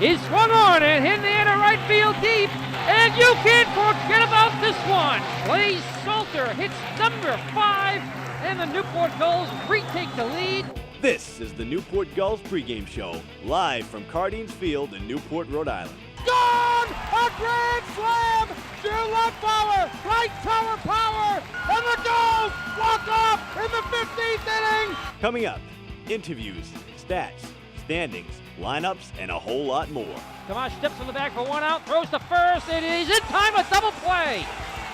is swung on and hit in the air to right field deep. And you can't forget about this one. Blaze Salter hits number 5, and the Newport Gulls retake the lead. This is the Newport Gulls pregame show, live from Cardines Field in Newport, Rhode Island. Gone! A grand slam! To left power, right tower power, and the Gulls walk off in the 15th inning! Coming up, interviews, stats, standings, lineups, and a whole lot more. Tomas steps on the back for one out, throws to first. It is in time, a double play.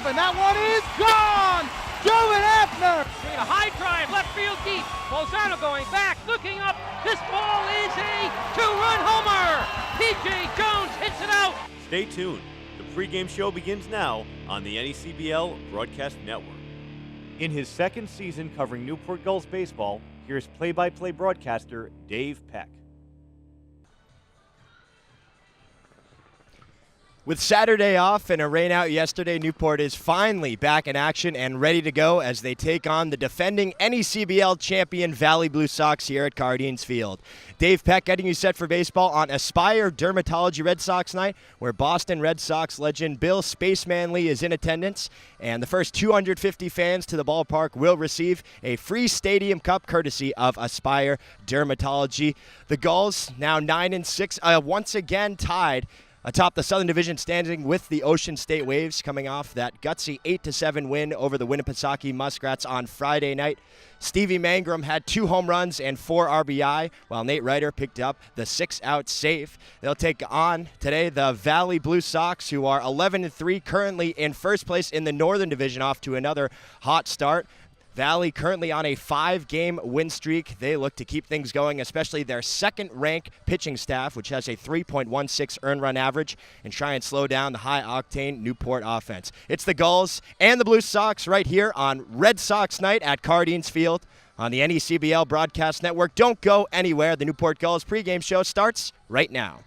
And that one is gone! Joe and Abner! A high drive, left field deep. Bolzano going back, looking up. This ball is a 2-run homer. P.J. Jones hits it out. Stay tuned. The pregame show begins now on the NECBL Broadcast Network. In his second season covering Newport Gulls baseball, here's play-by-play broadcaster Dave Peck. With Saturday off and a rain out yesterday, Newport is finally back in action and ready to go as they take on the defending NECBL champion Valley Blue Sox here at Cardines Field. Dave Peck getting you set for baseball on Aspire Dermatology Red Sox night, where Boston Red Sox legend Bill Spaceman Lee is in attendance, and the first 250 fans to the ballpark will receive a free Stadium Cup courtesy of Aspire Dermatology. The Gulls now 9-6, once again tied atop the Southern Division standing with the Ocean State Waves, coming off that gutsy 8-7 win over the Winnipesaukee Muskrats on Friday night. Stevie Mangrum had 2 home runs and 4 RBI, while Nate Ryder picked up the 6-out save. They'll take on today the Valley Blue Sox, who are 11-3, currently in first place in the Northern Division, off to another hot start. Valley currently on a 5-game win streak. They look to keep things going, especially their second-ranked pitching staff, which has a 3.16 earned run average, and try and slow down the high-octane Newport offense. It's the Gulls and the Blue Sox right here on Red Sox night at Cardines Field on the NECBL Broadcast Network. Don't go anywhere. The Newport Gulls pregame show starts right now.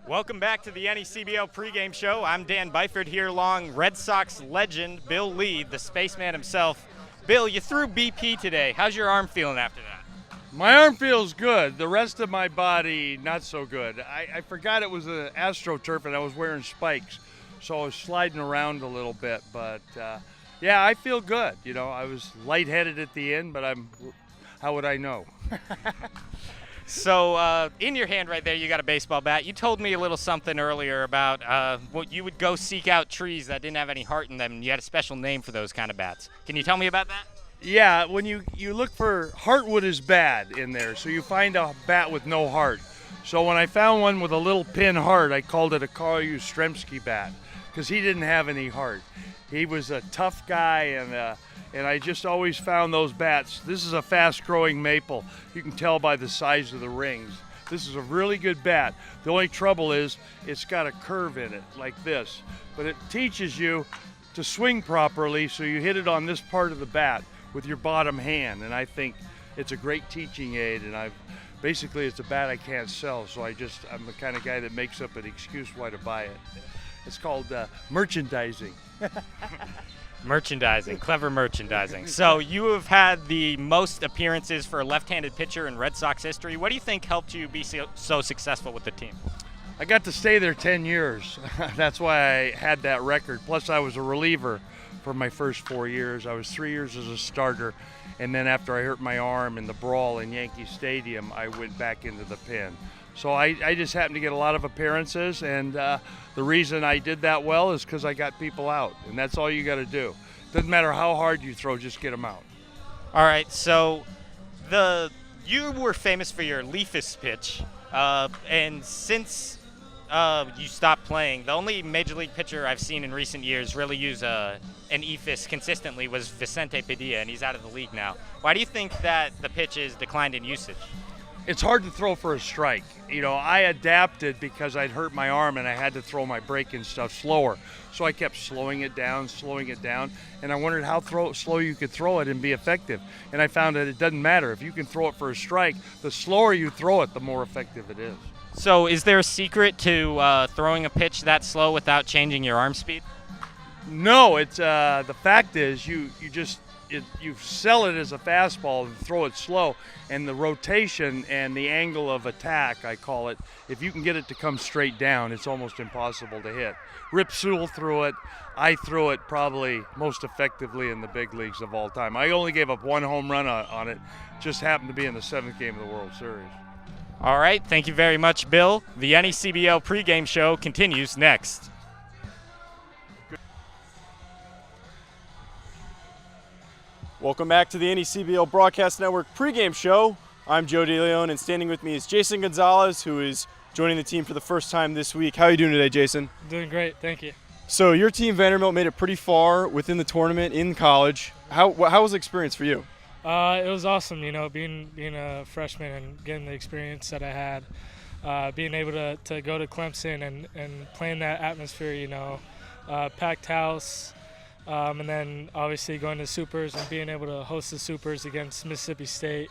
Welcome back to the NECBL pregame show. I'm Dan Byford here along Red Sox legend Bill Lee, the spaceman himself. Bill, you threw BP today. How's your arm feeling after that? My arm feels good. The rest of my body, not so good. I forgot it was an AstroTurf and I was wearing spikes, so I was sliding around a little bit. But, yeah, I feel good. You know, I was lightheaded at the end, but how would I know? So in your hand right there, you got a baseball bat. You told me a little something earlier about what you would go seek out trees that didn't have any heart in them, and you had a special name for those kind of bats. Can you tell me about that? Yeah, when you look for heartwood is bad in there, so you find a bat with no heart. So when I found one with a little pin heart, I called it a Carl Yastrzemski bat because he didn't have any heart. He was a tough guy, and I just always found those bats. This is a fast-growing maple. You can tell by the size of the rings. This is a really good bat. The only trouble is it's got a curve in it like this. But it teaches you to swing properly, so you hit it on this part of the bat with your bottom hand. And I think it's a great teaching aid. And basically it's a bat I can't sell, so I'm the kind of guy that makes up an excuse why to buy it. It's called merchandising. Merchandising, clever merchandising. So you have had the most appearances for a left-handed pitcher in Red Sox history. What do you think helped you be so successful with the team? I got to stay there 10 years. That's why I had that record. Plus I was a reliever for my first 4 years. I was 3 years as a starter. And then after I hurt my arm in the brawl in Yankee Stadium, I went back into the pen. So I just happened to get a lot of appearances, and the reason I did that well is because I got people out, and that's all you got to do. Doesn't matter how hard you throw, just get them out. All right, so you were famous for your leafus pitch, and since you stopped playing, the only major league pitcher I've seen in recent years really use an ephus consistently was Vicente Padilla, and he's out of the league now. Why do you think that the pitch has declined in usage? It's hard to throw for a strike. You know, I adapted because I'd hurt my arm and I had to throw my break-in stuff slower. So I kept slowing it down, and I wondered how slow you could throw it and be effective. And I found that it doesn't matter. If you can throw it for a strike, the slower you throw it, the more effective it is. So is there a secret to throwing a pitch that slow without changing your arm speed? No, it's the fact is you sell it as a fastball and throw it slow, and the rotation and the angle of attack, I call it, if you can get it to come straight down, it's almost impossible to hit. Rip Sewell threw it. I threw it probably most effectively in the big leagues of all time. I only gave up one home run on it. Just happened to be in the 7th game of the World Series. All right, thank you very much, Bill. The NECBL pregame show continues next. Welcome back to the NECBL Broadcast Network pregame show. I'm Joe DeLeon, and standing with me is Jason Gonzalez, who is joining the team for the first time this week. How are you doing today, Jason? Doing great, thank you. So your team, Vanderbilt, made it pretty far within the tournament in college. How was the experience for you? It was awesome, being a freshman and getting the experience that I had. Being able to go to Clemson and play in that atmosphere, packed house, and then obviously going to Supers and being able to host the Supers against Mississippi State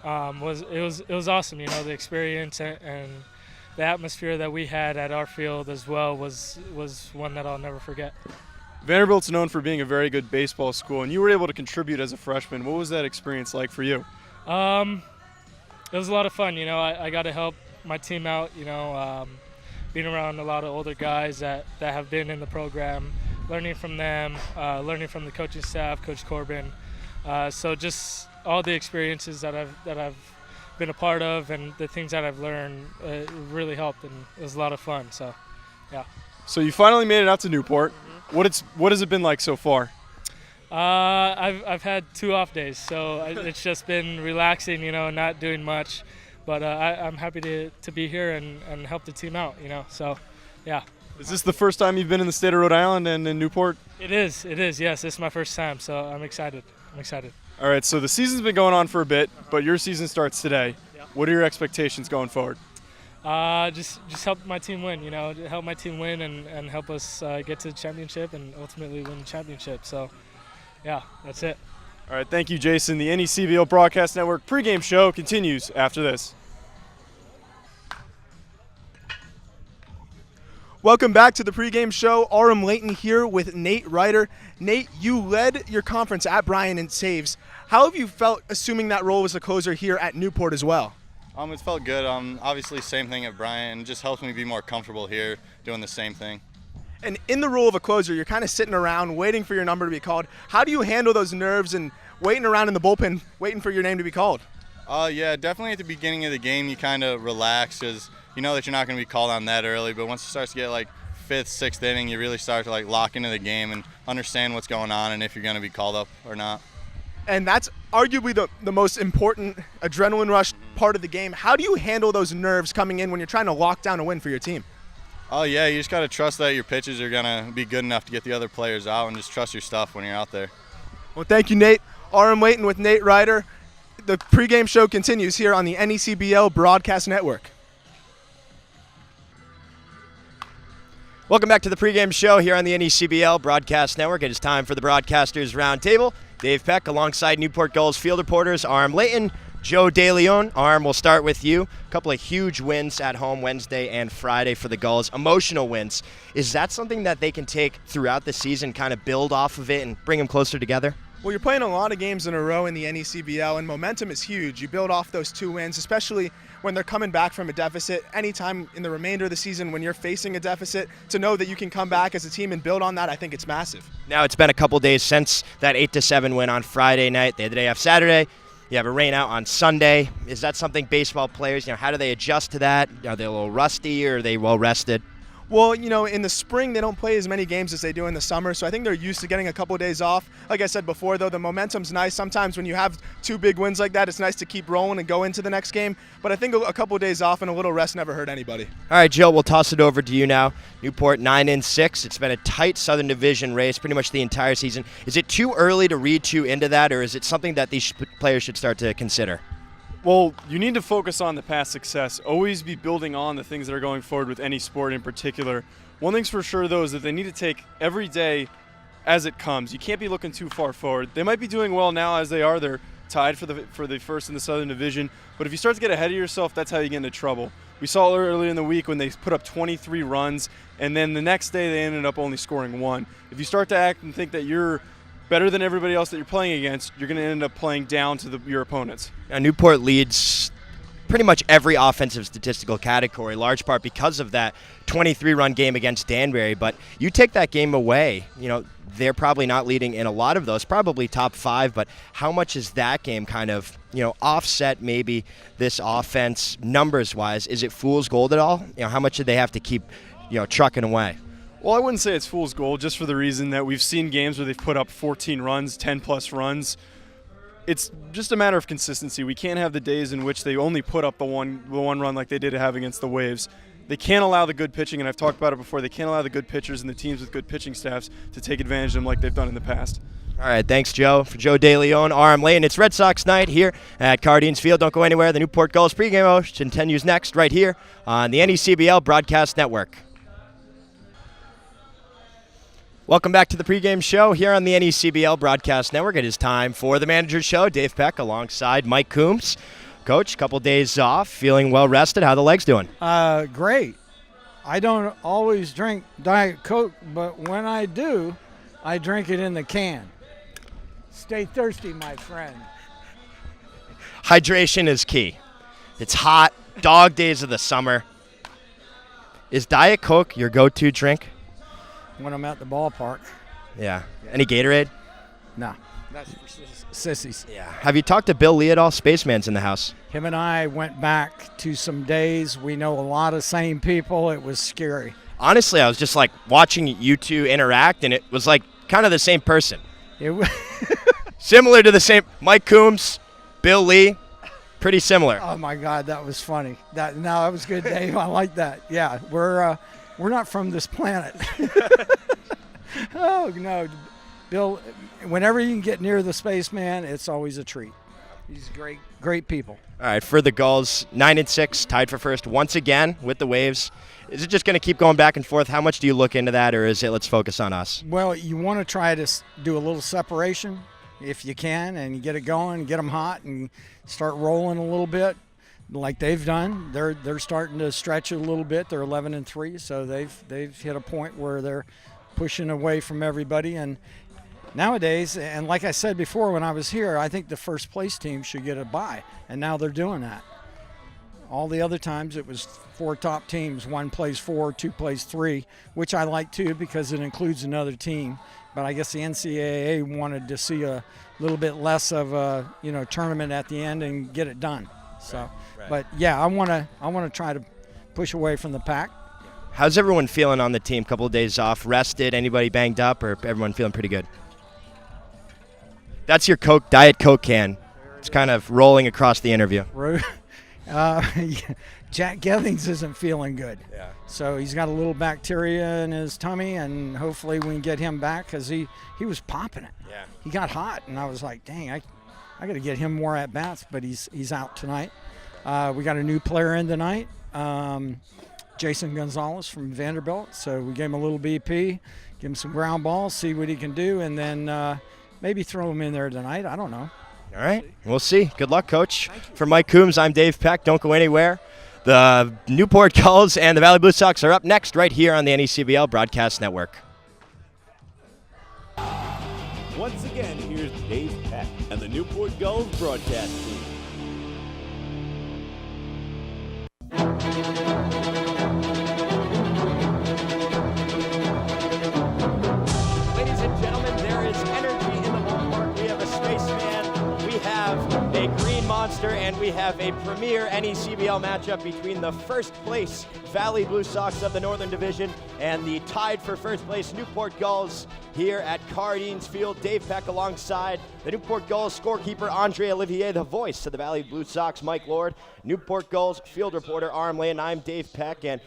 was awesome. The experience and the atmosphere that we had at our field as well was one that I'll never forget. Vanderbilt's known for being a very good baseball school, and you were able to contribute as a freshman. What was that experience like for you? It was a lot of fun. I got to help my team out, being around a lot of older guys that have been in the program, learning from them, learning from the coaching staff, Coach Corbin. So just all the experiences that I've been a part of and the things that I've learned really helped, and it was a lot of fun. So, yeah. So you finally made it out to Newport. Mm-hmm. What has it been like so far? I've had 2 off days, so it's just been relaxing, not doing much. But I'm happy to be here and help the team out, So, yeah. Is this the first time you've been in the state of Rhode Island and in Newport? It is. Yes, it's my first time, so I'm excited. All right, so the season's been going on for a bit, but your season starts today. Yeah. What are your expectations going forward? Just help my team win, help my team win and help us get to the championship and ultimately win the championship. So, yeah, that's it. All right, thank you, Jason. The NECBL Broadcast Network pregame show continues after this. Welcome back to the pregame show. Aram Layton here with Nate Ryder. Nate, you led your conference at Bryan in saves. How have you felt assuming that role as a closer here at Newport as well? It's felt good. Obviously, same thing at Bryan. It just helps me be more comfortable here doing the same thing. And in the role of a closer, you're kind of sitting around waiting for your number to be called. How do you handle those nerves and waiting around in the bullpen, waiting for your name to be called? Yeah, definitely at the beginning of the game, you kind of relax because you know that you're not going to be called on that early. But once it starts to get like 5th, 6th inning, you really start to like lock into the game and understand what's going on and if you're going to be called up or not. And that's arguably the most important adrenaline rush part of the game. How do you handle those nerves coming in when you're trying to lock down a win for your team? Oh, yeah, you just got to trust that your pitches are going to be good enough to get the other players out and just trust your stuff when you're out there. Well, thank you, Nate. Aram Layton with Nate Ryder. The pregame show continues here on the NECBL Broadcast Network. Welcome back to the pregame show here on the NECBL Broadcast Network. It is time for the Broadcasters Roundtable. Dave Peck alongside Newport Gulls field reporters Aram Layton, Joe DeLeon. Aram, we'll start with you. A couple of huge wins at home Wednesday and Friday for the Gulls, emotional wins. Is that something that they can take throughout the season, kind of build off of it and bring them closer together? Well, you're playing a lot of games in a row in the NECBL, and momentum is huge. You build off those 2 wins, especially when they're coming back from a deficit. Anytime in the remainder of the season when you're facing a deficit, to know that you can come back as a team and build on that, I think it's massive. Now it's been a couple days since that 8-7 win on Friday night. They had the day off Saturday. You have a rain out on Sunday. Is that something baseball players, how do they adjust to that? Are they a little rusty or are they well rested? Well, in the spring, they don't play as many games as they do in the summer, so I think they're used to getting a couple of days off. Like I said before, though, the momentum's nice. Sometimes when you have 2 big wins like that, it's nice to keep rolling and go into the next game. But I think a couple of days off and a little rest never hurt anybody. All right, Joe, we'll toss it over to you now. Newport 9-6. It's been a tight Southern Division race pretty much the entire season. Is it too early to read too into that, or is it something that these players should start to consider? Well, you need to focus on the past success. Always be building on the things that are going forward with any sport in particular. One thing's for sure, though, is that they need to take every day as it comes. You can't be looking too far forward. They might be doing well now as they are. They're tied for the first in the Southern Division. But if you start to get ahead of yourself, that's how you get into trouble. We saw earlier in the week when they put up 23 runs, and then the next day they ended up only scoring 1. If you start to act and think that you're better than everybody else that you're playing against, you're going to end up playing down to your opponents. Now, Newport leads pretty much every offensive statistical category, large part because of that 23-run game against Danbury. But you take that game away, they're probably not leading in a lot of those, probably top 5. But how much is that game kind of, offset maybe this offense numbers-wise? Is it fool's gold at all? How much do they have to keep, trucking away? Well, I wouldn't say it's fool's gold, just for the reason that we've seen games where they've put up 14 runs, 10-plus runs. It's just a matter of consistency. We can't have the days in which they only put up the one run like they did have against the Waves. They can't allow the good pitching, and I've talked about it before, they can't allow the good pitchers and the teams with good pitching staffs to take advantage of them like they've done in the past. All right, thanks, Joe. For Joe DeLeon, RM Lane, it's Red Sox night here at Cardines Field. Don't go anywhere. The Newport Gulls pregame host continues next right here on the NECBL Broadcast Network. Welcome back to the pregame show here on the NECBL Broadcast Network. It is time for the Manager's Show. Dave Peck alongside Mike Coombs. Coach, couple days off, feeling well rested. How are the legs doing? Great. I don't always drink Diet Coke, but when I do, I drink it in the can. Stay thirsty, my friend. Hydration is key. It's hot, dog days of the summer. Is Diet Coke your go-to drink? When I'm at the ballpark. Yeah. Any Gatorade? No. That's for sissies. Yeah. Have you talked to Bill Lee at all? Spaceman's in the house. Him and I went back to some days. We know a lot of same people. It was scary. Honestly, I was just like watching you two interact, and it was like kind of the same person. It was similar to the same Mike Coombs, Bill Lee. Pretty similar. Oh, my God. That was funny. That was good, Dave. I like that. Yeah. We're not from this planet. Oh, no. Bill, whenever you can get near the spaceman, it's always a treat. He's great people. All right, for the Gulls, 9-6, tied for first once again with the Waves. Is it just going to keep going back and forth? How much do you look into that, or is it let's focus on us? Well, you want to try to do a little separation if you can, and you get it going, get them hot, and start rolling a little bit. Like they've done, they're starting to stretch it a little bit. They're 11-3, so they've hit a point where they're pushing away from everybody. And nowadays, and like I said before when I was here, I think the first place team should get a bye, and now they're doing that. All the other times it was 4 top teams, 1 plays 4, 2 plays 3, which I like too because it includes another team. But I guess the NCAA wanted to see a little bit less of a tournament at the end and get it done. So. Right. But yeah, I want to try to push away from the pack. How's everyone feeling on the team? Couple of days off, rested. Anybody banged up, or everyone feeling pretty good? That's your Diet Coke can. It's kind of rolling across the interview. Jack Gethings isn't feeling good. Yeah. So he's got a little bacteria in his tummy, and hopefully we can get him back because he was popping it. Yeah. He got hot, and I was like, dang, I got to get him more at bats, but he's out tonight. We got a new player in tonight, Jason Gonzalez from Vanderbilt. So we gave him a little BP, give him some ground balls, see what he can do, and then maybe throw him in there tonight. I don't know. All right, we'll see. Good luck, Coach. For Mike Coombs, I'm Dave Peck. Don't go anywhere. The Newport Gulls and the Valley Blue Sox are up next right here on the NECBL Broadcast Network. Once again, here's Dave Peck and the Newport Gulls broadcast team. Ladies and gentlemen, there is energy in the ballpark. We have a spaceman, we have a green monster, and we have a premier NECBL matchup between the first place Valley Blue Sox of the Northern Division and the tied for first place Newport Gulls here at Cardines Field. Dave Peck alongside the Newport Gulls scorekeeper Andre Olivier, the voice of the Valley Blue Sox, Mike Lord, Newport Gulls field reporter RM Lane. I'm Dave Peck, and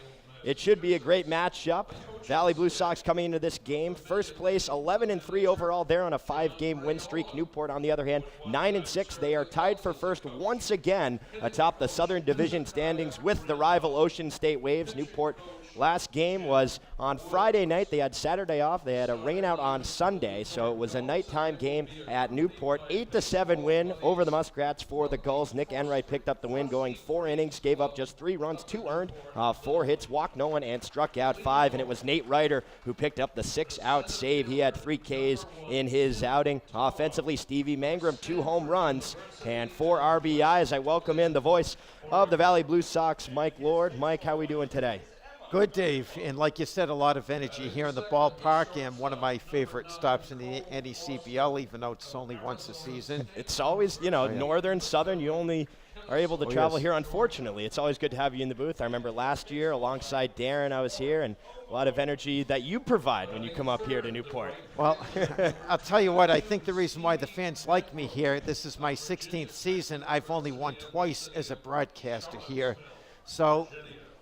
It should be a great matchup. Valley Blue Sox coming into this game. First place, 11-3 overall. They're on a 5-game win streak. Newport, on the other hand, 9-6. They are tied for first once again atop the Southern Division standings with the rival Ocean State Waves. Newport last game was on Friday night. They had Saturday off. They had a rainout on Sunday, so it was a nighttime game at Newport. 8-7 win over the Muskrats for the Gulls. Nick Enright picked up the win, going 4 innings, gave up just 3 runs, 2 earned, 4 hits, walked no one, and struck out 5. And it was Nate Ryder who picked up the 6-out save. He had 3 Ks in his outing. Offensively, Stevie Mangrum, 2 home runs and 4 RBIs. I welcome in the voice of the Valley Blue Sox, Mike Lord. Mike, how are we doing today? Good, Dave. And like you said, a lot of energy here in the ballpark, and one of my favorite stops in the NECBL, even though it's only once a season. It's always, northern, southern, you only are able to travel here, unfortunately. It's always good to have you in the booth. I remember last year, alongside Darren, I was here, and a lot of energy that you provide when you come up here to Newport. Well, I'll tell you what, I think the reason why the fans like me here, this is my 16th season. I've only won twice as a broadcaster here. So,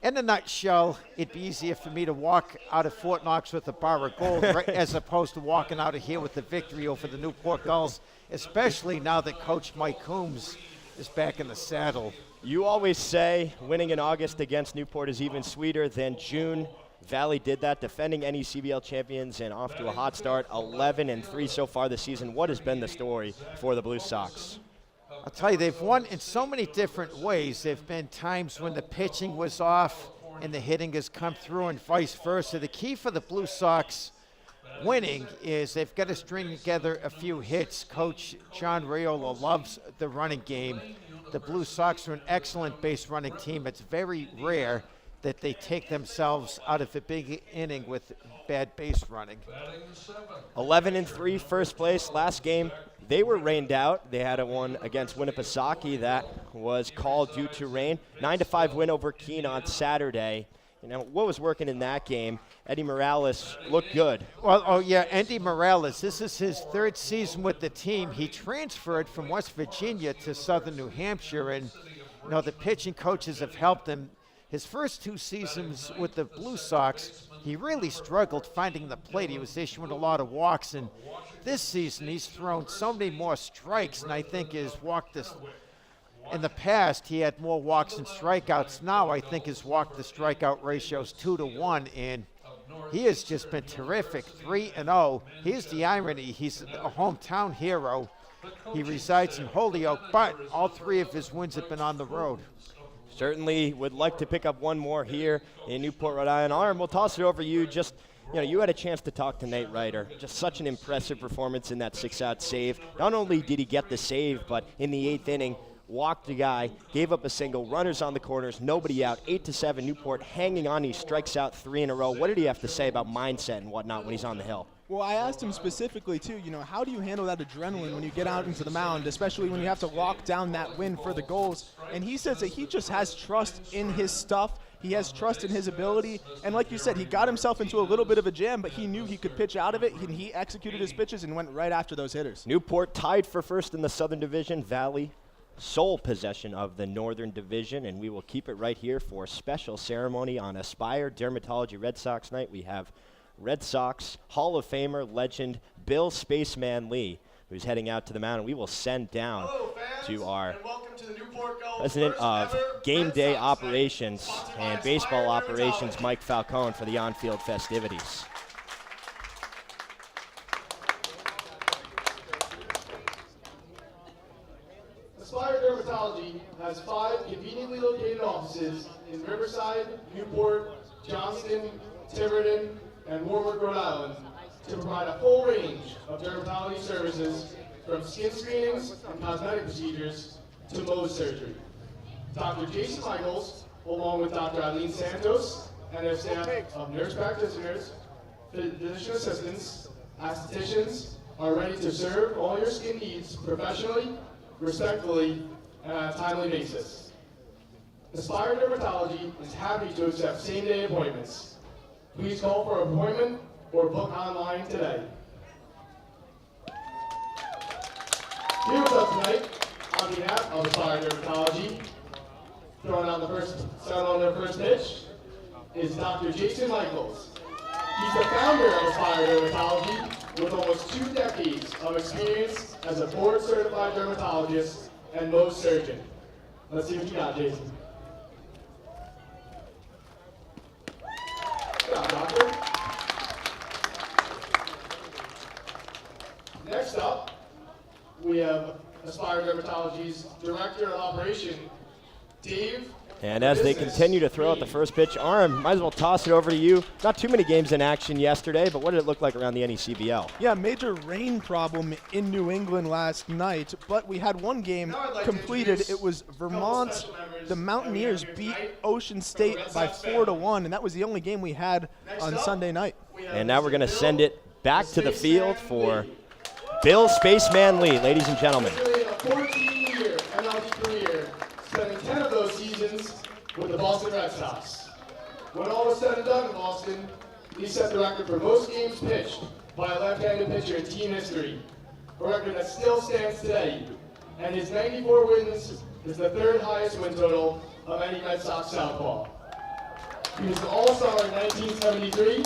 in a nutshell, it'd be easier for me to walk out of Fort Knox with a bar of gold as opposed to walking out of here with the victory over the Newport Gulls, especially now that Coach Mike Coombs is back in the saddle. You always say winning in August against Newport is even sweeter than June. Valley did that, defending NECBL champions and off to a hot start, 11-3 so far this season. What has been the story for the Blue Sox? I'll tell you, they've won in so many different ways. There have been times when the pitching was off and the hitting has come through and vice versa. The key for the Blue Sox winning is they've got to string together a few hits. Coach John Raiola loves the running game. The Blue Sox are an excellent base running team. It's very rare that they take themselves out of a big inning with bad base running. 11-3 first place. Last game, they were rained out. They had a one against Winnipesaukee that was called due to rain. 9-5 win over Keene on Saturday. What was working in that game? Eddie Morales looked good. Well, Eddie Morales. This is his 3rd season with the team. He transferred from West Virginia to Southern New Hampshire, and the pitching coaches have helped him. His first 2 seasons with the Blue Sox, he really struggled finding the plate. He was issuing a lot of walks, and this season he's thrown so many more strikes, and I think his walk in the past, he had more walks than strikeouts. Now I think his walk to strikeout ratio is 2-1, and he has just been terrific, 3-0. Here's the irony. He's a hometown hero. He resides in Holyoke, but all 3 of his wins have been on the road. Certainly would like to pick up one more here in Newport, Rhode Island. Arm, we'll toss it over to you. You had a chance to talk to Nate Ryder. Just such an impressive performance in that 6-out save. Not only did he get the save, but in the 8th inning, walked the guy, gave up a single, runners on the corners, nobody out, 8-7, Newport hanging on. He strikes out 3 in a row. What did he have to say about mindset and whatnot when he's on the hill? Well, I asked him specifically, too, how do you handle that adrenaline when you get out into the mound, especially when you have to lock down that win for the Gulls? And he says that he just has trust in his stuff. He has trust in his ability. And like you said, he got himself into a little bit of a jam, but he knew he could pitch out of it, and he executed his pitches and went right after those hitters. Newport tied for first in the Southern Division. Valley sole possession of the Northern Division, and we will keep it right here for a special ceremony on Aspire Dermatology Red Sox Night. We have Red Sox Hall of Famer legend Bill Spaceman Lee, who's heading out to the mound, and we will send down to our president of game day operations and baseball operations, Mike Falcone, for the on-field festivities. Aspire Dermatology has 5 conveniently located offices in Riverside, Newport, Johnston, Tiverton, and Warwick, Rhode Island, to provide a full range of dermatology services, from skin screenings and cosmetic procedures to Mohs surgery. Dr. Jason Michaels, along with Dr. Eileen Santos and their staff of nurse practitioners, physician assistants, estheticians, are ready to serve all your skin needs professionally, respectfully, and on a timely basis. Aspire Dermatology is happy to accept same-day appointments. Please call for an appointment or book online today. Here with us tonight, on behalf of Aspire Dermatology, throwing out the first pitch, is Dr. Jason Michaels. He's the founder of Aspire Dermatology with almost 2 decades of experience as a board-certified dermatologist and Mohs surgeon. Let's see what you got, Jason. Good job, doctor. Next up, we have Aspire Dermatology's Director of Operation, Dave. And as they continue to throw out the first pitch, Aram, might as well toss it over to you. Not too many games in action yesterday, but what did it look like around the NECBL? Yeah, major rain problem in New England last night, but we had one game completed. It was Vermont. The Mountaineers beat Ocean State by 4-1, and that was the only game we had on Sunday night. And now we're going to send it back to the field for Bill Spaceman Lee, ladies and gentlemen. A 14-year MLB career, spending 10 of those seasons with the Boston Red Sox. When all was said and done in Boston, he set the record for most games pitched by a left-handed pitcher in team history, a record that still stands today. And his 94 wins is the 3rd highest win total of any Red Sox southpaw. He was an All-Star in 1973,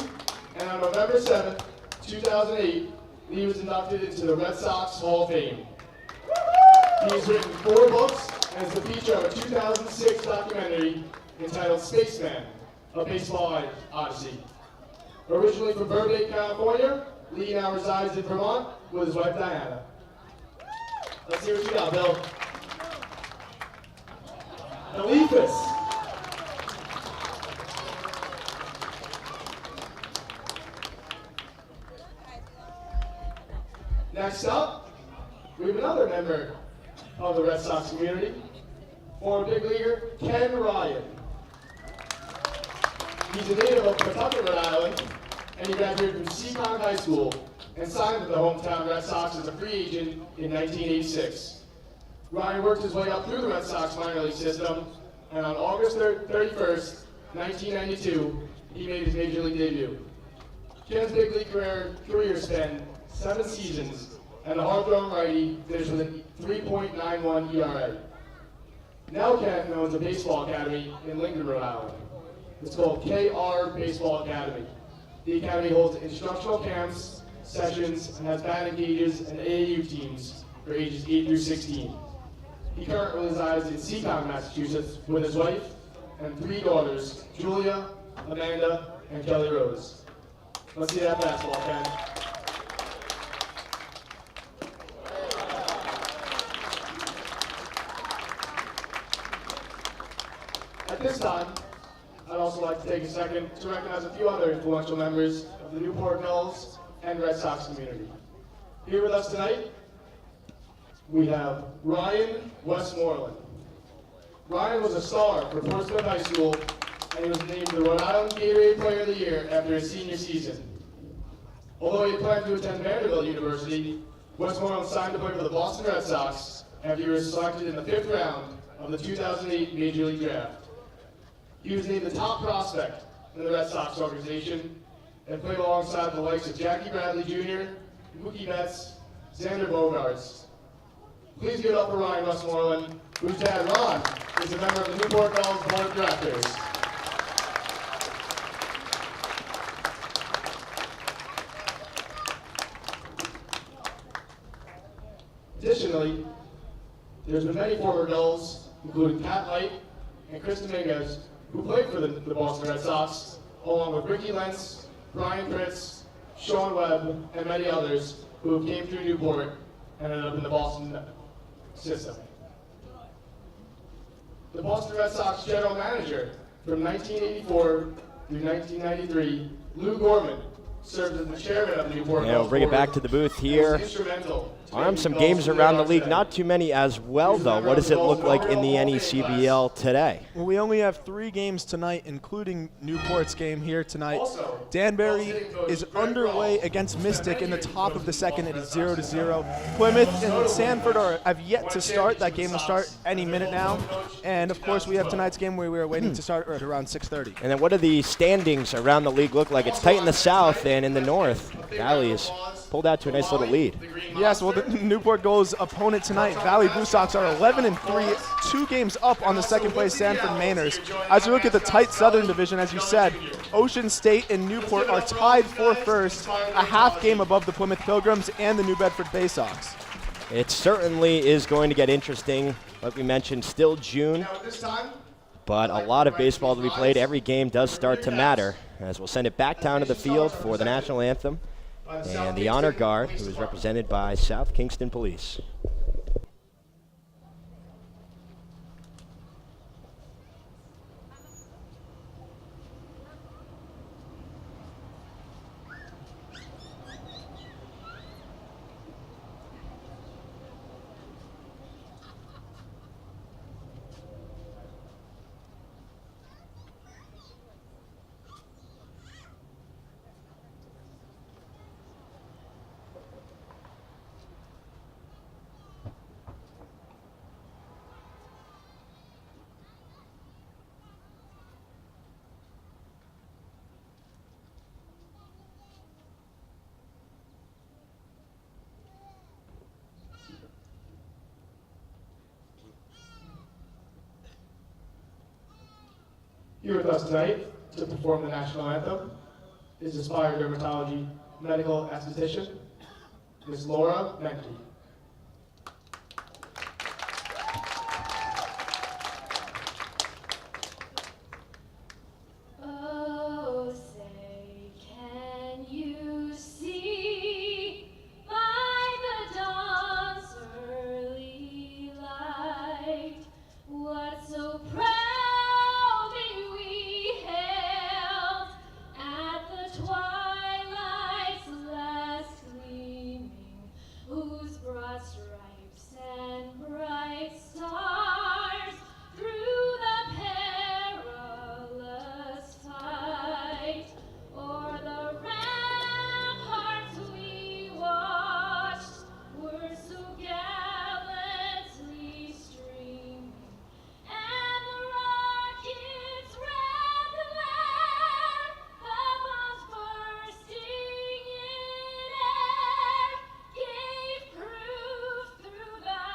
and on November 7th, 2008, he was inducted into the Red Sox Hall of Fame. He has written 4 books and is the feature of a 2006 documentary entitled Spaceman, A Baseball Odyssey. Originally from Burbank, California, Lee now resides in Vermont with his wife Diana. Let's see what you got, Bill. The Leafus. Next up, we have another member of the Red Sox community, former big leaguer Ken Ryan. He's a native of Pawtucket, Rhode Island, and he graduated from Seekonk High School and signed with the hometown Red Sox as a free agent in 1986. Ryan worked his way up through the Red Sox minor league system, and on August 31st, 1992, he made his major league debut. Ken's big league career spanned 7 seasons, and the hard-throwing righty finished with a 3.91 ERA. Now Ken owns a baseball academy in Lincoln, Rhode Island. It's called KR Baseball Academy. The academy holds instructional camps, sessions, and has batting cages and AAU teams for ages 8 through 16. He currently resides in Seekonk, Massachusetts with his wife and 3 daughters, Julia, Amanda, and Kelly Rose. Let's see that basketball, Ken. At this time, I'd also like to take a second to recognize a few other influential members of the Newport Gulls and Red Sox community. Here with us tonight, we have Ryan Westmoreland. Ryan was a star for Portsmouth High School, and he was named the Rhode Island Gatorade Player of the Year after his senior season. Although he had planned to attend Vanderbilt University, Westmoreland signed to play for the Boston Red Sox after he was selected in the 5th round of the 2008 Major League Draft. He was named the top prospect in the Red Sox organization and played alongside the likes of Jackie Bradley Jr., Mookie Betts, Xander Bogaerts. Please give it up for Ryan Westmoreland, whose dad, Ron, is a member of the Newport Gulls Board of Directors. Additionally, there's been many former Gulls, including Pat Light and Chris Dominguez, who played for the Boston Red Sox, along with Ricky Lentz, Brian Pritz, Sean Webb, and many others who came through Newport and ended up in the Boston system. The Boston Red Sox general manager from 1984 through 1993, Lou Gorman, served as the chairman of the Newport Gulls. Yeah, we'll bring it back to the booth here. Some games around the league, not too many as well, though. What does it look like in the NECBL today? Well, we only have 3 games tonight, including Newport's game here tonight. Danbury is underway against Mystic in the top of the 2nd. It is 0-0. Plymouth and Sanford have yet to start. That game will start any minute now. And, of course, we have tonight's game where we are waiting to start at around 6:30. And then what do the standings around the league look like? It's tight in the south and in the north. Valleys pulled out to a nice little lead. Yes, well, the Newport Gulls' opponent tonight, Valley Blue Sox, are 11-3, 2 games up on the second-place Sanford Mainers. As you look at the tight Southern Division, as you said, Ocean State and Newport are tied for first, a half game above the Plymouth Pilgrims and the New Bedford Bay Sox. It certainly is going to get interesting. Like we mentioned, still June, but a lot of baseball to be played. Every game does start to matter, as we'll send it back down to the field for the national anthem and the honor guard, who is represented by South Kingston Police. Here with us tonight to perform the national anthem is Aspire Dermatology Medical Esthetician, Ms. Laura Menke. Oh, say, can you see by the dawn's early light what so proudly we hailed at the twilight's last gleaming, whose broad stripes and bright stars through the perilous fight o'er the ramparts we watched were so gallantly streaming, and the rocket's red glare, the bombs bursting in air, gave proof through the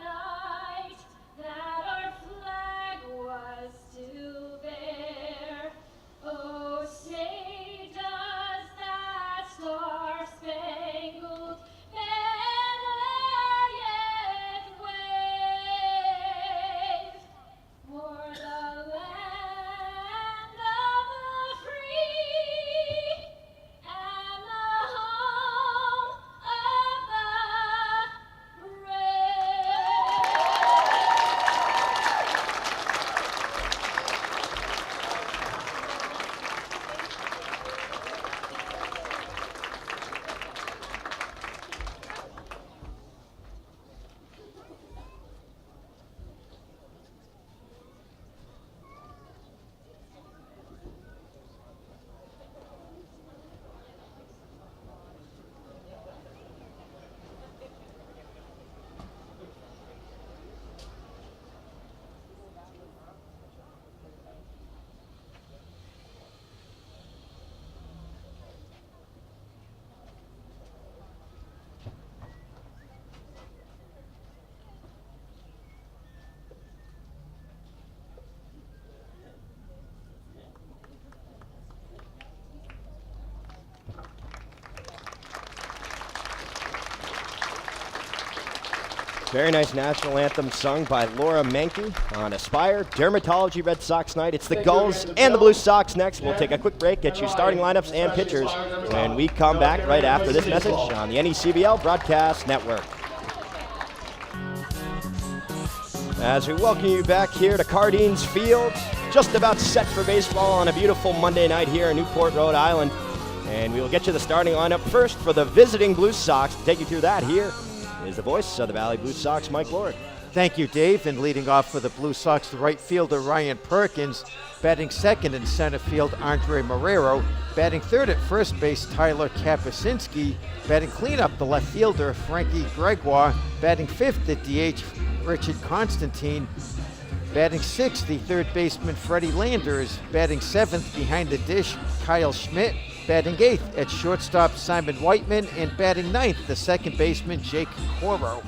night that our flag was still there. Oh, say does that star-spangled banner yet wave o'er the land of the free and the home of the brave? Very nice national anthem sung by Laura Menke on Aspire Dermatology Red Sox night. It's the Gulls and the Blue Sox next. We'll take a quick break, get you starting lineups and pitchers when we come back right after this message on the NECBL Broadcast Network. As we welcome you back here to Cardines Field, just about set for baseball on a beautiful Monday night here in Newport, Rhode Island. And we will get you the starting lineup first for the visiting Blue Sox. To take you through that, here is the voice of the Valley Blue Sox, Mike Lord. Thank you, Dave. And leading off for the Blue Sox, the right fielder, Ryan Perkins. Batting second in center field, Andre Marrero. Batting third at first base, Tyler Kapuscinski. Batting cleanup, the left fielder, Frankie Gregoire. Batting fifth at DH, Richard Constantine. Batting sixth, the third baseman, Freddie Landers. Batting seventh behind the dish, Kyle Schmidt. Batting 8th at shortstop, Simon Whiteman, and batting 9th, the second baseman, Jake Coro.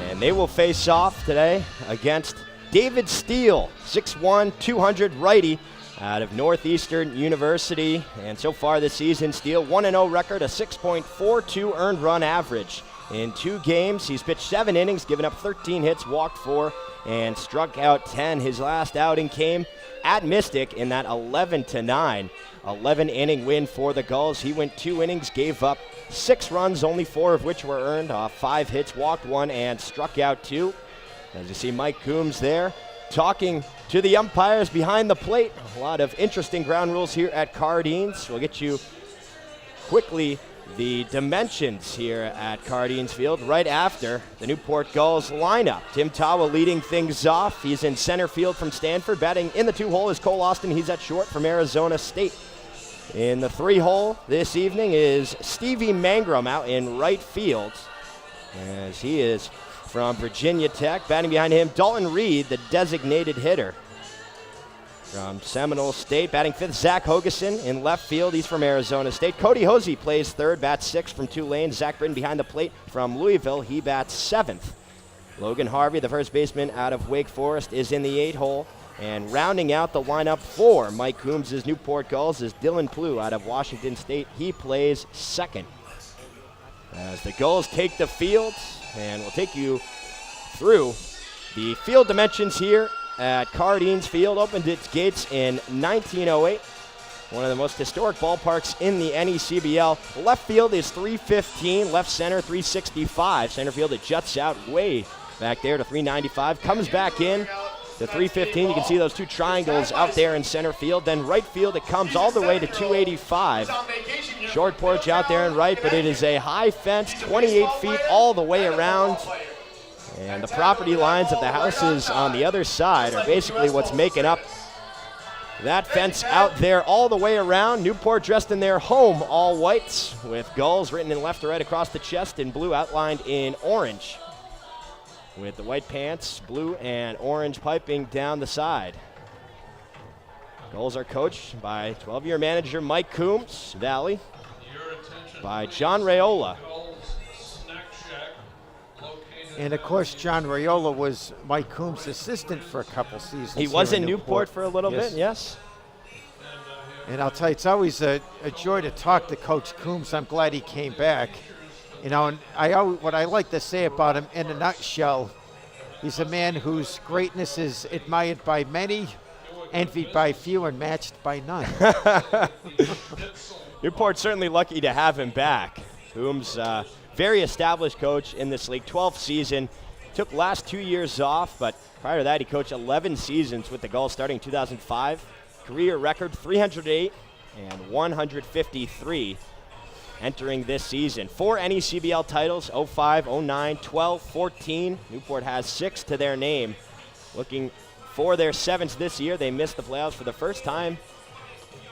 And they will face off today against David Steele, 6'1", 200 righty out of Northeastern University. And so far this season, Steele 1-0 record, a 6.42 earned run average. In 2 games, he's pitched 7 innings, given up 13 hits, walked 4, and struck out 10. His last outing came at Mystic in that 11-9, 11-inning win for the Gulls. He went 2 innings, gave up 6 runs, only 4 of which were earned, 5 hits, walked 1, and struck out 2. As you see Mike Coombs there talking to the umpires behind the plate. A lot of interesting ground rules here at Cardines. We'll get you quickly the dimensions here at Cardines Field right after the Newport Gulls lineup. Tim Tawa leading things off. He's in center field from Stanford. Batting in the 2-hole is Cole Austin. He's at short from Arizona State. In the 3-hole this evening is Stevie Mangrum out in right field, as he is from Virginia Tech. Batting behind him, Dalton Reed, the designated hitter from Seminole State. Batting 5th, Zach Hogeson in left field. He's from Arizona State. Cody Hosey plays 3rd, bats 6th from Tulane. Zach Britton behind the plate from Louisville. He bats 7th. Logan Harvey, the first baseman out of Wake Forest, is in the 8-hole. And rounding out the lineup for Mike Coombs' Newport Gulls is Dylan Plew out of Washington State. He plays 2nd. As the Gulls take the field, and we'll take you through the field dimensions here at Cardines Field. Opened its gates in 1908. One of the most historic ballparks in the NECBL. Left field is 315, left center 365. Center field, it juts out way back there to 395. Comes back in to 315. You can see those 2 triangles out there in center field. Then right field, it comes all the way to 285. Short porch out there in right, but it is a high fence, 28 feet all the way around. And the property lines of the houses on the other side are basically what's making up that fence out there all the way around. Newport dressed in their home all whites with Gulls written in left to right across the chest in blue outlined in orange, with the white pants, blue and orange piping down the side. Gulls are coached by 12-year manager Mike Coombs, Valley, by John Raiola. And of course, John Raiola was Mike Coombs' assistant for a couple seasons. He was in Newport for a little bit, yes. And I'll tell you, it's always a joy to talk to Coach Coombs. I'm glad he came back. You know, and what I like to say about him in a nutshell, he's a man whose greatness is admired by many, envied by few, and matched by none. Newport's certainly lucky to have him back. Coombs, very established coach in this league, 12th season. Took last 2 years off, but prior to that, he coached 11 seasons with the Gulls starting in 2005. Career record 308 and 153 entering this season. 4 NECBL titles, 05, 09, 12, 14. Newport has 6 to their name. Looking for their 7th this year. They missed the playoffs for the first time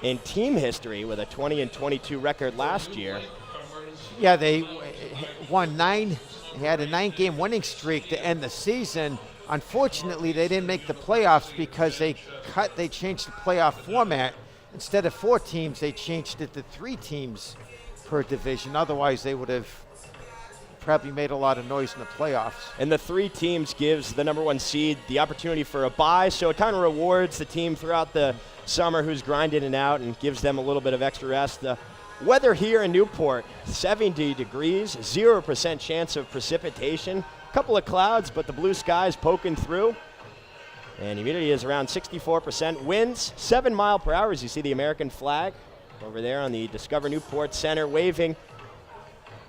in team history with a 20-22 record last year. Yeah, they won 9. They had a 9-game winning streak to end the season. Unfortunately, they didn't make the playoffs because they changed the playoff format. Instead of 4 teams, they changed it to 3 teams per division. Otherwise, they would have probably made a lot of noise in the playoffs. And the 3 teams gives the number 1 seed the opportunity for a bye, so it kind of rewards the team throughout the summer who's grinding it out and gives them a little bit of extra rest. The weather here in Newport, 70 degrees, 0% chance of precipitation. A couple of clouds, but the blue skies poking through. And humidity is around 64%. Winds 7 miles per hour as you see the American flag over there on the Discover Newport Center waving.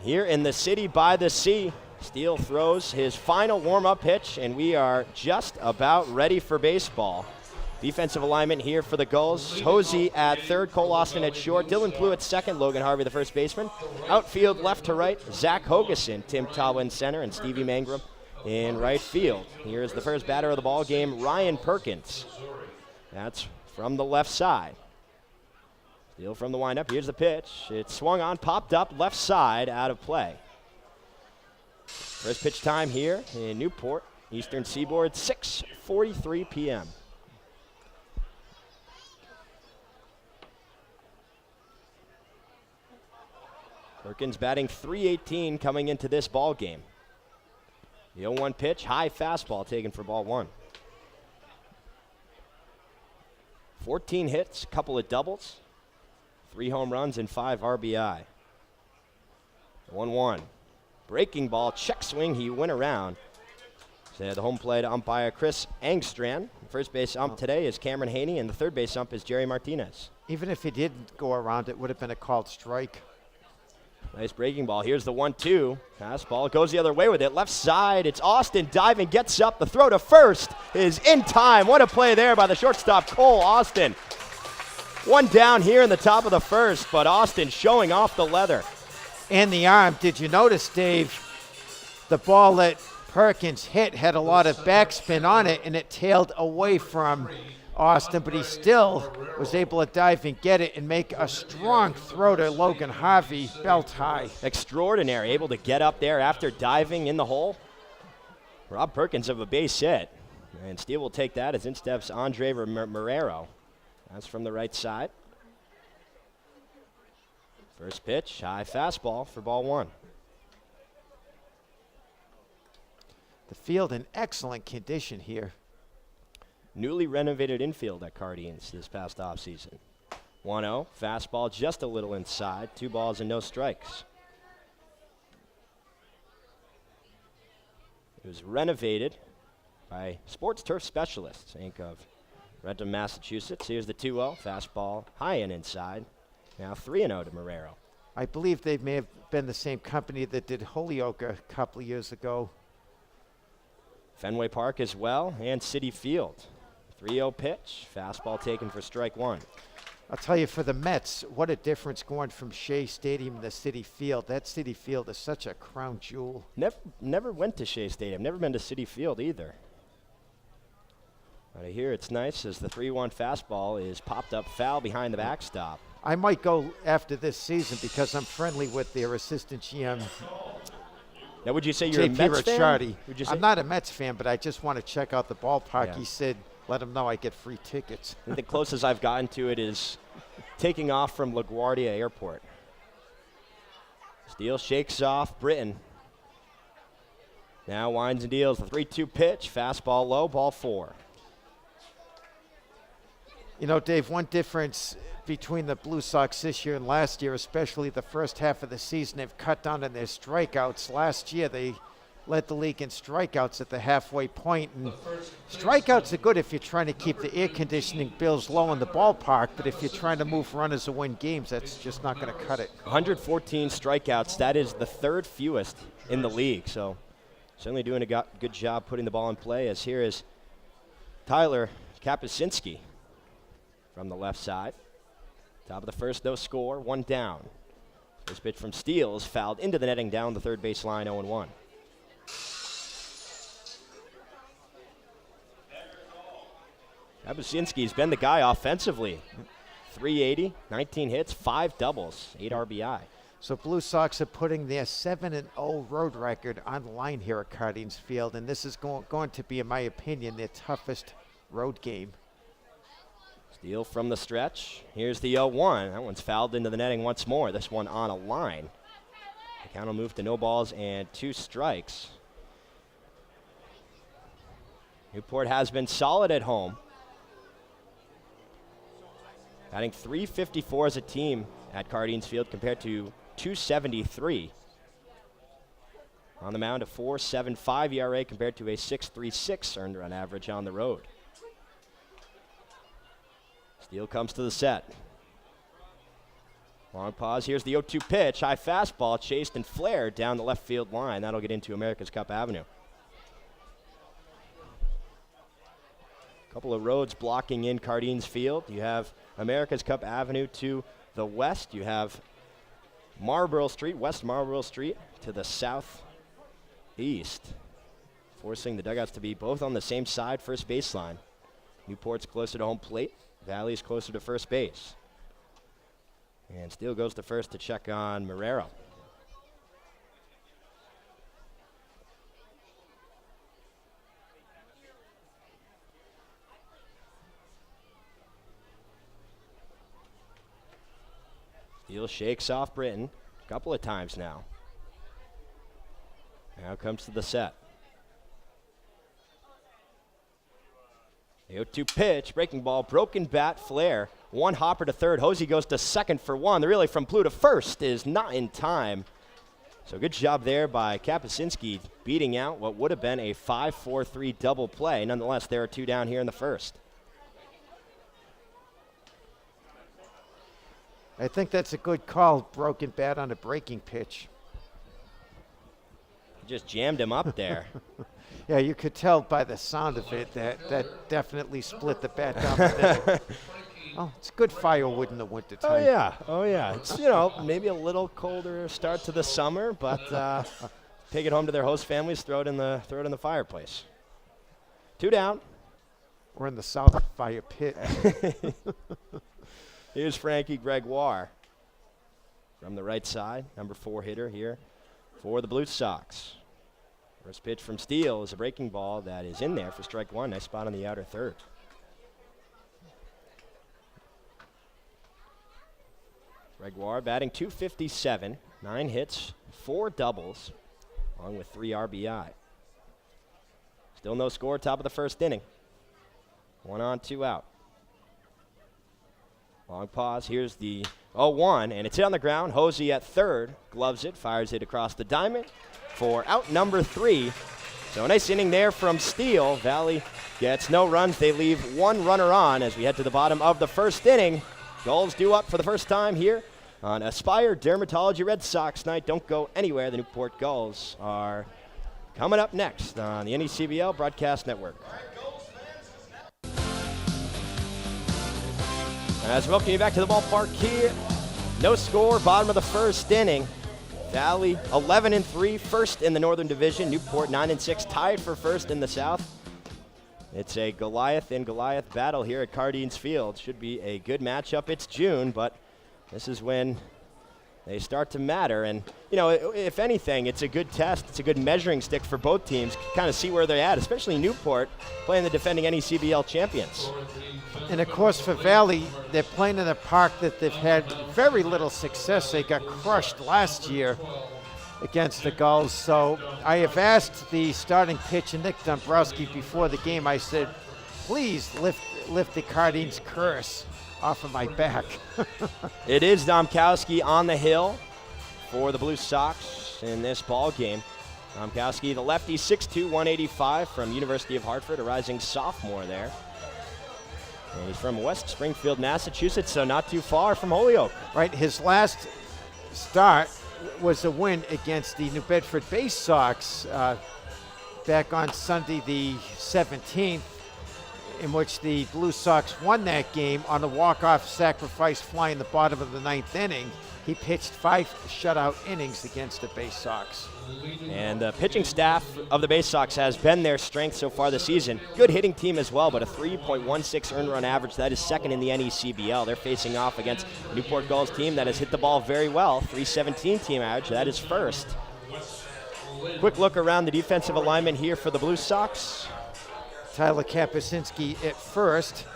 Here in the city by the sea, Steele throws his final warm-up pitch, and we are just about ready for baseball. Defensive alignment here for the Gulls. Hosey at 3rd, Cole Austin at short, Dylan Plew at 2nd, Logan Harvey the first baseman. Outfield left to right, Zach Hogeson, Tim Tawa in center, and Stevie Mangrum in right field. Here's the first batter of the ball game, Ryan Perkins. That's from the left side. Steele from the windup. Here's the pitch. It's swung on, popped up, left side, out of play. First pitch time here in Newport, Eastern Seaboard, 6:43 p.m. Perkins batting .318 coming into this ball game. The 0-1 pitch, high fastball taken for ball 1. 14 hits, couple of doubles, 3 home runs, and 5 RBI. 1-1. Breaking ball, check swing, he went around. So the home plate umpire, Chris Angstrand. The first base ump today is Cameron Haney, and the third base ump is Jerry Martinez. Even if he didn't go around, it would have been a called strike. Nice breaking ball. Here's the 1-2. Fastball goes the other way with it. Left side, it's Austin diving, gets up. The throw to first is in time. What a play there by the shortstop, Cole Austin. One down here in the top of the first, but Austin showing off the leather. And the arm. Did you notice, Dave, the ball that Perkins hit had a lot of backspin on it, and it tailed away from Austin, but he still was able to dive and get it and make a strong throw to Logan Harvey, belt high. Extraordinary, able to get up there after diving in the hole. Rob Perkins of a base hit, and Steele will take that as in steps Andre Marrero. That's from the right side. First pitch, high fastball for ball 1. The field in excellent condition here. Newly renovated infield at Cardines this past offseason. 1-0, fastball just a little inside, 2 balls and no strikes. It was renovated by Sports Turf Specialists, Inc. of Rentham, Massachusetts. Here's the 2-0, fastball high and inside. Now 3-0 to Marrero. I believe they may have been the same company that did Holyoke a couple of years ago. Fenway Park as well, and Citi Field. 3-0 pitch, fastball taken for strike 1. I'll tell you, for the Mets, what a difference going from Shea Stadium to Citi Field. That Citi Field is such a crown jewel. Never went to Shea Stadium, never been to Citi Field either. But I hear it's nice as the 3-1 fastball is popped up foul behind the backstop. I might go after this season because I'm friendly with their assistant GM. Now, would you say you're JP a Mets Ricciardi. fan? Would you say? I'm not a Mets fan, but I just want to check out the ballpark. Yeah. He said, let him know I get free tickets. I think the closest I've gotten to it is taking off from LaGuardia Airport. Steele shakes off Britton. Now winds and deals. The 3-2 pitch, fastball low, ball 4. You know, Dave, one difference between the Blue Sox this year and last year, especially the first half of the season, they've cut down on their strikeouts. Last year, they led the league in strikeouts at the halfway point. And strikeouts are good if you're trying to keep the air conditioning bills low in the ballpark, but if you're trying to move runners to win games, that's just not going to cut it. 114 strikeouts. That is the 3rd fewest in the league. So certainly doing a good job putting the ball in play, as here is Tyler Kapuscinski from the left side. Top of the first, no score, 1 down. First pitch from Steele is fouled into the netting down the third base line, 0-1. Kapuscinski's been the guy offensively. 380, 19 hits, 5 doubles, 8 RBI. So Blue Sox are putting their 7-0 road record on the line here at Cardines Field, and this is going to be, in my opinion, their toughest road game. Steele from the stretch. Here's the 0-1. That one's fouled into the netting once more. This one on a line. The count will move to no balls and 2 strikes. Newport has been solid at home. Batting .354 as a team at Cardines Field compared to .273. On the mound, a .475 ERA compared to a .636 earned run average on the road. Steele comes to the set. Long pause. Here's the 0-2 pitch. High fastball chased and flared down the left field line. That'll get into America's Cup Avenue. Couple of roads blocking in Cardines Field. You have America's Cup Avenue to the west. You have Marlborough Street, West Marlborough Street to the southeast, forcing the dugouts to be both on the same side, first baseline. Newport's closer to home plate. Valley's closer to first base. And Steele goes to first to check on Marrero. Steele shakes off Britton. couple of times now. Now comes to the set. The 0-2 pitch, breaking ball, broken bat, flare. One hopper to third. Hosey goes to second for one. The relay from Blue to first is not in time. So good job there by Kapuscinski, beating out what would have been a 5-4-3 double play. Nonetheless, there are 2 down here in the first. I think that's a good call, broken bat on a breaking pitch. Just jammed him up there. Yeah, you could tell by the sound of it that definitely split the bat down the middle. Oh, it's good firewood in the wintertime. Oh yeah. It's, maybe a little colder start to the summer, but take it home to their host families, throw it in the fireplace. 2 down. We're in the south fire pit. Here's Frankie Gregoire from the right side, number 4 hitter here for the Blue Sox. First pitch from Steele is a breaking ball that is in there for strike 1. Nice spot on the outer third. Gregoire batting .257, 9 hits, 4 doubles, along with 3 RBI. Still no score, top of the first inning. 1 on, 2 out. Long pause. Here's the 0-1, and it's hit on the ground. Hosey at third, gloves it, fires it across the diamond for out number 3. So a nice inning there from Steele. Valley gets no runs. They leave 1 runner on as we head to the bottom of the first inning. Gulls due up for the first time here on Aspire Dermatology Red Sox night. Don't go anywhere. The Newport Gulls are coming up next on the NECBL Broadcast Network. As we welcome you back to the ballpark here. No score, bottom of the first inning. Valley 11-3, first in the Northern Division. Newport 9-6, tied for first in the South. It's a Goliath and Goliath battle here at Cardines Field. Should be a good matchup. It's June, but this is when they start to matter. And, if anything, it's a good test. It's a good measuring stick for both teams. Kind of see where they're at, especially Newport playing the defending NECBL champions. And, of course, for Valley, they're playing in a park that they've had very little success. They got crushed last year against the Gulls. So I have asked the starting pitcher, Nick Dombrowski, before the game. I said, please lift the Cardines curse off of my back. It is Domkowski on the hill for the Blue Sox in this ball game. Domkowski, the lefty, 6'2", 185 from University of Hartford, a rising sophomore there. And he's from West Springfield, Massachusetts, so not too far from Holyoke. Right, his last start was a win against the New Bedford Bay Sox back on Sunday the 17th, in which the Blue Sox won that game on a walk-off sacrifice fly in the bottom of the 9th inning. He pitched 5 shutout innings against the Bay Sox. And the pitching staff of the Bay Sox has been their strength so far this season. Good hitting team as well, but a 3.16 earned run average. That is second in the NECBL. They're facing off against a Newport Gulls team that has hit the ball very well. 317 team average. That is first. Quick look around the defensive alignment here for the Blue Sox. Tyler Kapuscinski at first,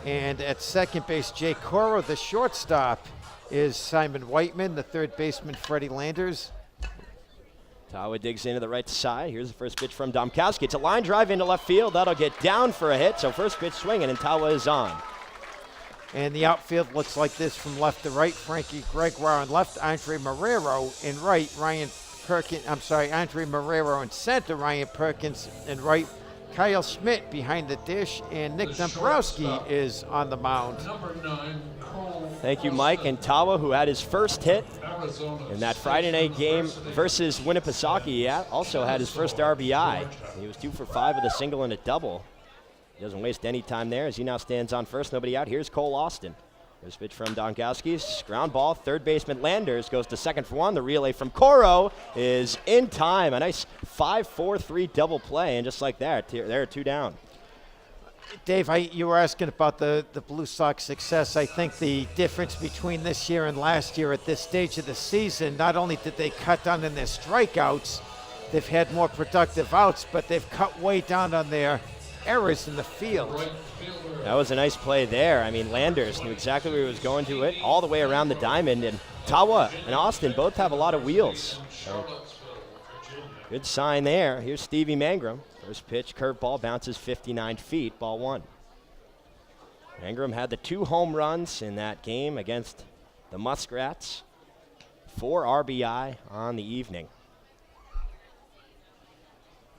and at second base, Jay Coro. The shortstop is Simon Whiteman, the third baseman, Freddie Landers. Tawa digs into the right side. Here's the first pitch from Domkowski. It's a line drive into left field. That'll get down for a hit, so first pitch swinging, and Tawa is on. And the outfield looks like this from left to right. Frankie Gregoire on left, Andre Marrero in right, Andre Marrero in center, Ryan Perkins in right, Kyle Schmidt behind the dish, and Nick Dombrowski is on the mound. Thank you, Mike. And Tawa, who had his first hit in that Friday night game versus Winnipesaukee, also had his first RBI. He was 2 for 5 with a single and a double. He doesn't waste any time there as he now stands on first. Nobody out. Here's Cole Austin. Here's a pitch from Domkowski's ground ball. Third baseman Landers goes to second for one. The relay from Coro is in time. A nice 5-4-3 double play, and just like that, there are 2 down. Dave, you were asking about the Blue Sox success. I think the difference between this year and last year at this stage of the season, not only did they cut down on their strikeouts, they've had more productive outs, but they've cut way down on their errors in the field. That was a nice play there. I mean, Landers knew exactly where he was going to it, all the way around the diamond, and Tawa and Austin both have a lot of wheels. So good sign there. Here's Stevie Mangrum. First pitch, curveball, bounces 59 feet, ball one. Mangrum had the 2 home runs in that game against the Muskrats. 4 RBI on the evening.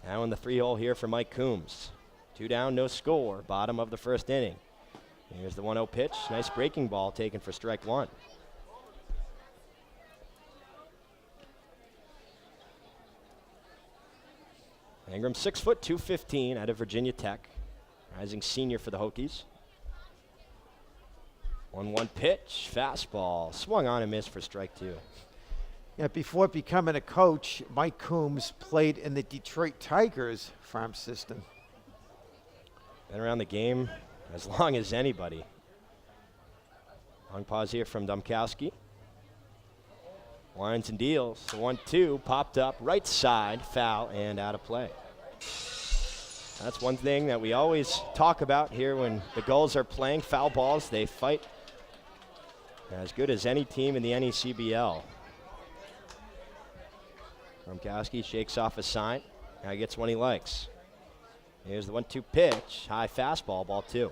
Now in the 3-hole here for Mike Coombs. 2 down, no score, bottom of the first inning. Here's the 1-0 pitch. Nice breaking ball taken for strike one. Mangrum, 6 foot, 215 out of Virginia Tech. Rising senior for the Hokies. 1-1 pitch, fastball, swung on and missed for strike two. Yeah, before becoming a coach, Mike Coombs played in the Detroit Tigers farm system. Been around the game as long as anybody. Long pause here from Domkowski. Winds and deals. The 1-2 popped up right side, foul, and out of play. That's one thing that we always talk about here when the Gulls are playing. Foul balls, they fight as good as any team in the NECBL. Domkowski shakes off a sign. Now he gets one he likes. Here's the 1-2 pitch. High fastball, ball two.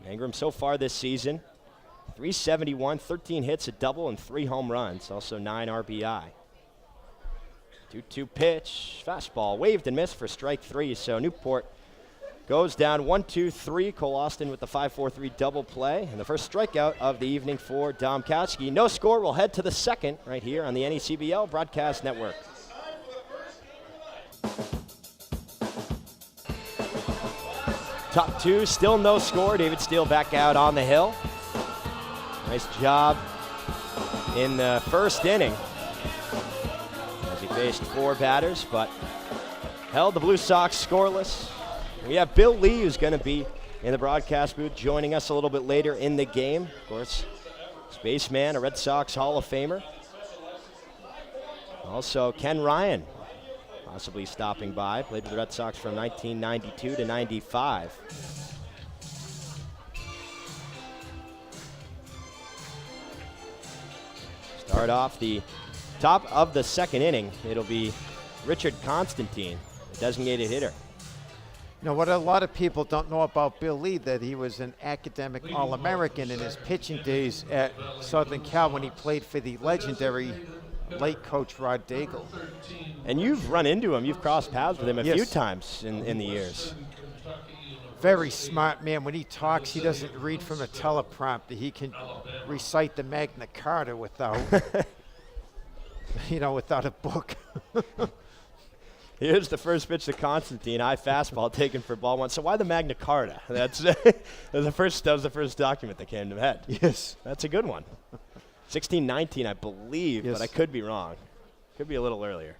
Mangrum so far this season, 371, 13 hits, a double, and 3 home runs. Also 9 RBI. 2-2 pitch. Fastball waved and missed for strike three. So Newport goes down 1-2-3. Cole Austin with the 5-4-3 double play. And the first strikeout of the evening for Domkowski. No score. We'll head to the second right here on the NECBL Broadcast Network. Top two, still no score. David Steele back out on the hill. Nice job in the first inning as he faced 4 batters, but held the Blue Sox scoreless. We have Bill Lee, who's going to be in the broadcast booth, joining us a little bit later in the game. Of course, spaceman, a Red Sox Hall of Famer. Also, Ken Ryan, possibly stopping by. Played with the Red Sox from 1992 to 95. Start off the top of the second inning. It'll be Richard Constantine, the designated hitter. You know what a lot of people don't know about Bill Lee, that he was an academic All-American in his pitching days at Southern Cal when he played for the legendary late coach Rod Daigle. And you've run into him. You've crossed paths with him a few times in the years. Very smart man. When he talks, he doesn't read from a teleprompter. He can recite the Magna Carta without, without a book. Here's the first pitch to Constantine. High fastball taken for ball one. So why the Magna Carta? That was the first document that came to my head. Yes. That's a good one. 1619, I believe, yes. But I could be wrong. Could be a little earlier.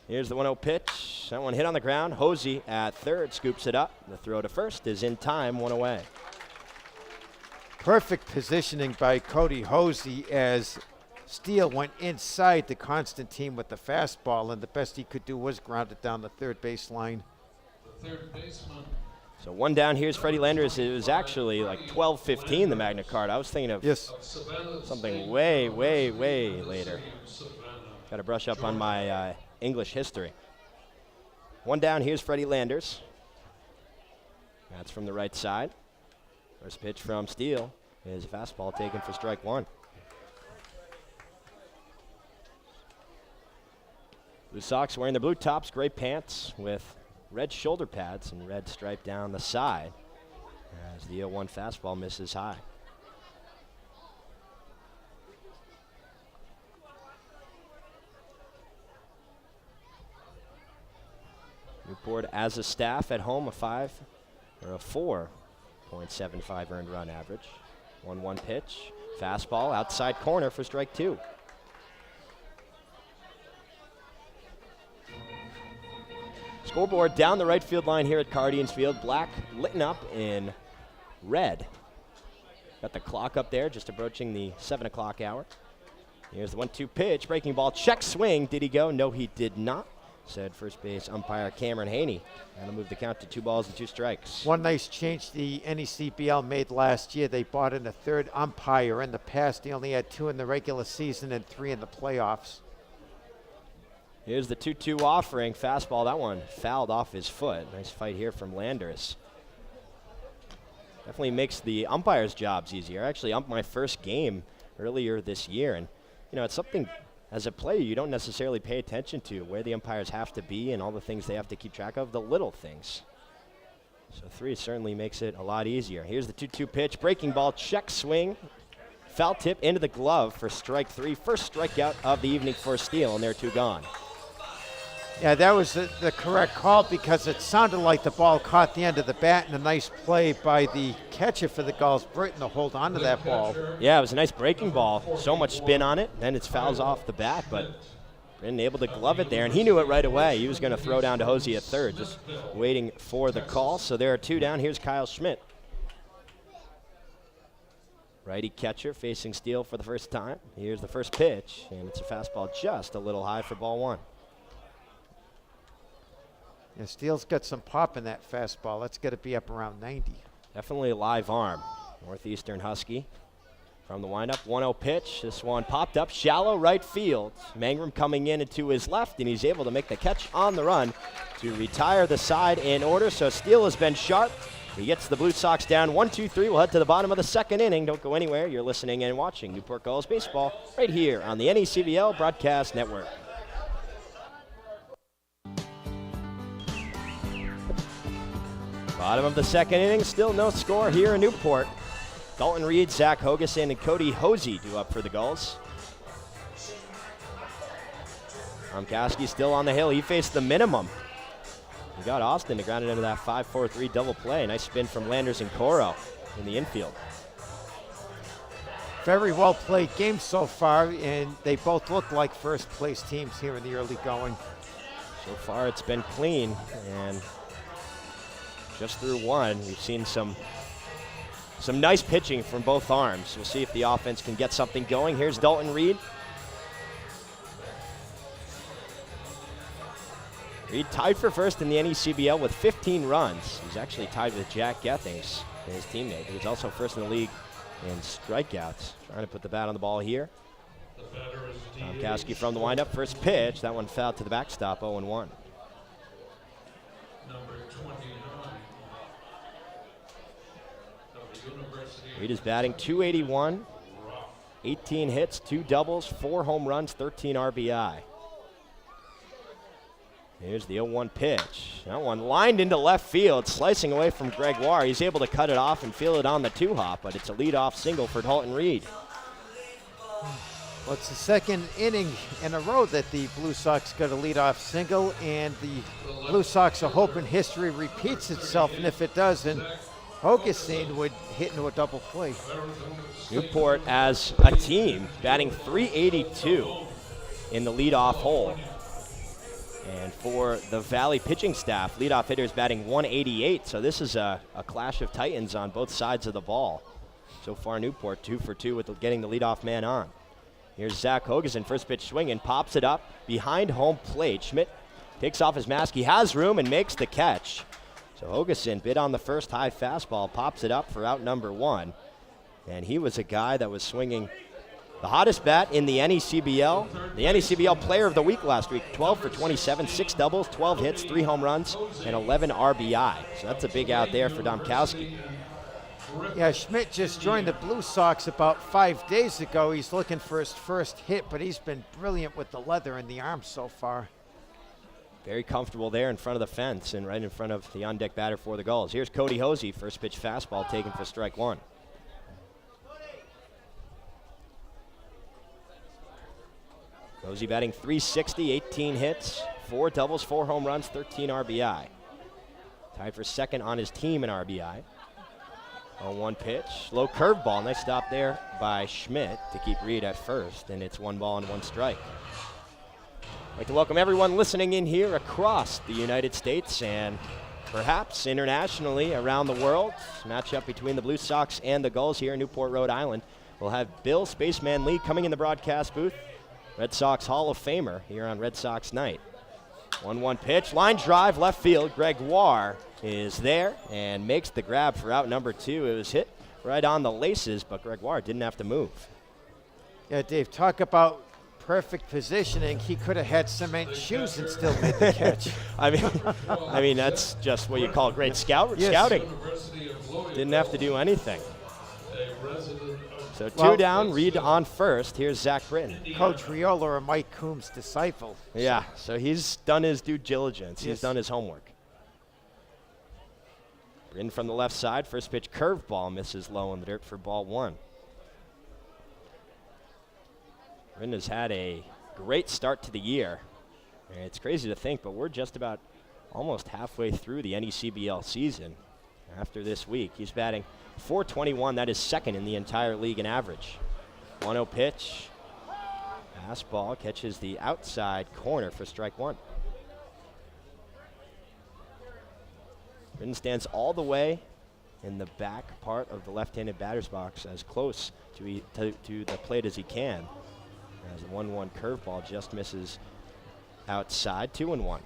Here's the 1-0 pitch. That one hit on the ground. Hosey at third scoops it up. The throw to first is in time, 1 away. Perfect positioning by Cody Hosey as Steele went inside to Constantine with the fastball, and the best he could do was ground it down the third baseline. So one down. Here's Freddie Landers. It was actually like 12:15, the Magna Carta. I was thinking of something way, way, way later. Got to brush up on my English history. One down. Here's Freddie Landers. That's from the right side. First pitch from Steele is a fastball taken for strike one. Blue Sox wearing the blue tops, gray pants with red shoulder pads and red stripe down the side as the 0-1 fastball misses high. Newport as a staff at home, a 4.75 earned run average. 1-1 pitch, fastball outside corner for strike two. Scoreboard down the right field line here at Cardians Field. Black lit up in red. Got the clock up there, just approaching the 7 o'clock hour. Here's the 1-2 pitch, breaking ball, check swing. Did he go? No, he did not. said first base umpire Cameron Haney. That'll move the count to 2 balls and 2 strikes. One nice change the NECBL made last year. They brought in a third umpire. In the past, they only had 2 in the regular season and 3 in the playoffs. Here's the 2-2 offering. Fastball, that one fouled off his foot. Nice fight here from Landers. Definitely makes the umpires' jobs easier. I actually umped my first game earlier this year, and it's something as a player you don't necessarily pay attention to, where the umpires have to be and all the things they have to keep track of, the little things. So 3 certainly makes it a lot easier. Here's the 2-2 pitch, breaking ball, check swing, foul tip into the glove for strike 3. First strikeout of the evening for Steele, and they're 2 gone. Yeah, that was the correct call because it sounded like the ball caught the end of the bat, and a nice play by the catcher for the Gulls, Britton, to hold on to that ball. Yeah, it was a nice breaking ball. So much spin on it, then it fouls off the bat, but Britton able to glove it there, and he knew it right away. He was going to throw down to Hosey at third, just waiting for the call. So there are 2 down. Here's Kyle Schmidt. Righty catcher facing Steele for the first time. Here's the first pitch, and it's a fastball just a little high for ball 1. Yeah, Steele's got some pop in that fastball. That's got to be up around 90. Definitely a live arm. Northeastern Husky from the windup. 1-0 pitch. This one popped up shallow right field. Mangrum coming in and to his left, and he's able to make the catch on the run to retire the side in order. So Steele has been sharp. He gets the Blue Sox down 1-2-3. We'll head to the bottom of the 2nd inning. Don't go anywhere. You're listening and watching Newport Gulls baseball right here on the NECBL Broadcast Network. Bottom of the 2nd inning, still no score here in Newport. Dalton Reed, Zach Hogeson, and Cody Hosey due up for the Gulls. Tomkowski still on the hill. He faced the minimum. He got Austin to ground it into that 5-4-3 double play. Nice spin from Landers and Coro in the infield. Very well played game so far, and they both look like first place teams here in the early going. So far it's been clean, and just through 1, we've seen some nice pitching from both arms. We'll see if the offense can get something going. Here's Dalton Reed. Reed tied for first in the NECBL with 15 runs. He's actually tied with Jack Gethings, his teammate. He was also first in the league in strikeouts. Trying to put the bat on the ball here. Tomkowski from the windup. First pitch. That one fouled to the backstop, 0-1. Reed is batting .281, 18 hits, 2 doubles, 4 home runs, 13 RBI. Here's the 0-1 pitch. That one lined into left field, slicing away from Gregoire. He's able to cut it off and feel it on the 2-hop, but it's a leadoff single for Dalton Reed. Well, it's the 2nd inning in a row that the Blue Sox got a leadoff single, and the Blue Sox are hoping history repeats itself, and if it doesn't, Hogeson would hit into a double play. Newport as a team batting .382 in the leadoff hole. And for the Valley pitching staff, leadoff hitters batting .188. So this is a clash of titans on both sides of the ball. So far, Newport 2 for 2 with getting the leadoff man on. Here's Zach Hogeson, first pitch swinging, pops it up behind home plate. Schmidt takes off his mask. He has room and makes the catch. So Hogeson bid on the first high fastball, pops it up for out number 1. And he was a guy that was swinging the hottest bat in the NECBL. The NECBL Player of the Week last week, 12 for 27, 6 doubles, 12 hits, 3 home runs, and 11 RBI. So that's a big out there for Tomkowski. Yeah, Schmidt just joined the Blue Sox about 5 days ago. He's looking for his first hit, but he's been brilliant with the leather in the arm so far. Very comfortable there in front of the fence and right in front of the on-deck batter for the Gulls. Here's Cody Hosey, first pitch fastball taken for strike 1. Hosey batting .360, 18 hits, 4 doubles, 4 home runs, 13 RBI. Tied for 2nd on his team in RBI. 0-1 pitch, low curveball. Nice stop there by Schmidt to keep Reed at first, and it's 1 ball and 1 strike. I'd like to welcome everyone listening in here across the United States and perhaps internationally around the world. Matchup between the Blue Sox and the Gulls here in Newport, Rhode Island. We'll have Bill Spaceman Lee coming in the broadcast booth, Red Sox Hall of Famer here on Red Sox Night. 1-1 pitch, line drive, left field. Gregoire is there and makes the grab for out number 2. It was hit right on the laces, but Gregoire didn't have to move. Yeah, Dave, talk about perfect positioning. He could have had cement shoes and still made the catch. I mean, that's just what you call great scouting. Didn't have to do anything. So 2 down, Reed on first. Here's Zach Britton. Coach Riola or Mike Coombs' disciple. Yeah, so he's done his due diligence. Yes. He's done his homework. Britton from the left side. First pitch curveball misses low in the dirt for ball 1. Britton has had a great start to the year. And it's crazy to think, but we're just about almost halfway through the NECBL season. After this week, he's batting .421. That is second in the entire league in average. 1-0 pitch. Fastball catches the outside corner for strike 1. Britton stands all the way in the back part of the left-handed batter's box, as close to the plate as he can. As a 1-1 curveball just misses outside. 2-1.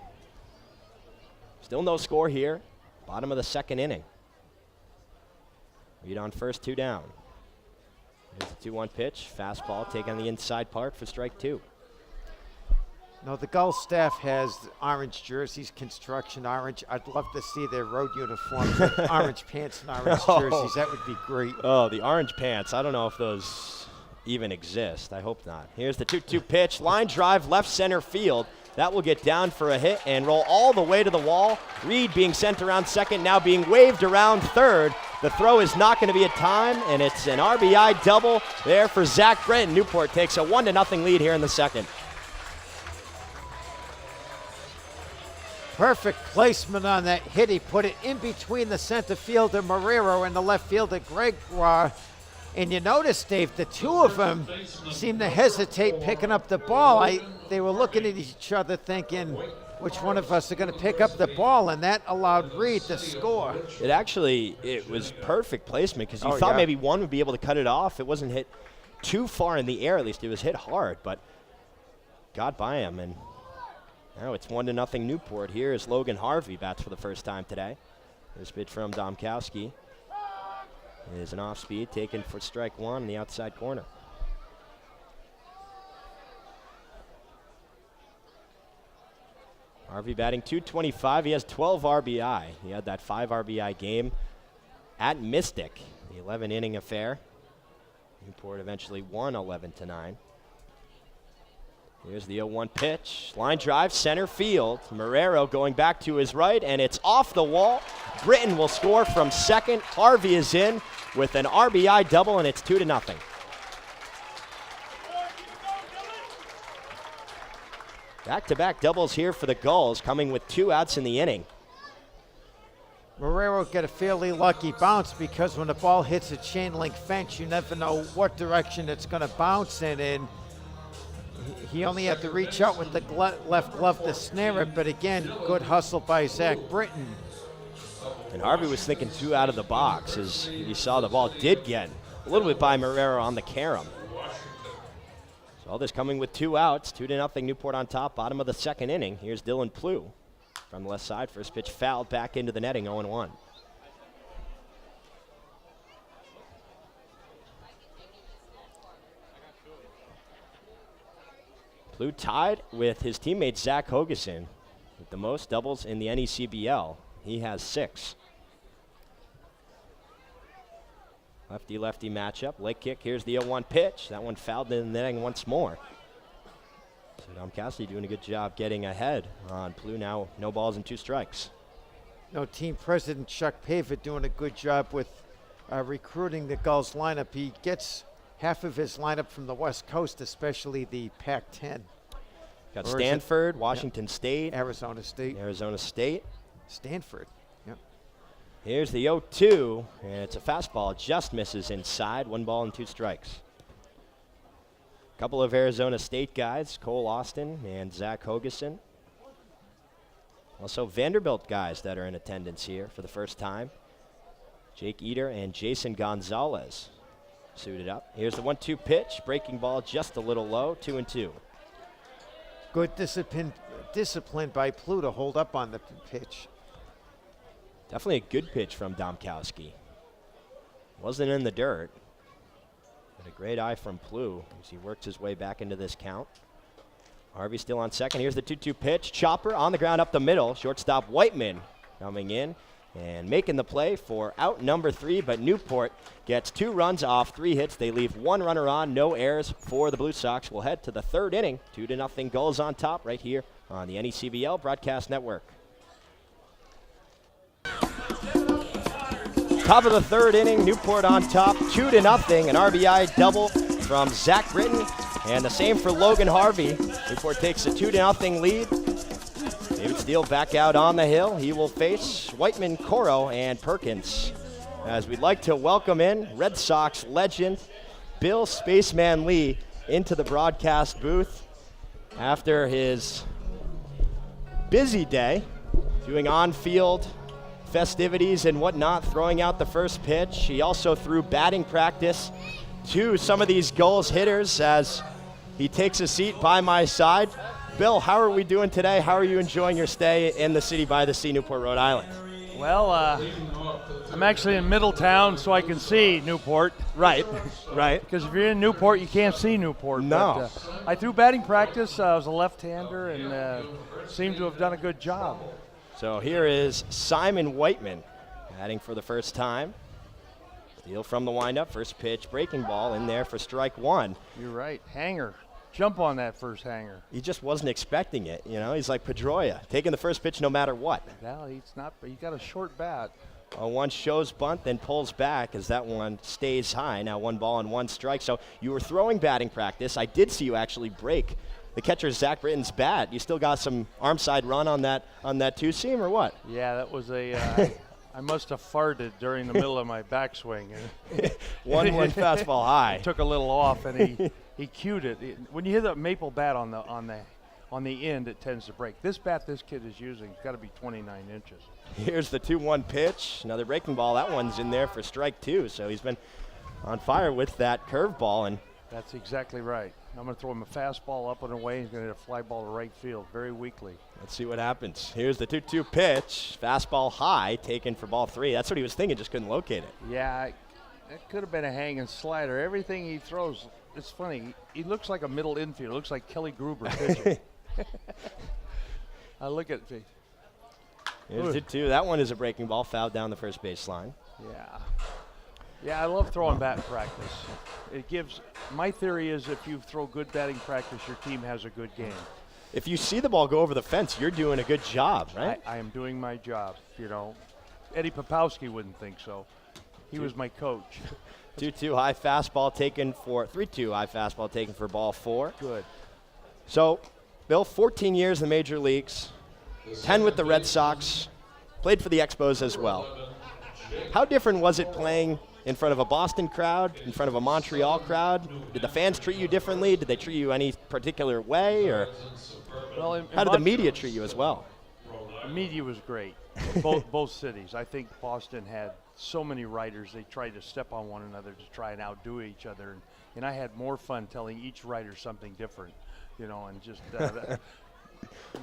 Still no score here. Bottom of the second inning. Reed on first, 2 down. Here's the 2-1 pitch. Fastball taken on the inside part for strike 2. No, the Gulls staff has orange jerseys, construction orange. I'd love to see their road uniforms with orange pants and orange jerseys. That would be great. Oh, the orange pants. I don't know if those even exist. I hope not. Here's the 2-2 pitch. Line drive, left center field. That will get down for a hit and roll all the way to the wall. Reed being sent around second, now being waved around third. The throw is not going to be a time, and it's an RBI double there for Zach Britton. Newport takes a 1-0 lead here in the second. Perfect placement on that hit. He put it in between the center fielder Marrero and the left fielder Gregoire. And you notice, Dave, the two of them seem to hesitate picking up the ball. They were looking at each other thinking, which one of us are going to pick up the ball, and that allowed Reed to score. It was perfect placement because you thought maybe one would be able to cut it off. It wasn't hit too far in the air, at least. It was hit hard, but got by him. And now it's 1-0 Newport. Here is Logan Harvey, bats for the first time today. This pitch from Domkowski is an off-speed taken for strike 1 in the outside corner. Harvey batting .225. He has 12 RBI. He had that 5 RBI game at Mystic, the 11-inning affair. Newport eventually won 11-9. Here's the 0-1 pitch. Line drive, center field. Marrero going back to his right, and it's off the wall. Britton will score from second. Harvey is in with an RBI double, and it's 2-0. Back-to-back doubles here for the Gulls, coming with 2 outs in the inning. Marrero got a fairly lucky bounce because when the ball hits a chain link fence, you never know what direction it's going to bounce in. And he only had to reach out with the left glove to snare it. But again, good hustle by Zach Britton. And Harvey was thinking 2 out of the box as he saw the ball did get a little bit by Marrero on the carom. So all this coming with 2 outs, 2-0 Newport on top, bottom of the second inning. Here's Dylan Plew from the left side. First pitch fouled back into the netting, 0-1. Plew tied with his teammate Zach Hogeson with the most doubles in the NECBL. He has 6. Lefty-lefty matchup. Leg kick. Here's the 0-1 pitch. That one fouled in the netting once more. So Dom Cassidy doing a good job getting ahead on Plew. Now no balls and 2 strikes. No, team president Chuck Paver doing a good job with recruiting the Gulls lineup. He gets half of his lineup from the West Coast, especially the Pac-10. Got Stanford, Washington State. Arizona State. Stanford. Here's the 0-2, and it's a fastball, just misses inside. 1 ball and 2 strikes. A couple of Arizona State guys, Cole Austin and Zach Hogeson. Also Vanderbilt guys that are in attendance here for the first time. Jake Eder and Jason Gonzalez suited up. Here's the 1-2 pitch, breaking ball just a little low, 2-2. Good disciplined discipline by Plu to hold up on the pitch. Definitely a good pitch from Domkowski. Wasn't in the dirt. But a great eye from Plu as he works his way back into this count. Harvey still on second. Here's the 2-2 pitch. Chopper on the ground up the middle. Shortstop Whiteman coming in and making the play for out number 3. But Newport gets 2 runs off 3 hits. They leave 1 runner on, no errors for the Blue Sox. We'll head to the 3rd inning. 2-0 Gulls on top right here on the NECBL Broadcast Network. Top of the 3rd inning, Newport on top, 2-0. An RBI double from Zach Britton, and the same for Logan Harvey. Newport takes a 2-0 lead. David Steele back out on the hill. He will face Whiteman, Coro, and Perkins. As we'd like to welcome in Red Sox legend Bill Spaceman Lee into the broadcast booth after his busy day doing on-field festivities and whatnot, throwing out the first pitch. He also threw batting practice to some of these Gulls hitters as he takes a seat by my side. Bill, how are we doing today? How are you enjoying your stay in the city by the sea, Newport, Rhode Island? Well, I'm actually in Middletown, so I can see Newport. Right, right. Because if you're in Newport, you can't see Newport. No. But, I threw batting practice. I was a left-hander and seemed to have done a good job. So here is Simon Whiteman batting for the first time. Steele from the windup, first pitch, breaking ball in there for strike 1. You're right, hanger. Jump on that first hanger. He just wasn't expecting it, you know. He's like Pedroia, taking the first pitch no matter what. Well, he's not, but he got a short bat. One shows bunt, then pulls back as that one stays high. Now 1 ball and 1 strike. So you were throwing batting practice. I did see you actually break the catcher Zach Britton's bat. You still got some arm side run on that 2-seam or what? Yeah, that was a. I must have farted during the middle of my backswing. 1-1 fastball high. Took a little off, and he cued it. When you hit a maple bat on the end, it tends to break. This bat this kid is using has got to be 29 inches. Here's the 2-1 pitch. Another breaking ball. That one's in there for strike 2. So he's been on fire with that curveball. And that's exactly right. I'm going to throw him a fastball up and away. He's going to hit a fly ball to right field very weakly. Let's see what happens. Here's the 2-2 pitch. Fastball high, taken for ball 3. That's what he was thinking, just couldn't locate it. Yeah, it could have been a hanging slider. Everything he throws, it's funny. He looks like a middle infielder. Looks like Kelly Gruber pitching. I look at it. Here's the 2. That one is a breaking ball, fouled down the first baseline. Yeah. Yeah, I love throwing batting practice. It gives, my theory is if you throw good batting practice, your team has a good game. If you see the ball go over the fence, you're doing a good job, right? I am doing my job, you know. Eddie Popowski wouldn't think so. He was my coach. 2-2 high fastball taken for, 3-2 high fastball taken for ball 4. Good. So, Bill, 14 years in the major leagues, 10 with the Red Sox, played for the Expos as well. How different was it playing in front of a Boston crowd, in front of a Montreal crowd? Did the fans treat you differently? Did they treat you any particular way? Or well, how did the media treat you as well? The media was great, both cities. I think Boston had so many writers, they tried to step on one another to try and outdo each other. And I had more fun telling each writer something different, you know, and just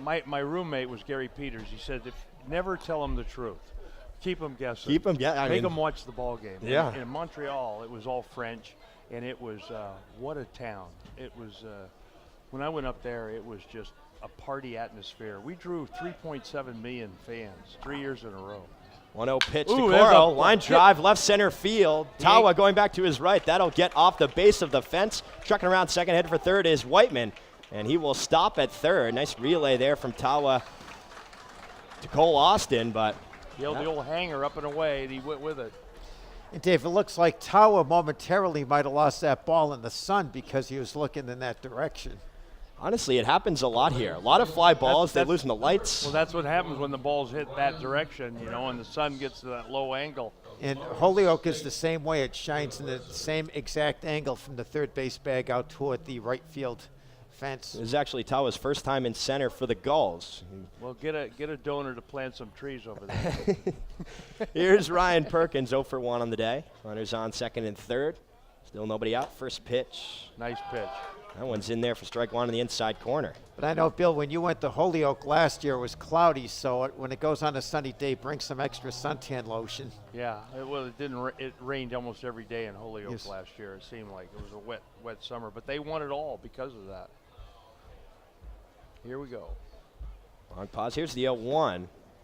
my roommate was Gary Peters. He said, never tell them the truth. Keep them guessing. Keep them guessing. Make them watch the ball game. Yeah. In Montreal, it was all French, and it was what a town. It was when I went up there, it was just a party atmosphere. We drew 3.7 million fans 3 years in a row. 1-0 pitch to Coro. Line drive, left center field. Tawa going back to his right. That'll get off the base of the fence. Trucking around second, head for third is Whiteman, and he will stop at third. Nice relay there from Tawa to Cole Austin, but the old hanger up and away, and he went with it. And Dave, it looks like Tawa momentarily might have lost that ball in the sun because he was looking in that direction. Honestly, it happens a lot here. A lot of fly balls, they lose in the lights. Well, that's what happens when the balls hit that direction, you know, and the sun gets to that low angle. And Holyoke is the same way. It shines in the same exact angle from the third base bag out toward the right field fence. This is actually Tawa's first time in center for the Gulls. Well, get a donor to plant some trees over there. Here's Ryan Perkins, 0 for 1 on the day. Runners on second and third. Still nobody out. First pitch. Nice pitch. That one's in there for strike one in the inside corner. But I know, Bill, when you went to Holyoke last year, it was cloudy, so when it goes on a sunny day, bring some extra suntan lotion. Yeah, it didn't. It rained almost every day in Holyoke Yes. last year. It seemed like it was a wet summer, but they won it all because of that. Here we go. Long pause. Here's the 0-1.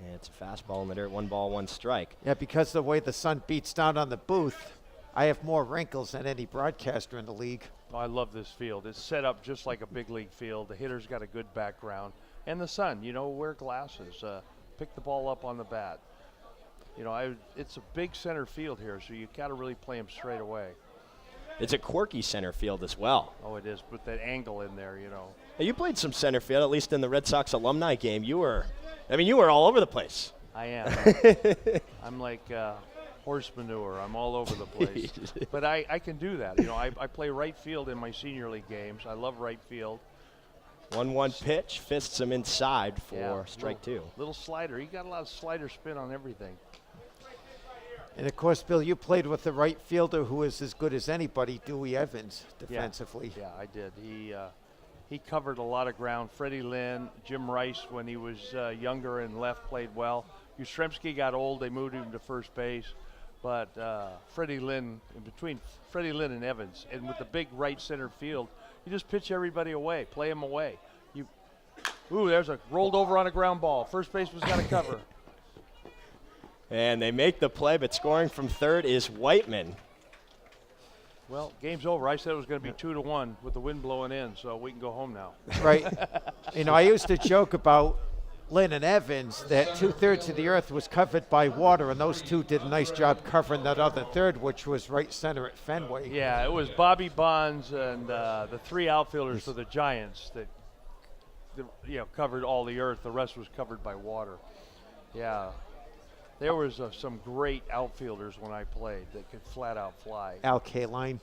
And it's a fastball in the dirt. 1 ball, 1 strike. Yeah, because of the way the sun beats down on the booth, I have more wrinkles than any broadcaster in the league. Oh, I love this field. It's set up just like a big league field. The hitter's got a good background. And the sun, wear glasses. Pick the ball up on the bat. It's a big center field here, so you got to really play him straight away. It's a quirky center field as well. Oh, it is, with that angle in there, Hey, you played some center field, at least in the Red Sox alumni game. You were all over the place. I am. I'm like horse manure. I'm all over the place. But I can do that. I play right field in my senior league games. I love right field. 1-1 pitch, fists him inside for strike 2. Little slider. He got a lot of slider spin on everything. And, of course, Bill, you played with the right fielder who is as good as anybody, Dewey Evans, defensively. Yeah, I did. He covered a lot of ground. Freddie Lynn, Jim Rice, when he was younger and left, played well. Yastrzemski got old. They moved him to first base. But Freddie Lynn, in between Freddie Lynn and Evans, and with the big right center field, you just pitch everybody away, play them away. There's a rolled over on a ground ball. First baseman's got to cover. And they make the play, but scoring from third is Whiteman. Well, game's over. I said it was going to be 2-1 with the wind blowing in, so we can go home now. Right. I used to joke about Lynn and Evans that 2/3 of the earth was covered by water, and those two did a nice job covering that other third, which was right center at Fenway. Yeah, it was Bobby Bonds and the 3 outfielders for the Giants that covered all the earth. The rest was covered by water. Yeah. There was some great outfielders when I played that could flat out fly. Al Kaline.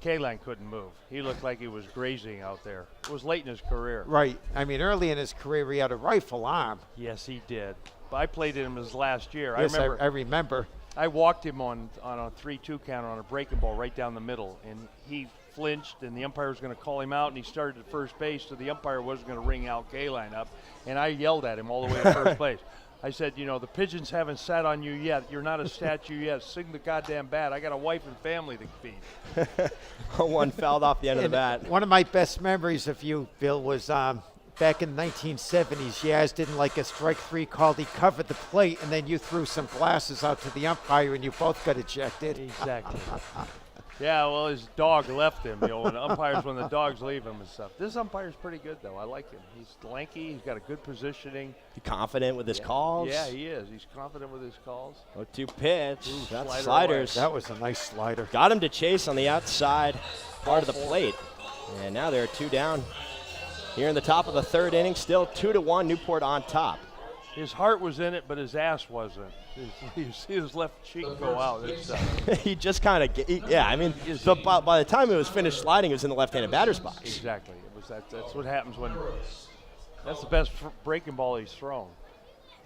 Kaline couldn't move. He looked like he was grazing out there. It was late in his career. Right. Early in his career, he had a rifle arm. Yes, he did. But I played him his last year. Yes, I remember. I walked him on a 3-2 counter on a breaking ball right down the middle, and he flinched, and the umpire was going to call him out, and he started at first base, so the umpire wasn't going to ring Al Kaline up, and I yelled at him all the way to first base. I said, the pigeons haven't sat on you yet. You're not a statue yet. Sing the goddamn bat. I got a wife and family to feed. One fouled off the end of the bat. One of my best memories of you, Bill, was back in the 1970s. Yaz didn't like a strike 3 called. He covered the plate, and then you threw some glasses out to the umpire, and you both got ejected. Exactly. Yeah, well, his dog left him. When umpires, when the dogs leave him and stuff. This umpire's pretty good, though. I like him. He's lanky. He's got a good positioning. He's confident with his calls. Yeah, he is. He's confident with his calls. 0-2 pitch. Ooh, That's sliders. sliders. That was a nice slider. Got him to chase on the outside part of the plate. And now they're 2 down. Here in the top of the third inning, still 2-1, Newport on top. His heart was in it, but his ass wasn't. You see his left cheek go out. He just kind of, by the time it was finished sliding, it was in the left-handed batter's box. Exactly. It was that's what happens when. That's the best breaking ball he's thrown.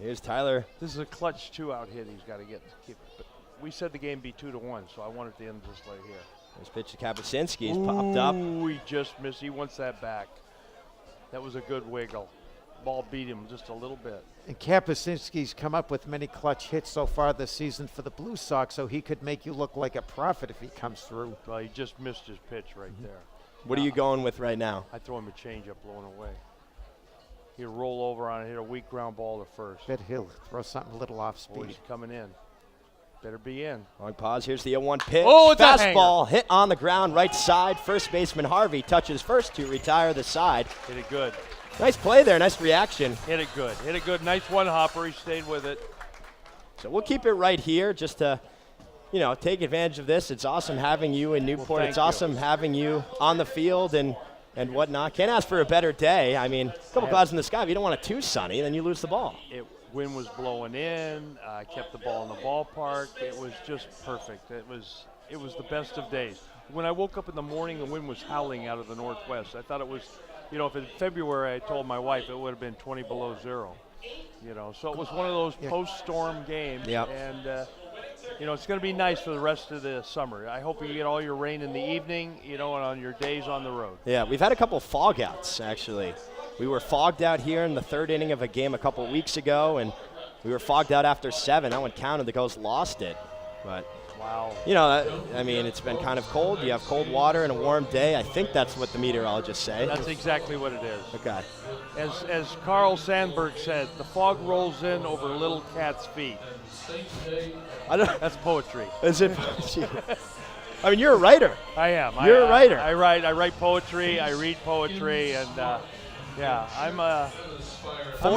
Here's Tyler. This is a clutch 2-out hit he's got to get. But we said the game be 2-1, so I wanted to end just right here. This pitch to Kapuscinski. He's popped up. Ooh, he just missed. He wants that back. That was a good wiggle. Ball beat him just a little bit. And Kapuscinski's come up with many clutch hits so far this season for the Blue Sox, so he could make you look like a prophet if he comes through. Well, he just missed his pitch right there. What are you going with right now? I throw him a changeup blown away. He'll roll over on it, hit a weak ground ball to first. Bet he'll throw something a little off speed. Oh, he's coming in. Better be in. Long pause. Here's the 0-1 pitch. Oh, it's fastball hit on the ground, right side. First baseman Harvey touches first to retire the side. Hit it good. Nice play there. Nice reaction. Hit it good. Hit it good. Nice one hopper. He stayed with it. So we'll keep it right here just to, take advantage of this. It's awesome having you in Newport. Well, it's awesome having you on the field and whatnot. Can't ask for a better day. I mean, a couple clouds in the sky. If you don't want it too sunny, then you lose the ball. Wind was blowing in. I kept the ball in the ballpark. It was just perfect. It was the best of days. When I woke up in the morning, the wind was howling out of the northwest. I thought it was, if in February I told my wife it would have been 20 below zero. So it was one of those post-storm games. Yep. And it's going to be nice for the rest of the summer. I hope you get all your rain in the evening, and on your days on the road. Yeah, we've had a couple fog outs, actually. We were fogged out here in the third inning of a game a couple weeks ago, and we were fogged out after 7. That one counted. The Gulls lost it. But, wow. It's been kind of cold. You have cold water and a warm day. I think that's what the meteorologists say. That's exactly what it is. Okay. As Carl Sandburg said, the fog rolls in over little cat's feet. That's poetry. Is it poetry? I mean, you're a writer. I am. You're a writer. I write poetry. I read poetry, and I'm a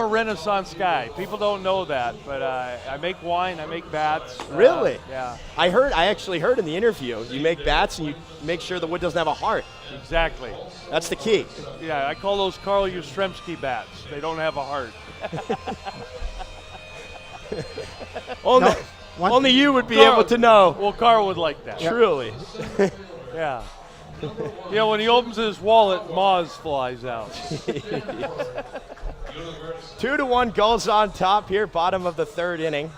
Renaissance guy. People don't know that, but I make wine. I make bats. Really? Yeah. I actually heard in the interview you make bats and you make sure the wood doesn't have a heart. Exactly. That's the key. Yeah, I call those Carl Yastrzemski bats. They don't have a heart. Only you would be able to know. Well, Carl would like that. Truly. Yeah. When he opens his wallet, Moz flies out. 2-1 Gulls on top here, bottom of the third inning.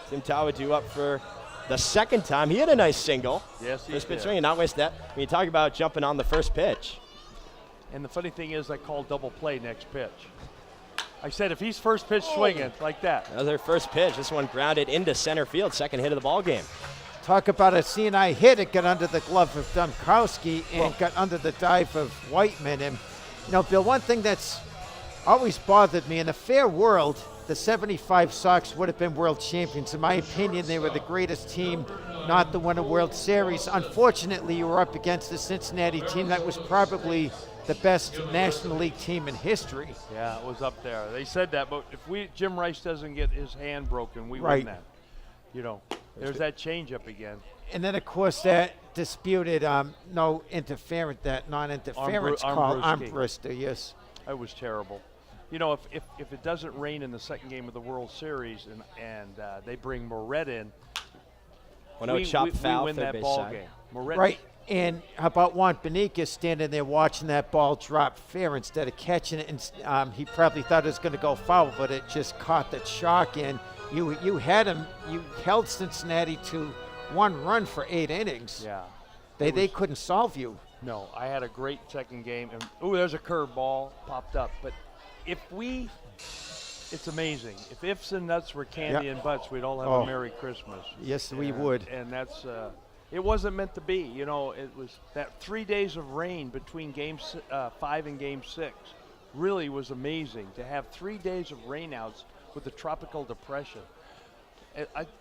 Tim Tawadou up for the second time. He had a nice single. Yes, he First pitch did. swing and not waste that. When you talk about jumping on the first pitch. And the funny thing is, I called double play next pitch. I said if he's first pitch swinging like that. That was their first pitch. This one grounded into center field, second hit of the ball game. Talk about a CNI hit. It got under the glove of Dunkowski and got under the dive of Whiteman. And, Bill, one thing that's always bothered me, in a fair world, the 75 Sox would have been world champions. In my opinion, they were the greatest team not to win a World Series. Unfortunately, you were up against the Cincinnati team that was probably the best National League team in history. Yeah, it was up there. They said that, but if Jim Rice doesn't get his hand broken, we Right. win that. There's that changeup again. And then, of course, that disputed no interference, that non-interference call. Armbruster, yes. That was terrible. If it doesn't rain in the second game of the World Series and they bring Moret in, we win that ball game. Moret, right. And how about Juan Beniquez standing there watching that ball drop fair instead of catching it? And he probably thought it was going to go foul, but it just caught the chalk in. You had him. You held Cincinnati to 1 run for 8 innings. Yeah. They couldn't solve you. No, I had a great second game. And there's a curveball popped up. But it's amazing. If ifs and nuts were candy and butts, we'd all have a Merry Christmas. Yes, we would. And that's it wasn't meant to be. It was that 3 days of rain between Game 5 and Game 6 really was amazing. To have 3 days of rainouts with the tropical depression.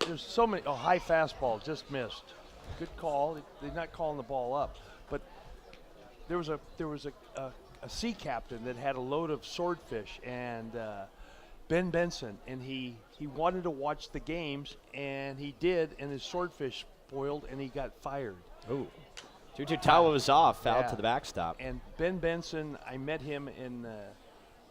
There's so many. High fastball just missed. Good call. They're not calling the ball up, but there was a sea captain that had a load of swordfish and Ben Benson, and he wanted to watch the games, and he did, and his swordfish spoiled, and he got fired. Ooh. Tutu Tawa was off, foul to the backstop. And Ben Benson, I met him in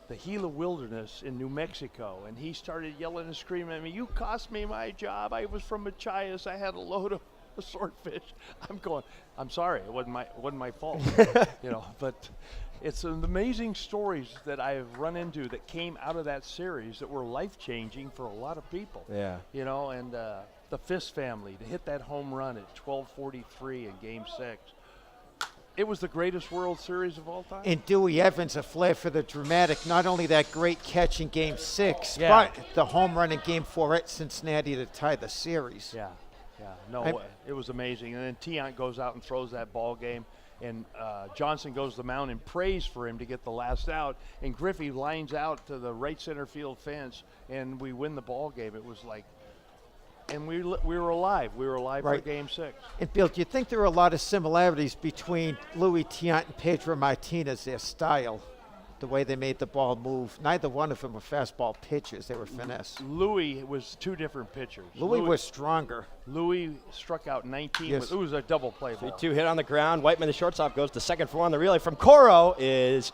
the Gila Wilderness in New Mexico, and he started yelling and screaming at me, "You cost me my job. I was from Machias. I had a load of swordfish." I'm going, "I'm sorry. It wasn't my fault." But it's an amazing stories that I've run into that came out of that series that were life-changing for a lot of people. Yeah. And the Fisk family to hit that home run at 12:43 in Game 6. It was the greatest World Series of all time. And Dewey Evans, a flair for the dramatic. Not only that great catch in Game 6, Yeah. but the home run in Game 4 at Cincinnati to tie the series. Yeah. No, it was amazing. And then Tiant goes out and throws that ball game, and Johnson goes to the mound and prays for him to get the last out. And Griffey lines out to the right center field fence, and we win the ball game. It was like, and we were alive. We were alive for Game 6. And Bill, do you think there are a lot of similarities between Louis Tiant and Pedro Martinez, their style, the way they made the ball move? Neither one of them were fastball pitchers. They were finesse. Louis was two different pitchers. Louis was stronger. Louis struck out 19. Yes. It was a double play ball. 3-2 hit on the ground. Whiteman, the shortstop, goes to second for 1. The relay from Coro is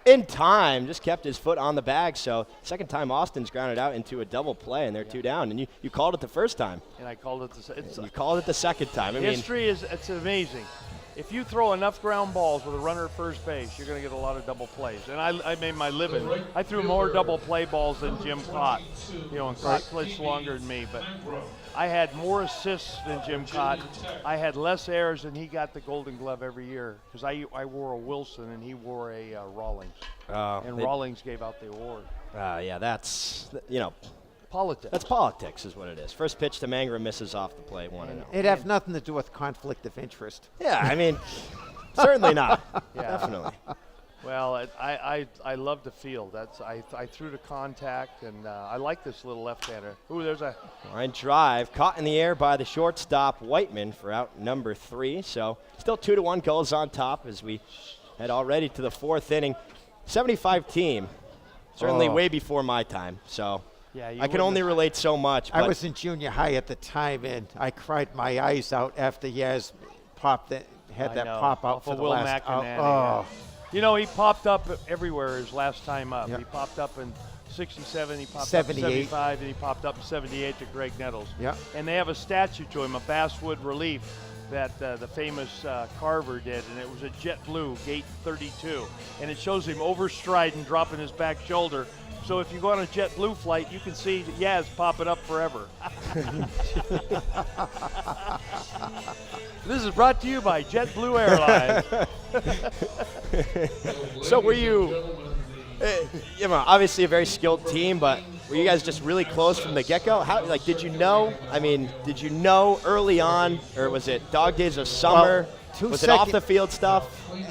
in time. Just kept his foot on the bag. So second time Austin's grounded out into a double play, and they're 2 down. And you called it the first time. And I called it You called it the second time. History it's amazing. if you throw enough ground balls with a runner at first base, you're going to get a lot of double plays. And I made my living. I threw more double play balls than Jim Cott. And Cott played longer than me, but I had more assists than Jim Cott. I had less errors, and he got the Golden Glove every year because I wore a Wilson and he wore a Rawlings. Rawlings gave out the award. Yeah, that's, Politics. That's politics is what it is. First pitch to Mangrum misses off the plate, 1-0. It'd have nothing to do with conflict of interest. Yeah, I mean, certainly not. Yeah. Definitely. Well, I love the field. I threw the contact, and I like this little left-hander. Ooh, there's a Line drive caught in the air by the shortstop Whiteman for out number 3. So still 2-1 Gulls on top as we head already to the 4th inning. 75 team, certainly way before my time. So. Yeah, I can only relate so much. I was in junior high at the time, and I cried my eyes out after Yaz pop out for the Will last McInerney. He popped up everywhere his last time up. Yep. He popped up in 67, he popped 78. up in 75, and he popped up in 78 to Greg Nettles. Yep. And they have a statue to him, a basswood relief that the famous Carver did, and it was a jet blue, gate 32. And it shows him overstriding, dropping his back shoulder. So if you go on a JetBlue flight, you can see Yaz popping up forever. This is brought to you by JetBlue Airlines. So were you, obviously a very skilled team, but were you guys just really close from the get-go? How, did you know? Did you know early on, or was it dog days of summer? Was it off the field stuff?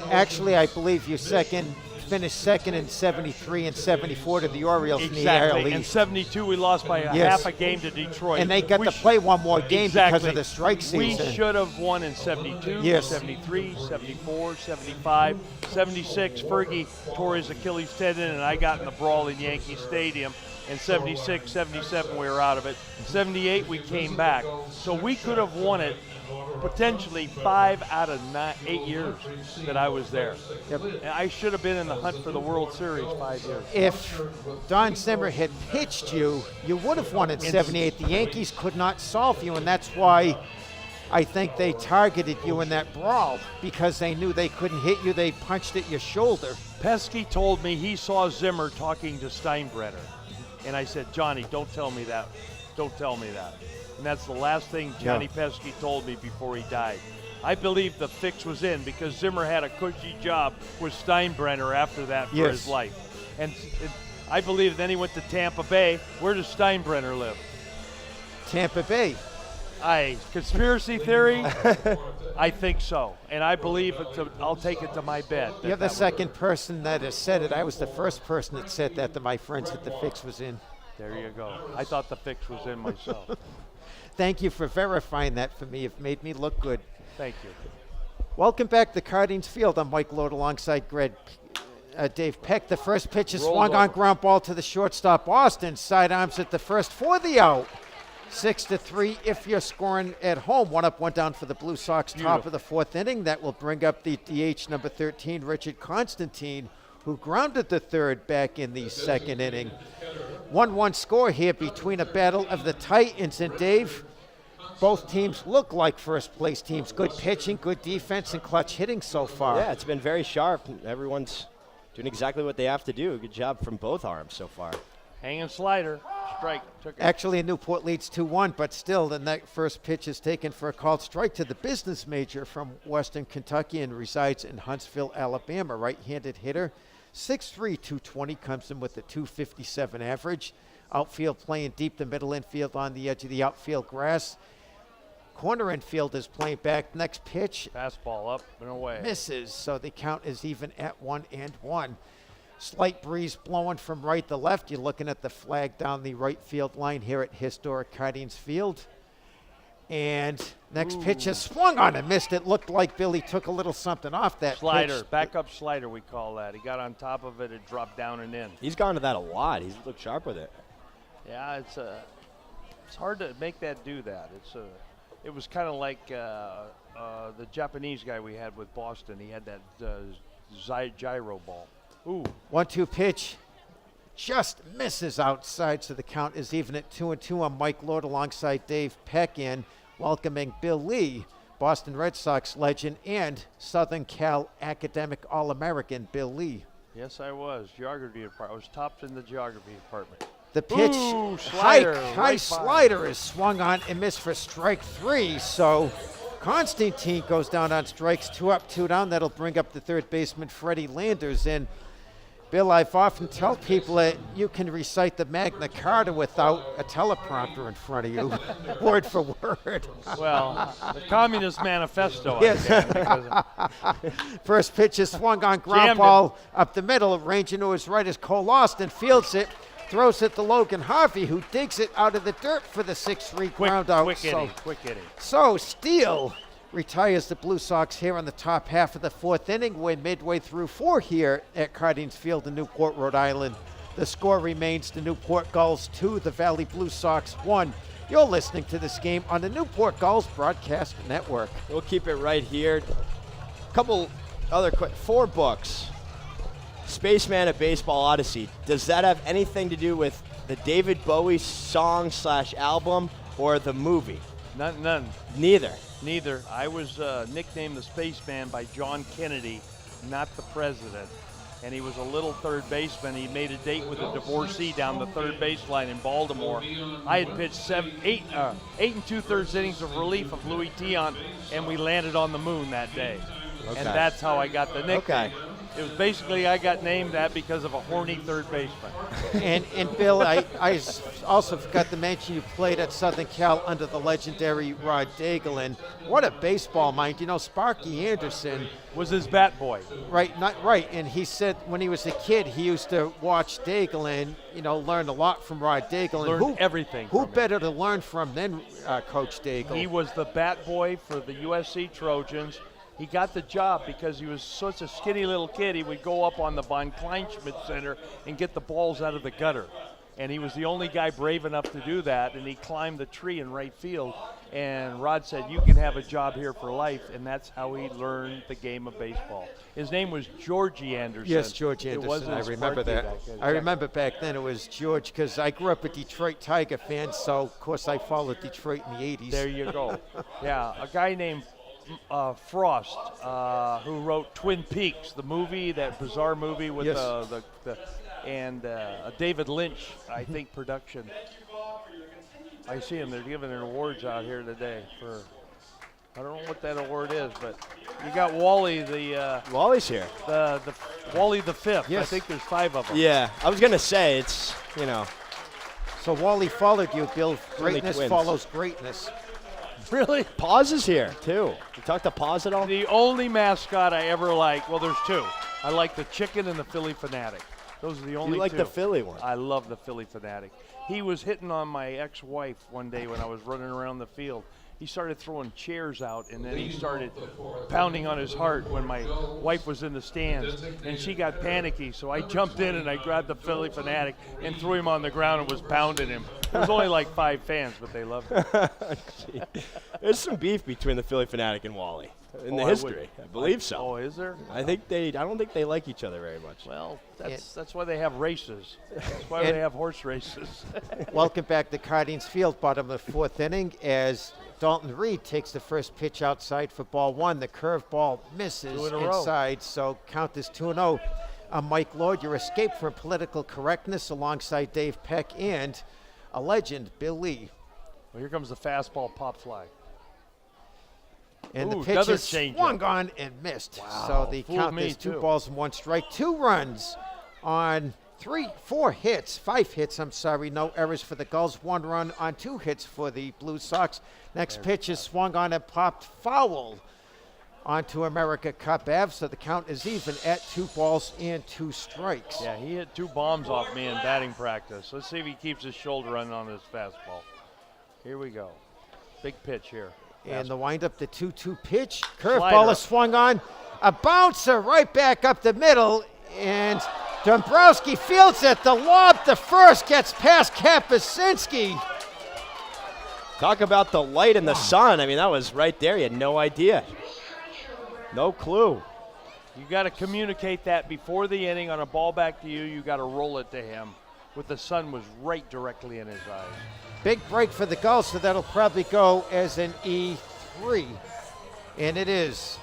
Actually, I believe you finished second in 73 and 74 to the Orioles in the AL East. In 72, we lost by half a game to Detroit. And they got to play one more game because of the strike season. We should have won in 72, 73, 74, 75, 76. Fergie tore his Achilles tendon, and I got in the brawl in Yankee Stadium. In 76, 77, we were out of it. 78, we came back. So we could have won it potentially 5 out of 8 years that I was there. Yep. And I should have been in the hunt for the World Series 5 years. If Don Zimmer had pitched you, you would have won in 78. The Yankees could not solve you, and that's why I think they targeted you in that brawl, because they knew they couldn't hit you. They punched at your shoulder. Pesky told me he saw Zimmer talking to Steinbrenner. And I said, Johnny, don't tell me that. Don't tell me that. And that's the last thing Johnny Pesky told me before he died. I believe the fix was in because Zimmer had a cushy job with Steinbrenner after that for his life. And I believe then he went to Tampa Bay. Where does Steinbrenner live? Tampa Bay. Conspiracy theory? I think so. And I believe I'll take it to my bed. You're the second person that has said it. I was the first person that said that to my friends that the fix was in. There you go. I thought the fix was in myself. Thank you for verifying that for me. It made me look good. Thank you. Welcome back to Cardines Field. I'm Mike Lode alongside Dave Peck. The first pitch is swung on, ground ball to the shortstop. Austin side arms at the first for the out. 6-3 if you're scoring at home. 1 up, 1 down for the Blue Sox. Top of the 4th inning. That will bring up the DH number 13, Richard Constantine, who grounded the third back in the 2nd inning. 1-1 score here between a battle of the Titans. And Dave, both teams look like first-place teams. Good pitching, good defense, and clutch hitting so far. Yeah, it's been very sharp. Everyone's doing exactly what they have to do. Good job from both arms so far. Hanging slider. Strike. Took it. Actually, Newport leads 2-1, but still the first pitch is taken for a called strike to the business major from Western Kentucky and resides in Huntsville, Alabama. Right-handed hitter. 6'3", 220, comes in with a 257 average. Outfield playing deep, the middle infield on the edge of the outfield grass. Corner infield is playing back. Next pitch. Fastball up and away. Misses, so the count is even at 1-1. Slight breeze blowing from right to left. You're looking at the flag down the right field line here at historic Cardines Field. And next pitch is swung on and missed. It looked like Billy took a little something off that slider, pitch. backup slider we call that. He got on top of it, it dropped down and in. He's gone to that a lot. He's looked sharp with it. Yeah, it's hard to make that do that. It was kind of like the Japanese guy we had with Boston. He had that gyro ball. Ooh. 1-2 pitch just misses outside, so the count is even at 2-2. I'm Mike Lord alongside Dave Peck in welcoming Bill Lee Boston Red Sox legend and Southern Cal academic All-American Bill Lee. Yes, I was. Geography department. I was topped in the geography department. The pitch, Ooh, slider, high right by. slider is swung on and missed for strike 3. So Constantine goes down on strikes, 2 up, 2 down. That'll bring up the third baseman, Freddie Landers. And Bill, I've often tell people that you can recite the Magna Carta without a teleprompter in front of you, word for word. Well, the Communist Manifesto. Yes. I can, First pitch is swung on, ground Jammed ball up the middle, ranging to his right as Cole Austin fields it, throws it to Logan Harvey, who digs it out of the dirt for the 6-3 ground out. quick hitting. So Steele retires the Blue Sox here on the top half of the 4th inning. We're midway through 4 here at Cardines Field in Newport, Rhode Island. The score remains the Newport Gulls 2, the Valley Blue Sox 1. You're listening to this game on the Newport Gulls Broadcast Network. We'll keep it right here. Couple other quick, 4 books. Spaceman, A Baseball Odyssey. Does that have anything to do with the David Bowie song/album or the movie? None. Neither. I was nicknamed the Spaceman by John Kennedy, not the president. And he was a little third baseman. He made a date with a divorcee down the third baseline in Baltimore. I had pitched 8 2/3 innings of relief of Louis Tiant, and we landed on the moon that day. Okay. And that's how I got the nickname. Okay. It was basically I got named that because of a horny third baseman. And Bill, I also forgot to mention you played at Southern Cal under the legendary Rod Daigle. And what a baseball mind. You know, Sparky Anderson was his bat boy. Right, and he said when he was a kid, he used to watch Daigle and, learned a lot from Rod Daigle. Learned everything. Who better to learn from than Coach Daigle? He was the bat boy for the USC Trojans. He got the job because he was such a skinny little kid. He would go up on the Von Kleinschmidt Center and get the balls out of the gutter. And he was the only guy brave enough to do that, and he climbed the tree in right field. And Rod said, you can have a job here for life, and that's how he learned the game of baseball. His name was Georgie Anderson. Yes, George Anderson. It wasn't I remember Sparky that. back then. I remember back then it was George because I grew up a Detroit Tiger fan, so, of course, I followed Detroit in the 80s. There you go. Yeah, a guy named Frost, who wrote Twin Peaks, the movie, that bizarre movie with David Lynch, I think, production. I see him. They're giving awards out here today for, I don't know what that award is, but you got Wally Wally's here. The Wally the Fifth. Yes. I think there's 5 of them. Yeah, I was gonna say it's So Wally followed you, Bill. Only Greatness twins. follows greatness. Really? Paz is here too. You talk to Paz at all? The only mascot I ever liked, well, there's 2. I like the Chicken and the Philly Fanatic. Those are the only 2. You like the Philly one? I love the Philly Fanatic. He was hitting on my ex-wife one day when I was running around the field. He started throwing chairs out, and then he started pounding on his heart when my wife was in the stands, and she got panicky. So I jumped in and I grabbed the Philly Fanatic and threw him on the ground and was pounding him. There was only like 5 fans, but they loved it. There's some beef between the Philly Fanatic and Wally in the history. I believe so. Oh, is there? I don't think they like each other very much. Well, that's why they have races. That's why they have horse races. Welcome back to Cardines Field, bottom of the 4th inning, as Dalton Reed takes the first pitch outside for ball 1. The curveball misses 2 in a row. inside, so count is 2-0. Mike Lord, your escape from political correctness alongside Dave Peck and a legend, Bill Lee. Well, here comes the fastball pop fly. And Ooh, the pitch another is changeup. swung on and missed. Wow, So the fooled count me is 2 too. balls and 1 strike. 2 runs on 5 hits, no errors for the Gulls. 1 run on 2 hits for the Blue Sox. Next pitch is swung on and popped foul onto America Cup Ave, so the count is even at 2 balls and 2 strikes. Yeah, he hit 2 bombs off me in batting practice. Let's see if he keeps his shoulder on his fastball. Here we go. Big pitch here. And the windup, the 2-2 pitch. Curveball Slider. is swung on. A bouncer right back up the middle. And Dombrowski fields it. The lob to first gets past Kapuscinski. Talk about the light in the sun. I mean, that was right there. You had no idea. No clue. You got to communicate that before the inning on a ball back to you. You got to roll it to him. With the sun was right directly in his eyes. Big break for the Gulls, so that'll probably go as an E3. And it is.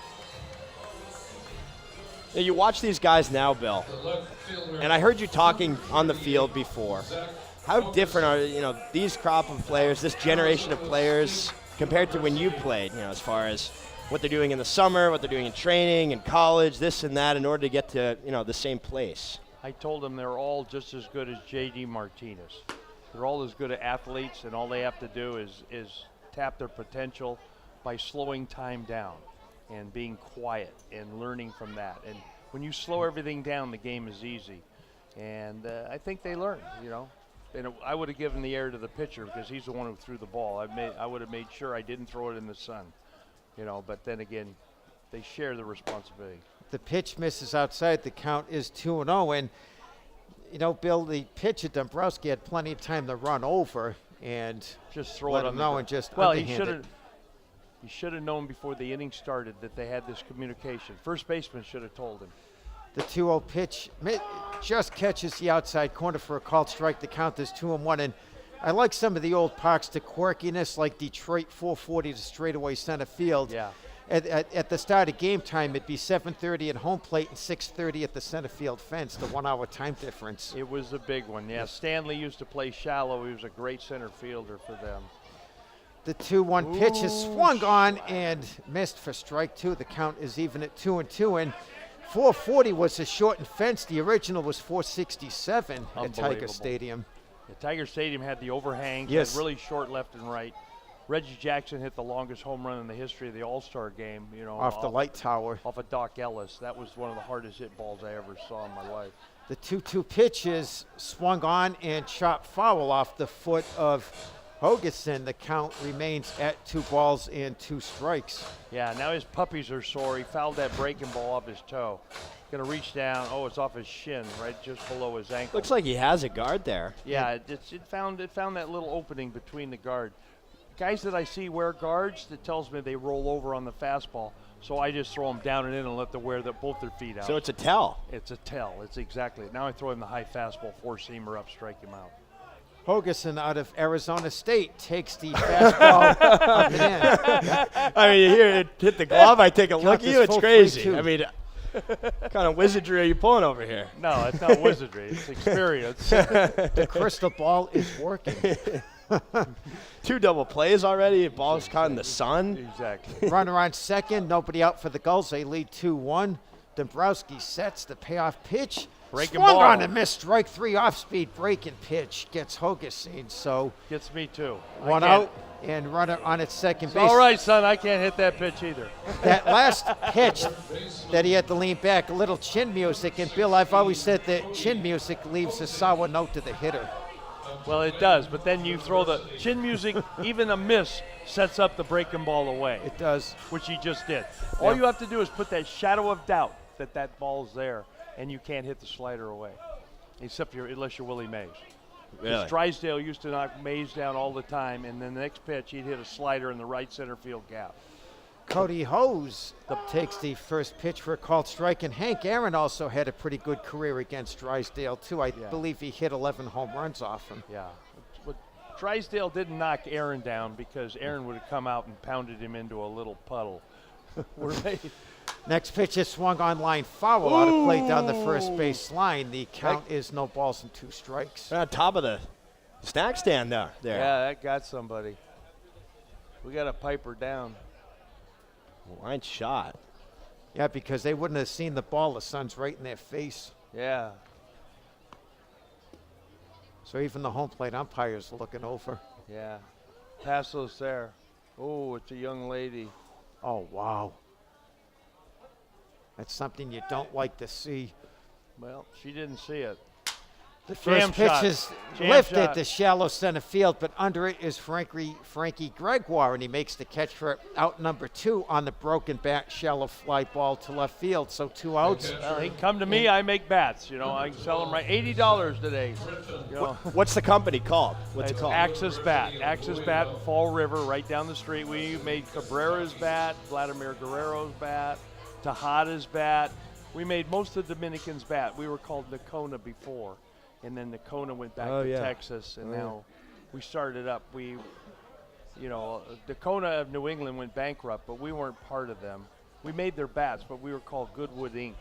Now, you watch these guys now, Bill, and I heard you talking on the field before. How different are these crop of players, this generation of players, compared to when you played? As far as what they're doing in the summer, what they're doing in training, in college, this and that, in order to get to the same place. I told them they're all just as good as J.D. Martinez. They're all as good at athletes, and all they have to do is tap their potential by slowing time down and being quiet and learning from that. And when you slow everything down, the game is easy. And I think they learned, And I would have given the air to the pitcher because he's the one who threw the ball. I would have made sure I didn't throw it in the sun, But then again, they share the responsibility. The pitch misses outside. The count is 2-0. And, Bill, the pitcher, Dombrowski, had plenty of time to run over and just throw let it on him the know ground. and just Well, underhand it. he should have known before the inning started that they had this communication. First baseman should have told him. The 2-0 pitch just catches the outside corner for a called strike. The count is 2-1. And I like some of the old Parks, the quirkiness, like Detroit 440 to straightaway center field. Yeah. At the start of game time, it'd be 7:30 at home plate and 6:30 at the center field fence, the 1 hour time difference. It was a big one, yeah. Stanley used to play shallow. He was a great center fielder for them. The 2-1 pitch is swung on and missed for strike 2. The count is even at 2-2. And 440 was a shortened fence. The original was 467 at Tiger Stadium. Yeah, Tiger Stadium had the overhang, Yes. had really short left and right. Reggie Jackson hit the longest home run in the history of the All-Star game. Off the light tower. Off of Doc Ellis. That was one of the hardest hit balls I ever saw in my life. The 2-2 pitch is swung on and chopped foul off the foot of Hogeson. The count remains at 2-2 strikes. Yeah, now his puppies are sore. He fouled that breaking ball off his toe. Gonna reach down. Oh, it's off his shin, right just below his ankle. Looks like he has a guard there. Yeah, it found that little opening between the guard. Guys that I see wear guards, that tells me they roll over on the fastball. So I just throw them down and in and let them wear both their feet out. So it's a tell. It's a tell. It's exactly it. Now I throw him the high fastball, four-seamer up, strike him out. Hogeson out of Arizona State takes the fastball up and in. I mean, you hear it hit the glove, I take a look Count at is you, it's full crazy. 3-2. I mean, what kind of wizardry are you pulling over here? No, it's not wizardry. It's experience. The crystal ball is working. 2 double plays already. Ball's caught in the sun. Exactly. Runner on second. Nobody out for the Gulls. They lead 2-1. Dombrowski sets the payoff pitch. Breaking Swung ball. on and missed. Strike 3 off-speed breaking pitch. Gets Hogeson. So Gets me too. one out and runner on its second base. All right, son. I can't hit that pitch either. That last pitch that he had to lean back, a little chin music. And Bill, I've always said that chin music leaves a sour note to the hitter. Well, it does, but then you throw the chin music, even a miss sets up the breaking ball away. It does. Which he just did. All you have to do is put that shadow of doubt that ball's there, and you can't hit the slider away, unless you're Willie Mays. Really? Drysdale used to knock Mays down all the time, and then the next pitch he'd hit a slider in the right center field gap. Cody Hose takes the first pitch for a called strike, and Hank Aaron also had a pretty good career against Drysdale, too. I believe he hit 11 home runs off him. Yeah. But Drysdale didn't knock Aaron down because Aaron would have come out and pounded him into a little puddle. Next pitch is swung on line foul out of play down the first base line. The count is no balls and 2 strikes. On top of the snack stand there. Yeah, that got somebody. We got to pipe her down. Line shot. Yeah, because they wouldn't have seen the ball. The sun's right in their face. Yeah. So even the home plate umpire's looking over. Yeah. Passo's there. Oh, it's a young lady. Oh, wow. That's something you don't like to see. Well, she didn't see it. The first pitch is lifted to shallow center field, but under it is Frankie Gregoire, and he makes the catch for out number 2 on the broken bat, shallow fly ball to left field. So 2 outs. Well, he can come to me, I make bats. I can sell them right $80 today. What's the company called? What's it It's called? Axis Bat. Axis Bat in Fall River, right down the street. We made Cabrera's bat, Vladimir Guerrero's bat, Tejada's bat. We made most of the Dominicans' bat. We were called Nacona before. And then Nacona went back to Texas, and now we started up. We You know, Dakota of New England went bankrupt, but we weren't part of them. We made their bats, but we were called Goodwood Inc.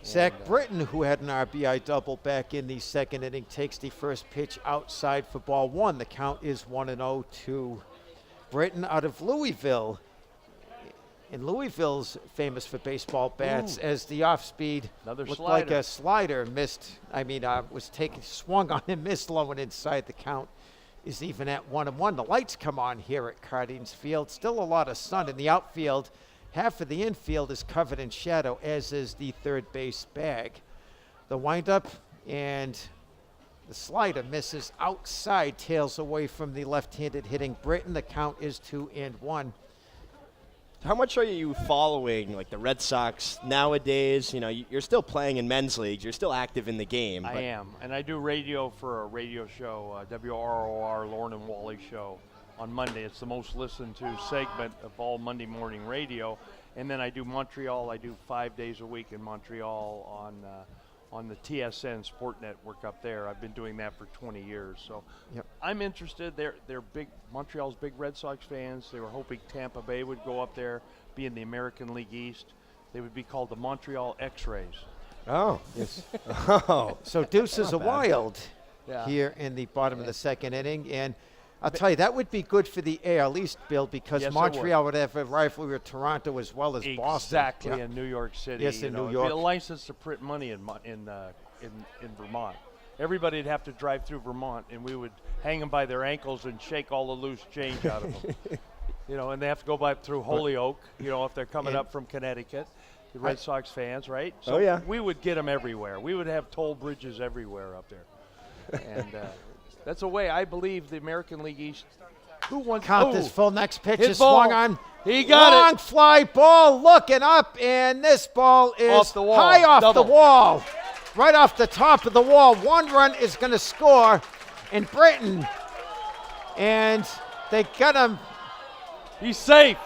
Zach Britton, who had an RBI double back in the second inning, takes the first pitch outside for ball one. The count is 1-0 to Britton out of Louisville. And Louisville's famous for baseball bats, as the off-speed looked slider. like a slider, swung on and missed low and inside. The count is even at 1-1. The lights come on here at Cardines Field. Still a lot of sun in the outfield. Half of the infield is covered in shadow, as is the third base bag. The windup and the slider misses outside, tails away from the left-handed hitting Britton. The count is 2-1. How much are you following, like, the Red Sox nowadays? You know, you're still playing in men's leagues. You're still active in the game. I am, and I do radio for a radio show, WROR, Lauren and Wally show on Monday. It's the most listened to segment of all Monday morning radio. And then I do Montreal. I do 5 days a week in Montreal on the TSN Sport Network up there. I've been doing that for 20 years. So I'm interested. They're big, Montreal's big Red Sox fans. They were hoping Tampa Bay would go up there, be in the American League East. They would be called the Montreal X-Rays. Oh, yes. So deuces are wild here in the bottom of the second inning. And I'll tell you, that would be good for the AL East, Bill, because Montreal would have a rivalry with Toronto as well as Boston. Exactly, in New York City. Yes, in New It'd York. be a license to print money in Vermont. Everybody'd have to drive through Vermont, and we would hang them by their ankles and shake all the loose change out of them. And they have to go by through Holyoke, if they're coming up from Connecticut. The Red Sox fans, right? So we would get them everywhere. We would have toll bridges everywhere up there. And that's a way I believe the American League East. Who won? Count this full. Next pitch His is ball. swung on. He got long it. fly ball looking up, and this ball is Off the wall. high off Double. the wall. Right off the top of the wall. One run is going to score in Britain. And they got him. He's safe.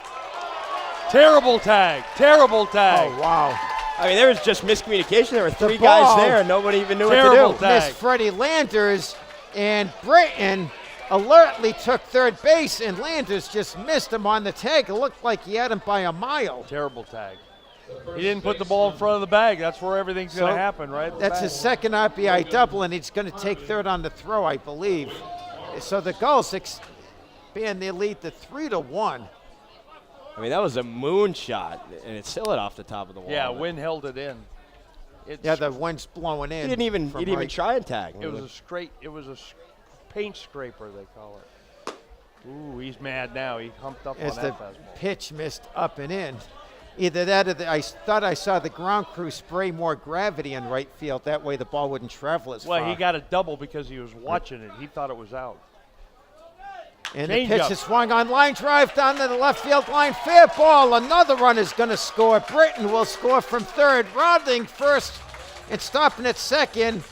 Terrible tag. Terrible tag. Oh, wow. I mean, there was just miscommunication. There were three ball. guys there, and nobody even knew what Terrible to do. tag. Missed Freddie Landers, and Britain alertly took third base, and Landers just missed him on the tag. It looked like he had him by a mile. Terrible tag. He didn't put the ball in frand of the bag. That's where everything's going to happen, right? That's his second RBI double, and he's going to take third on the throw, I believe. So the Gulls expand their lead to 3-1. I mean, that was a moonshot, and it still hit off the top of the wall. Yeah, wind held it in. The wind's blowing in. He didn't even try and tag. It was a paint scraper, they call it. Ooh, he's mad now. He humped up As on that the fastball. pitch missed up and in. Either that or I thought I saw the ground crew spray more gravity in right field. That way the ball wouldn't travel as far. Well, he got a double because he was watching it. He thought it was out. And the pitch is swung on, line drive down to the left field line. Fair ball. Another run is going to score. Britain will score from third, rounding first and stopping at second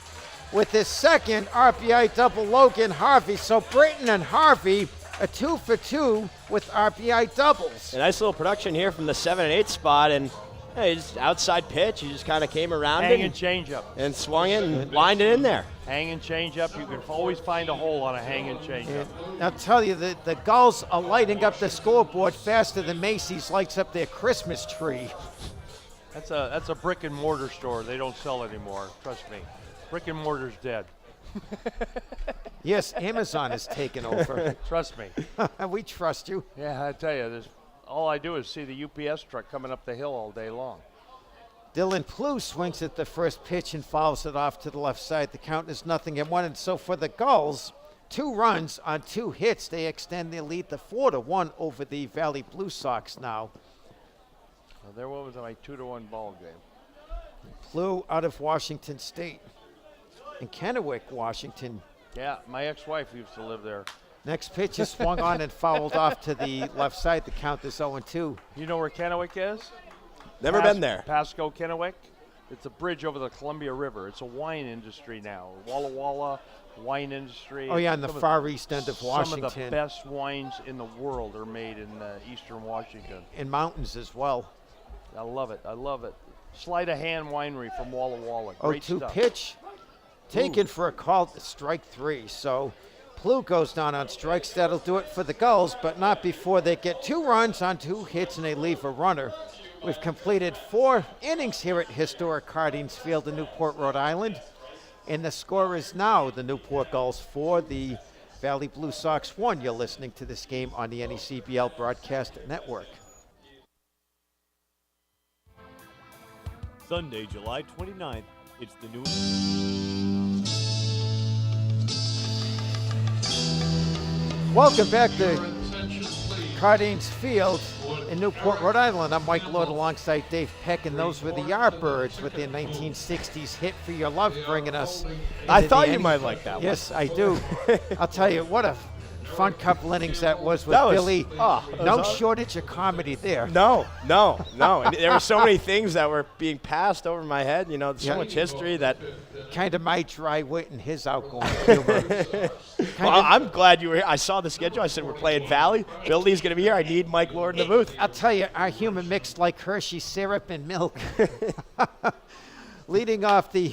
with his second RBI double, Logan Harvey. So Britain and Harvey are 2 for 2 with RBI doubles. A nice little production here from the 7 and 8 spot, and just outside pitch. He just kind of came around Hang it and change up. and swung it and lined it in there. Hang and change up. You can always find a hole on a hang and change up. I'll tell you, the Gulls are lighting up the scoreboard faster than Macy's lights up their Christmas tree. That's a brick and mortar store. They don't sell anymore. Trust me. Brick and mortar's dead. Yes, Amazon has taken over. Trust me. We trust you. Yeah, I tell you, all I do is see the UPS truck coming up the hill all day long. Dylan Plouffe swings at the first pitch and fouls it off to the left side. The count is 0-1. And so for the Gulls, 2 runs on 2 hits. They extend their lead to 4-1 over the Valley Blue Sox now. Well, there was my 2-1 ball game. Plouffe out of Washington State. In Kennewick, Washington. Yeah, my ex-wife used to live there. Next pitch is swung on and fouled off to the left side. The count is 0-2. You know where Kennewick is? Never been there. Pasco, Kennewick. It's a bridge over the Columbia River. It's a wine industry now. Walla Walla wine industry. Oh, yeah, in the far east end of Washington. Some of the best wines in the world are made in eastern Washington. In mountains as well. I love it. I love it. Sleight of Hand Winery from Walla Walla. Great 0-2 stuff. pitch taken for a call, strike 3. So Plough goes down on strikes. That'll do it for the Gulls, but not before they get 2 runs on 2 hits and they leave a runner. We've completed 4 innings here at historic Cardines Field in Newport, Rhode Island. And the score is now the Newport Gulls 4, the Valley Blue Sox 1. You're listening to this game on the NECBL Broadcast Network. Sunday, July 29th, it's the new... Welcome back to Cardines Field in Newport, Rhode Island. I'm Mike Lord alongside Dave Peck, and those were the Yardbirds with their 1960s hit For Your Love, bringing us. I thought you might like that one. Yes, I do. I'll tell you, what a fun couple innings that was with Billy. No shortage of comedy there. No. And there were so many things that were being passed over my head. You know, so much history that. Kind of my dry wit and his outgoing humor. Well, I'm glad you were here. I saw the schedule. I said we're playing Valley. Billy's going to be here. I need Mike Lord in the booth. I'll tell you, our humor mixed like Hershey syrup and milk. Leading off the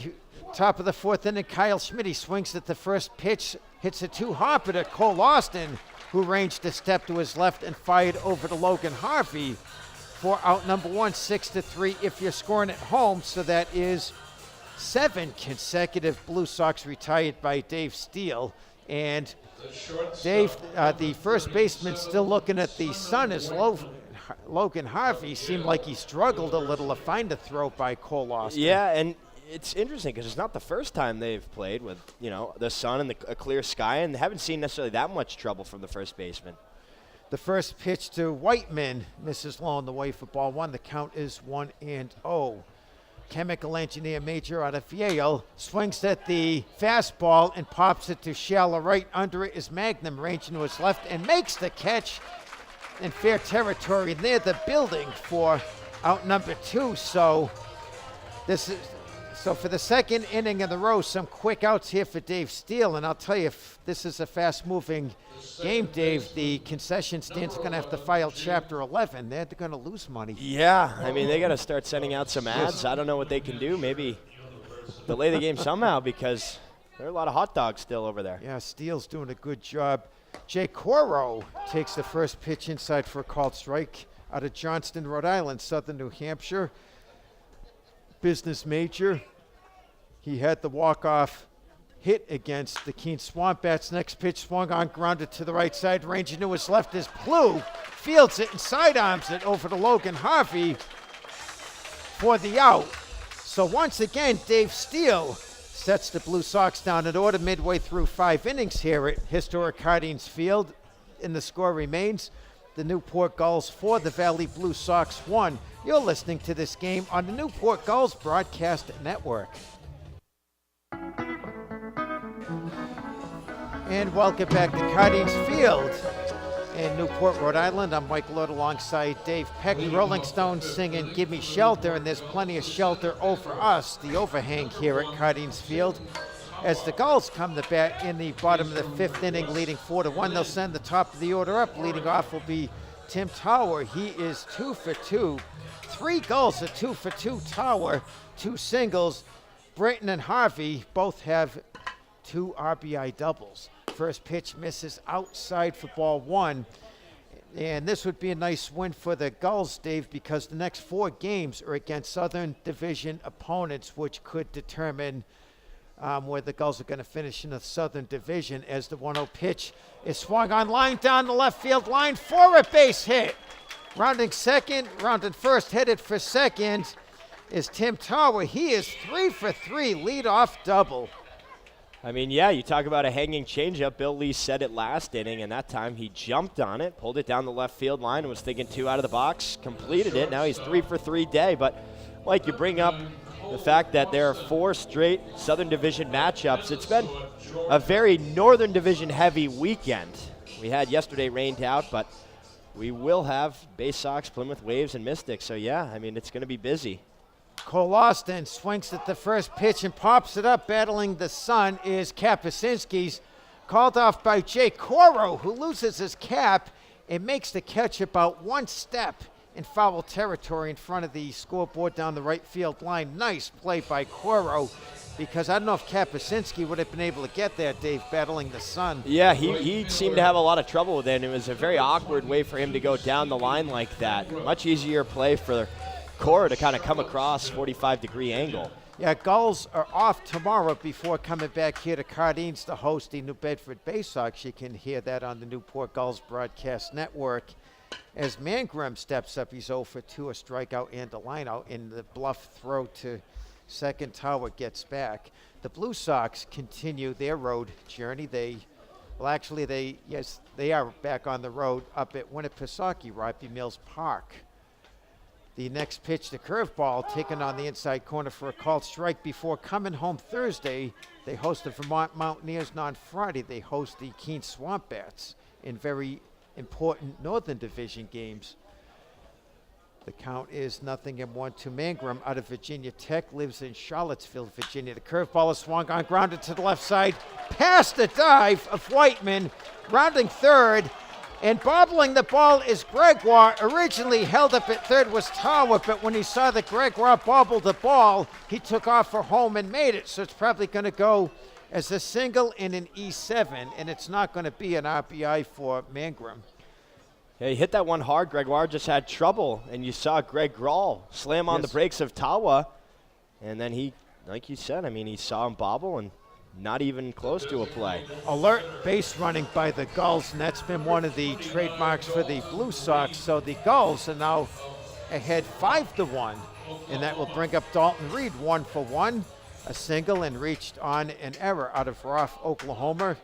top of the 4th inning, Kyle Schmidt swings at the first pitch, hits a 2-hopper to Cole Austin, who ranged a step to his left and fired over to Logan Harvey for out number 1, 6-3 if you're scoring at home. So that is 7 consecutive Blue Sox retired by Dave Steele. And Dave, the first baseman, still looking at the sun as Logan Harvey seemed like he struggled a little to find a throw by Cole Austin. Yeah, and it's interesting because it's not the first time they've played with, the sun and a clear sky, and haven't seen necessarily that much trouble from the first baseman. The first pitch to Whiteman misses low on the way for ball 1. The count is 1-0. Chemical engineer Major out of Yale swings at the fastball and pops it to shallow right. Under it is Magnum, ranging to his left, and makes the catch in fair territory near the building for out number 2. So for the second inning in a row, some quick outs here for Dave Steele. And I'll tell you, if this is a fast-moving game, Dave, the concession stand's going to have to file Chapter 11. They're going to lose money. Yeah, I mean, they got to start sending out some ads. I don't know what they can do. Maybe delay the game somehow because there are a lot of hot dogs still over there. Yeah, Steele's doing a good job. Jay Coro takes the first pitch inside for a called strike out of Johnston, Rhode Island, southern New Hampshire. Business major. He had the walk-off hit against the Keene Swamp Bats. Next pitch swung on, grounded to the right side, ranging to his left is Plough. Fields it and sidearms it over to Logan Harvey for the out. So once again, Dave Steele sets the Blue Sox down in order midway through 5 innings here at historic Cardines Field. And the score remains the Newport Gulls 4, the Valley Blue Sox 1. You're listening to this game on the Newport Gulls Broadcast Network. And welcome back to Cardines Field in Newport, Rhode Island. I'm Mike Lord alongside Dave Peck. The Rolling Stones singing Give Me Shelter, and there's plenty of shelter over us, the overhang here at Cardines Field. As the Gulls come to bat in the bottom of the 5th inning, leading 4-1, they'll send the top of the order up. Leading off will be Tim Tower. He is 2 for 2. 3 Gulls, a 2 for 2 Tower, 2 singles. Britton and Harvey both have 2 RBI doubles. First pitch misses outside for ball 1. And this would be a nice win for the Gulls, Dave, because the next 4 games are against Southern Division opponents, which could determine where the Gulls are going to finish in the Southern Division, as the 1-0 pitch is swung on, line down the left field line for a base hit. Rounding first, headed for second is Tim Tower. He is 3 for 3, leadoff double. I mean, yeah, you talk about a hanging changeup. Bill Lee said it last inning, and that time he jumped on it, pulled it down the left field line, and was thinking 2 out of the box, completed it. Now he's 3 for 3 day. But, Mike, you bring up the fact that there are 4 straight Southern Division matchups. It's been a very Northern Division heavy weekend. We had yesterday rained out, but we will have Bay Sox, Plymouth Waves, and Mystics. So, yeah, I mean, it's going to be busy. Cole Austin swings at the first pitch and pops it up. Battling the sun is Kapuscinski's, called off by Jay Coro, who loses his cap and makes the catch about 1 step in foul territory in front of the scoreboard down the right field line. Nice play by Coro. because I don't know if Kapuscinski would have been able to get there, Dave, battling the sun. Yeah, he seemed to have a lot of trouble with it, and it was a very awkward way for him to go down the line like that. Much easier play for Cora to kind of come across 45-degree angle. Yeah, Gulls are off tomorrow before coming back here to Cardines to host the New Bedford Bay Sox. You can hear that on the Newport Gulls Broadcast Network. As Mangrum steps up, he's 0 for 2, a strikeout and a lineout. In the bluff throw to second, Tower gets back. The Blue Sox continue their road journey. They are back on the road up at Winnipesaukee, Robbie Mills Park. The next pitch, the curveball, taken on the inside corner for a called strike before coming home Thursday. They host the Vermont Mountaineers, and on Friday they host the Keene Swamp Bats in very important Northern Division games. The count is 0-1 to Mangrum out of Virginia Tech, lives in Charlottesville, Virginia. The curveball is swung on, grounded to the left side, past the dive of Whiteman, rounding third. And bobbling the ball is Gregoire. Originally held up at third was Tower, but when he saw that Gregoire bobbled the ball, he took off for home and made it. So it's probably going to go as a single in an E7, and it's not going to be an RBI for Mangrum. Yeah, he hit that one hard. Gregoire just had trouble, and you saw Greg Grawl slam on the brakes of Tawa, and then he, like you said, I mean, he saw him bobble and not even close to a play. Alert base running by the Gulls, and that's been one of the trademarks for the Blue Sox. So the Gulls are now ahead 5-1, and that will bring up Dalton Reed 1 for 1, a single, and reached on an error out of Roth, Oklahoma,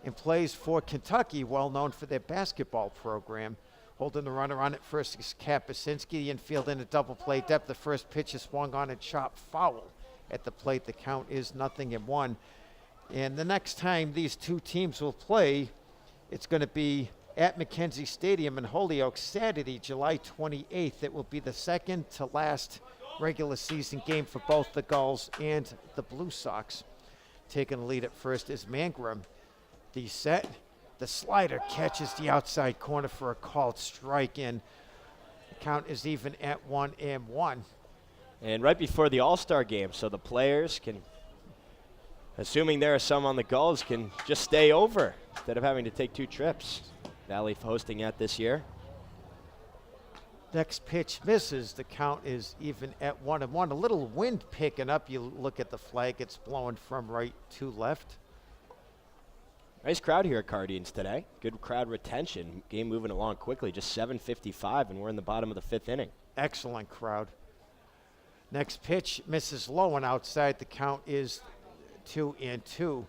and plays for Kentucky, well known for their basketball program. Holding the runner on at first is Kapuscinski. The infield in a double play depth. The first pitch is swung on and chopped foul at the plate. The count is 0-1. And the next time these two teams will play, it's going to be at McKenzie Stadium in Holyoke, Saturday, July 28th. It will be the second to last regular season game for both the Gulls and the Blue Sox. Taking the lead at first is Mangrum. The set, the slider catches the outside corner for a called strike, and the count is even at 1-1. And right before the All-Star game, so the players can, assuming there are some on the Gulls, can just stay over instead of having to take 2 trips. Valley hosting that this year. Next pitch misses. The count is even at 1-1. A little wind picking up. You look at the flag, it's blowing from right to left. Nice crowd here at Cardines today. Good crowd retention. Game moving along quickly. Just 7:55, and we're in the bottom of the 5th inning. Excellent crowd. Next pitch misses low and outside. The count is 2-2.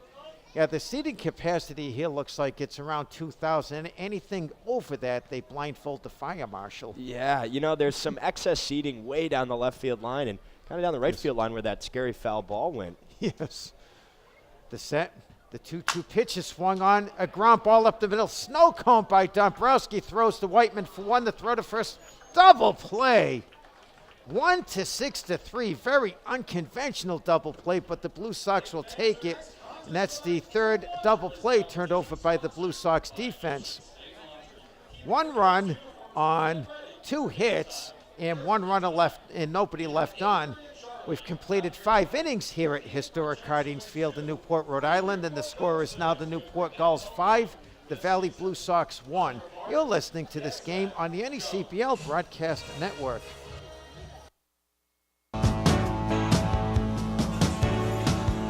Yeah, the seating capacity here looks like it's around 2,000. Anything over that, they blindfold the fire marshal. Yeah, you know, there's some excess seating way down the left field line and kind of down the right field line where that scary foul ball went. Yes. The set. The 2-2 pitch is swung on. A ground ball up the middle. Snow cone by Dombrowski. Throws to Whiteman for 1. The throw to first. Double play. 1-6-3. Very unconventional double play, but the Blue Sox will take it. And that's the third double play turned over by the Blue Sox defense. 1 run on 2 hits and 1 runner left and nobody left on. We've completed 5 innings here at historic Cardines Field in Newport, Rhode Island, and the score is now the Newport Gulls 5, the Valley Blue Sox 1. You're listening to this game on the NECBL Broadcast Network.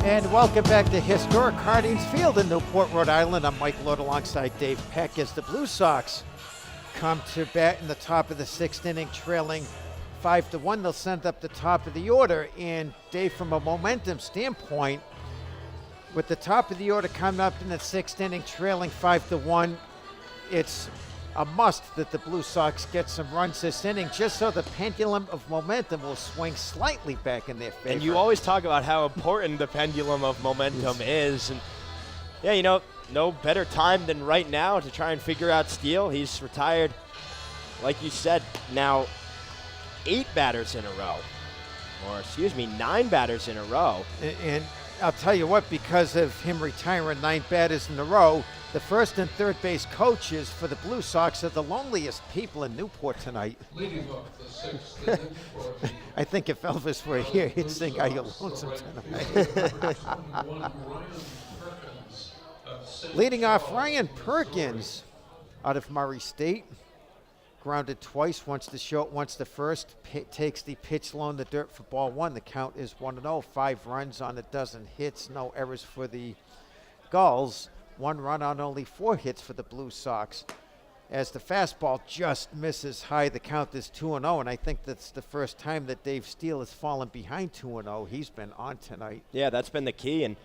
And welcome back to historic Cardines Field in Newport, Rhode Island. I'm Mike Lord alongside Dave Peck as the Blue Sox come to bat in the top of the 6th inning, trailing 5-1. They'll send up the top of the order. And Dave, from a momentum standpoint, with the top of the order coming up in the 6th inning, trailing 5-1, it's a must that the Blue Sox get some runs this inning, just so the pendulum of momentum will swing slightly back in their favor. And you always talk about how important the pendulum of momentum is. And yeah, you know, no better time than right now to try and figure out Steele. He's retired, like you said, now 8 batters in a row. Or, excuse me, 9 batters in a row. And I'll tell you what, because of him retiring 9 batters in a row, the first and third base coaches for the Blue Sox are the loneliest people in Newport tonight. Leading off the 6th inning for the I think if Elvis were here, he'd sing "Are You Lonesome Tonight." Leading off, Ryan Perkins out of Murray State. Grounded twice, once the short, once the first. Takes the pitch low in the dirt for ball 1. The count is 1-0. 5 runs on a dozen hits. No errors for the Gulls. 1 run on only 4 hits for the Blue Sox. As the fastball just misses high, the count is 2-0, and I think that's the first time that Dave Steele has fallen behind 2-0. He's been on tonight. Yeah, that's been the key, and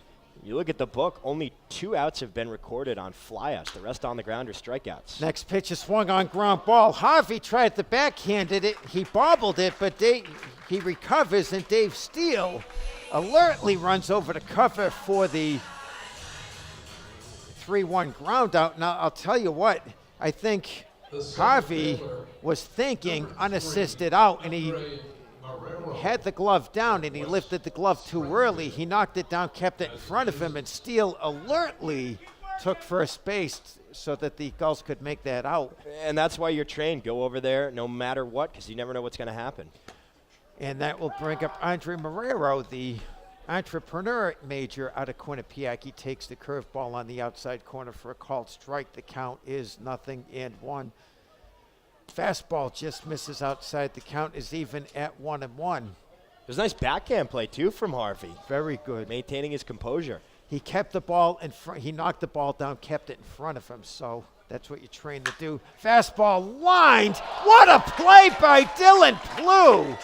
you look at the book, only 2 outs have been recorded on flyouts. The rest on the ground are strikeouts. Next pitch is swung on ground ball. Harvey tried to backhand it. He bobbled it, but he recovers, and Dave Steele alertly runs over to cover for the 3-1 ground out. Now, I'll tell you what, I think Harvey was thinking unassisted out, and he had the glove down, and he lifted the glove too early. He knocked it down, kept it in front of him, and Steele alertly took first base so that the Gulls could make that out. And that's why you're trained. Go over there no matter what, because you never know what's going to happen. And that will bring up Andre Marrero, the entrepreneur major out of Quinnipiac. He takes the curveball on the outside corner for a called strike. The count is 0-1. Fastball just misses outside. The count is even at 1-1. There's a nice backhand play, too, from Harvey. Very good. Maintaining his composure. He kept the ball in front. He knocked the ball down, kept it in front of him. So that's what you're trained to do. Fastball lined. What a play by Dylan Plew.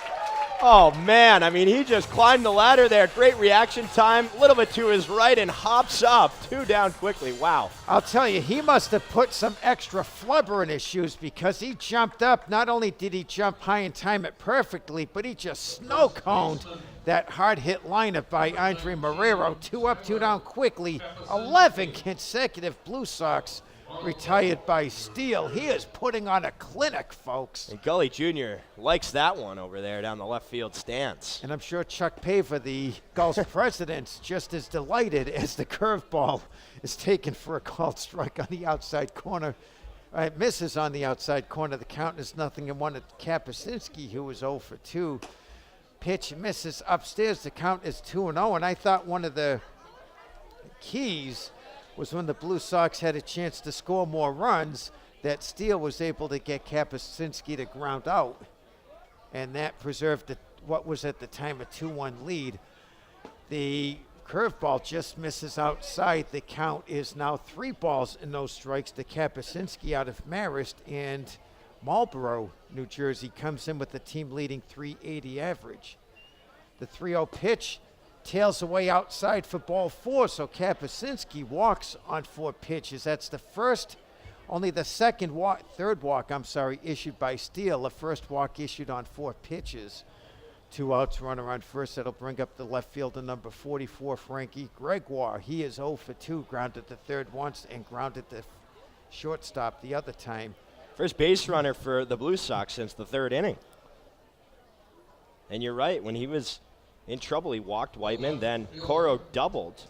Oh, man. I mean, he just climbed the ladder there. Great reaction time. A little bit to his right and hops up. 2 down quickly. Wow. I'll tell you, he must have put some extra flubber in his shoes because he jumped up. Not only did he jump high and time it perfectly, but he just snow-coned that hard-hit lineup by Andre Marrero. 2 up, 2 down quickly. 11 consecutive Blue Sox retired by Steele. He is putting on a clinic, folks. And Gully Jr. likes that one over there down the left field stands. And I'm sure Chuck Paver, the Gulls president, just as delighted as the curveball is taken for a called strike on the outside corner. It misses on the outside corner. The count is 0-1 at Kapuscinski, who was 0 for 2. Pitch misses upstairs. The count is 2-0. And I thought one of the keys was when the Blue Sox had a chance to score more runs, that Steele was able to get Kapuscinski to ground out. And that preserved what was at the time a 2-1 lead. The curveball just misses outside. The count is now 3 balls and no strikes to Kapuscinski out of Marist. And Marlboro, New Jersey, comes in with the team-leading .380 average. The 3-0 pitch tails away outside for ball 4, so Kapuscinski walks on 4 pitches. That's the first, only the third walk, issued by Steele. The first walk issued on 4 pitches. 2 outs, runner on first. That'll bring up the left fielder, number 44, Frankie Gregoire. He is 0 for 2, grounded the third once and grounded the shortstop the other time. First base runner for the Blue Sox since the 3rd inning. And you're right, when he was in trouble, he walked Whiteman, then Coro doubled.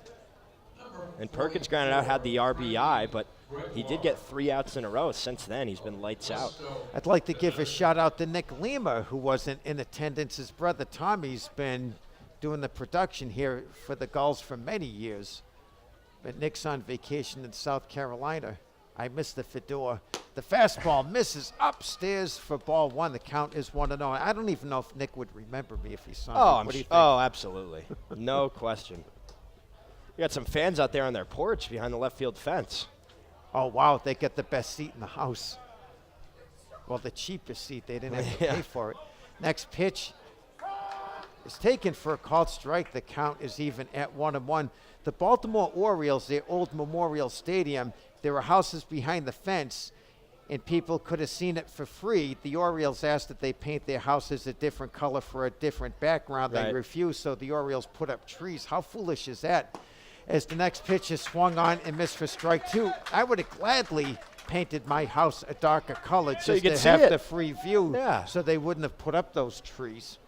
And Perkins grounded out, had the RBI, but he did get 3 outs in a row. Since then, he's been lights out. I'd like to give a shout out to Nick Lima, who wasn't in attendance. His brother Tommy's been doing the production here for the Gulls for many years. But Nick's on vacation in South Carolina. I missed the fedora. The fastball misses upstairs for ball 1. The count is 1-0. I don't even know if Nick would remember me if he saw me. Oh, absolutely. No question. We got some fans out there on their porch behind the left field fence. Oh, wow. They get the best seat in the house. Well, the cheapest seat. They didn't have to pay for it. Next pitch is taken for a called strike. The count is even at 1-1. The Baltimore Orioles, their old Memorial Stadium, there were houses behind the fence, and people could have seen it for free. The Orioles asked that they paint their houses a different color for a different background. They refused, so the Orioles put up trees. How foolish is that? As the next pitch is swung on and missed for strike 2, I would have gladly painted my house a darker color so just to have the free view, so they wouldn't have put up those trees.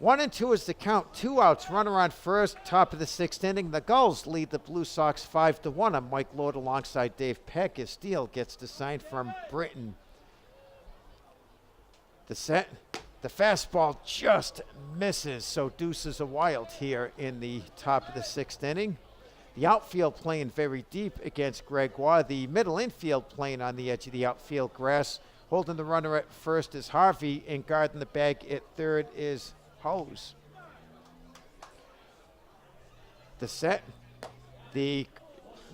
1-2 is the count. 2 outs. Runner on first. Top of the 6th inning. The Gulls lead the Blue Sox 5-1. I'm Mike Lord alongside Dave Peck as Steele gets the sign from Britton. The set. The fastball just misses, so deuces are wild here in the top of the 6th inning. The outfield playing very deep against Gregoire. The middle infield playing on the edge of the outfield grass. Holding the runner at first is Harvey, and guarding the bag at third is Hose. The set. The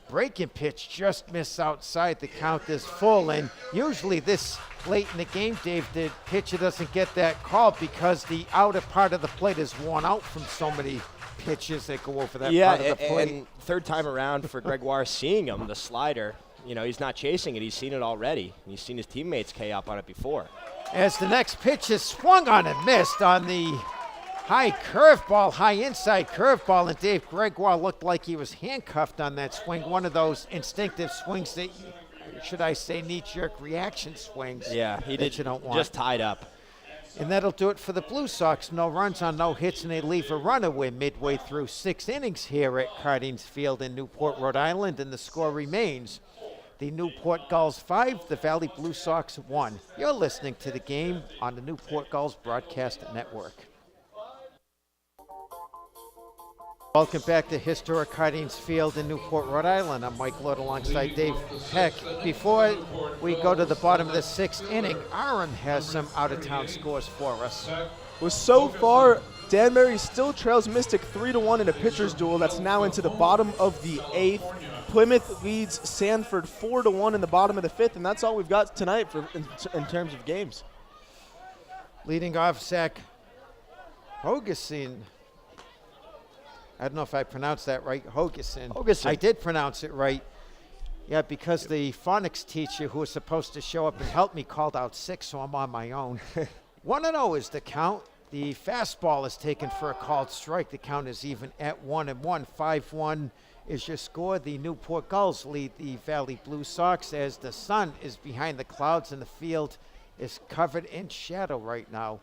breaking pitch just missed outside. The count is full, and usually this late in the game, Dave, the pitcher doesn't get that call because the outer part of the plate is worn out from so many pitches that go over that part of the plate. And third time around for Gregoire seeing him, the slider, he's not chasing it. He's seen it already. He's seen his teammates K up on it before. As the next pitch is swung on and missed on the high curveball, high inside curveball, and Dave Gregoire looked like he was handcuffed on that swing. One of those instinctive swings that, should I say, knee-jerk reaction swings. Yeah, he did. You don't want. Just tied up. And that'll do it for the Blue Sox. No runs on no hits, and they leave a runaway midway through 6 innings here at Cardines Field in Newport, Rhode Island, and the score remains the Newport Gulls 5, the Valley Blue Sox 1. You're listening to the game on the Newport Gulls Broadcast Network. Welcome back to historic Cardines Field in Newport, Rhode Island. I'm Mike Lord alongside Dave Peck. Before we go to the bottom of the 6th inning, Aaron has some out-of-town scores for us. Well, so far, Danbury still trails Mystic 3-1 in a pitcher's duel that's now into the bottom of the 8th. Plymouth leads Sanford 4-1 in the bottom of the 5th, and that's all we've got tonight in terms of games. Leading off, Zach Hogeson. I don't know if I pronounced that right. Hogeson. I did pronounce it right. Yeah, because the phonics teacher who was supposed to show up and help me called out sick, so I'm on my own. 1-0 is the count. The fastball is taken for a called strike. The count is even at 1-1. 5-1 is your score. The Newport Gulls lead the Valley Blue Sox as the sun is behind the clouds and the field is covered in shadow right now.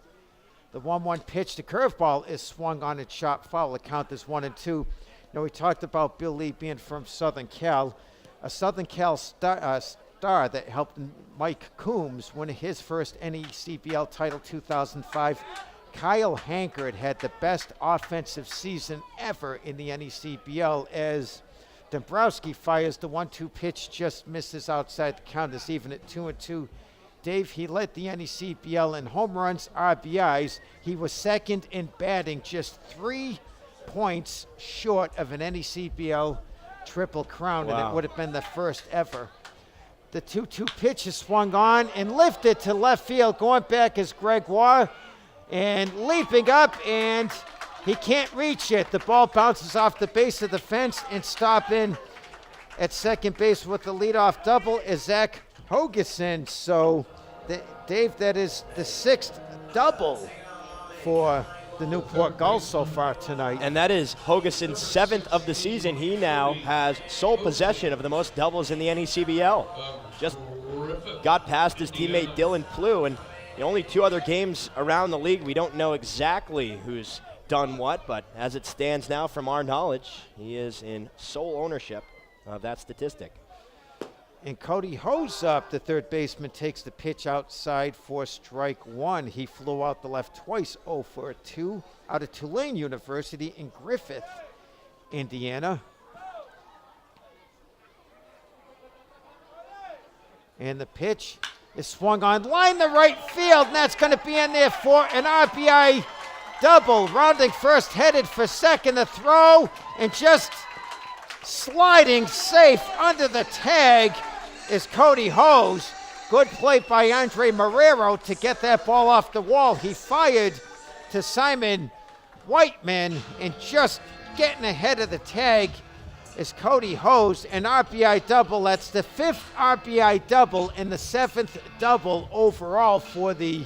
The 1-1 pitch, the curveball is swung on its shot foul. The count is 1-2. We talked about Bill Lee being from Southern Cal, a Southern Cal star that helped Mike Coombs win his first NECBL title 2005. Kyle Hankard had the best offensive season ever in the NECBL as Dombrowski fires the 1-2 pitch, just misses outside. The count is even at 2-2. Dave, he led the NECBL in home runs, RBIs. He was second in batting, just 3 points short of an NECBL triple crown, and it would have been the first ever. The 2-2 pitch is swung on and lifted to left field. Going back is Gregoire, and leaping up, and he can't reach it. The ball bounces off the base of the fence, and stopping at second base with the leadoff double is Zach Hogeson. So, Dave, that is the 6th double for the Newport Gulls so far tonight. And that is Hogeson's 7th of the season. He now has sole possession of the most doubles in the NECBL. Just got past his teammate Dylan Plew, and the only 2 other games around the league, we don't know exactly who's done what, but as it stands now from our knowledge, he is in sole ownership of that statistic. And Cody Hose up, the third baseman, takes the pitch outside for strike 1. He flew out the left twice, 0 for 2, out of Tulane University in Griffith, Indiana. And the pitch is swung on line to right field, and that's going to be in there for an RBI double. Rounding first, headed for second, the throw, and just sliding safe under the tag is Cody Hose. Good play by Andre Marrero to get that ball off the wall. He fired to Simon Whiteman, and just getting ahead of the tag is Cody Hose. An RBI double. That's the 5th RBI double and the 7th double overall for the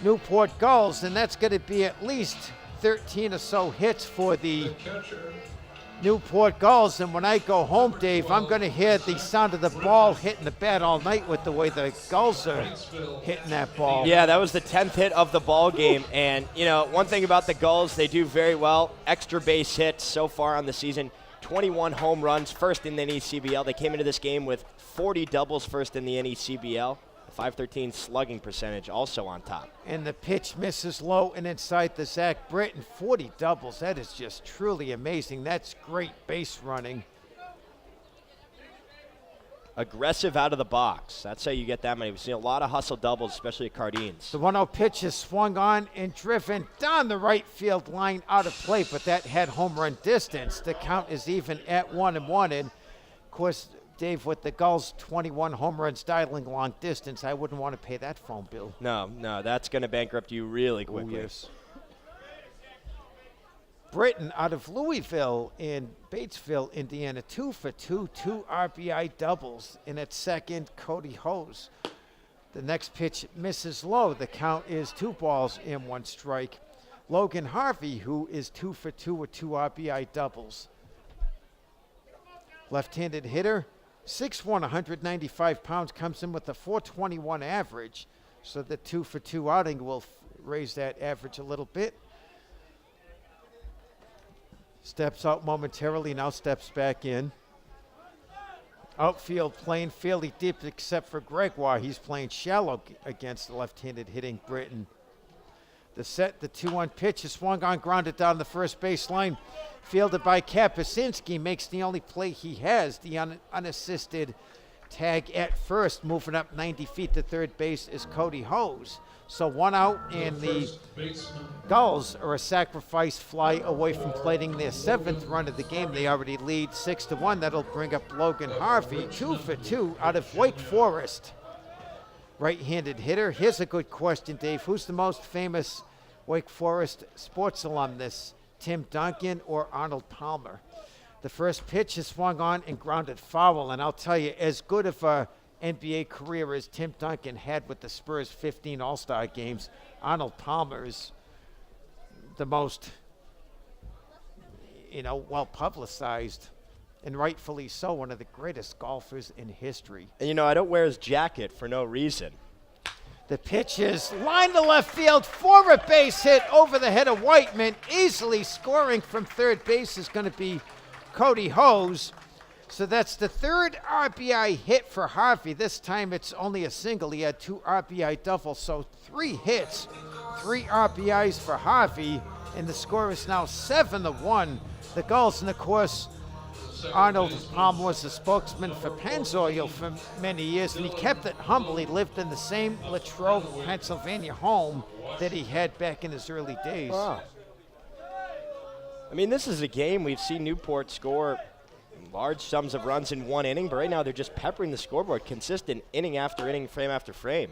Newport Gulls, and that's going to be at least 13 or so hits for the Newport Gulls, and when I go home, Dave, I'm going to hear the sound of the ball hitting the bat all night with the way the Gulls are hitting that ball. Yeah, that was the 10th hit of the ball game. And, one thing about the Gulls, they do very well. Extra base hits so far on the season. 21 home runs, first in the NECBL. They came into this game with 40 doubles, first in the NECBL. 513 slugging percentage also on top. And the pitch misses low and inside the Zach Britton. 40 doubles. That is just truly amazing. That's great base running. Aggressive out of the box. That's how you get that many. We've seen a lot of hustle doubles, especially at Cardines. The 1-0 pitch is swung on and driven down the right field line out of play, but that had home run distance. The count is even at 1-1. And, of course, Dave, with the Gulls' 21 home runs dialing long distance, I wouldn't want to pay that phone bill. No, that's going to bankrupt you really quickly. Oh, yes. Britton out of Louisville in Batesville, Indiana, 2 for 2, 2 RBI doubles. And at second, Cody Hose. The next pitch misses low. The count is 2 balls and 1 strike. Logan Harvey, who is 2 for 2 with 2 RBI doubles. Left-handed hitter. 6'1", 195 pounds, comes in with a .421 average, so the 2 for 2 outing will raise that average a little bit. Steps out momentarily, now steps back in. Outfield playing fairly deep except for Gregoire. He's playing shallow against the left-handed hitting Britton. The 2-1 pitch is swung on, grounded down the first base line. Fielded by Kapuscinski, makes the only play he has. The unassisted tag at first, moving up 90 feet to third base is Cody Hose. So 1 out, and the Gulls are a sacrifice fly away from plating their 7th run of the game. They already lead 6-1. That'll bring up Logan Harvey, 2 for 2 out of Wake Forest. Right-handed hitter. Here's a good question, Dave. Who's the most famous Wake Forest sports alumnus? Tim Duncan or Arnold Palmer? The first pitch is swung on and grounded foul, and I'll tell you, as good of a NBA career as Tim Duncan had with the Spurs' 15 All-Star games, Arnold Palmer is the most, well-publicized, and rightfully so, one of the greatest golfers in history. And, I don't wear his jacket for no reason. The pitch is line to left field for a base hit over the head of Whiteman. Easily scoring from third base is going to be Cody Hose. So that's the 3rd RBI hit for Harvey. This time it's only a single. He had 2 RBI doubles, so 3 hits, 3 RBIs for Harvey, and the score is now 7-1. The Gulls, and of course, Arnold Palmer was the spokesman for Pennzoil for many years, and he kept it humble. He lived in the same Latrobe, Pennsylvania home that he had back in his early days. Wow. I mean, this is a game we've seen Newport score large sums of runs in 1 inning, but right now they're just peppering the scoreboard, consistent inning after inning, frame after frame.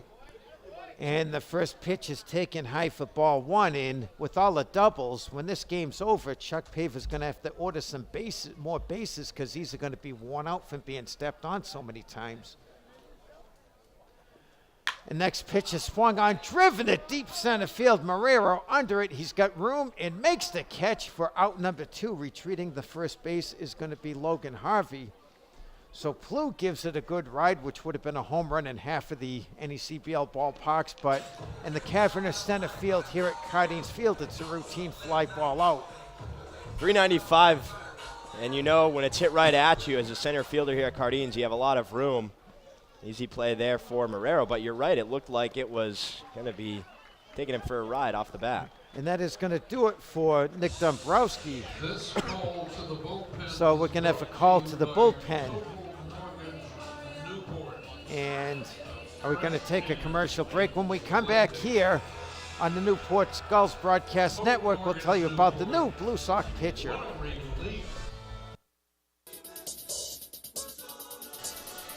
And the first pitch is taken high for ball 1. And with all the doubles, when this game's over, Chuck Paver's going to have to order some more bases, because these are going to be worn out from being stepped on so many times. And next pitch is swung on, driven to deep center field. Marrero under it. He's got room and makes the catch for out number 2. Retreating the first base is going to be Logan Harvey. So Plough gives it a good ride, which would have been a home run in half of the NECBL ballparks. But in the cavernous center field here at Cardines Field, it's a routine fly ball out. 395, and when it's hit right at you as a center fielder here at Cardines, you have a lot of room. Easy play there for Marrero, but you're right, it looked like it was going to be taking him for a ride off the bat. And that is going to do it for Nick Dombrowski. So we're going to have a call to the bullpen. And are we going to take a commercial break? When we come back here on the Newport Gulls Broadcast Network, we'll tell you about the new Blue Sox pitcher.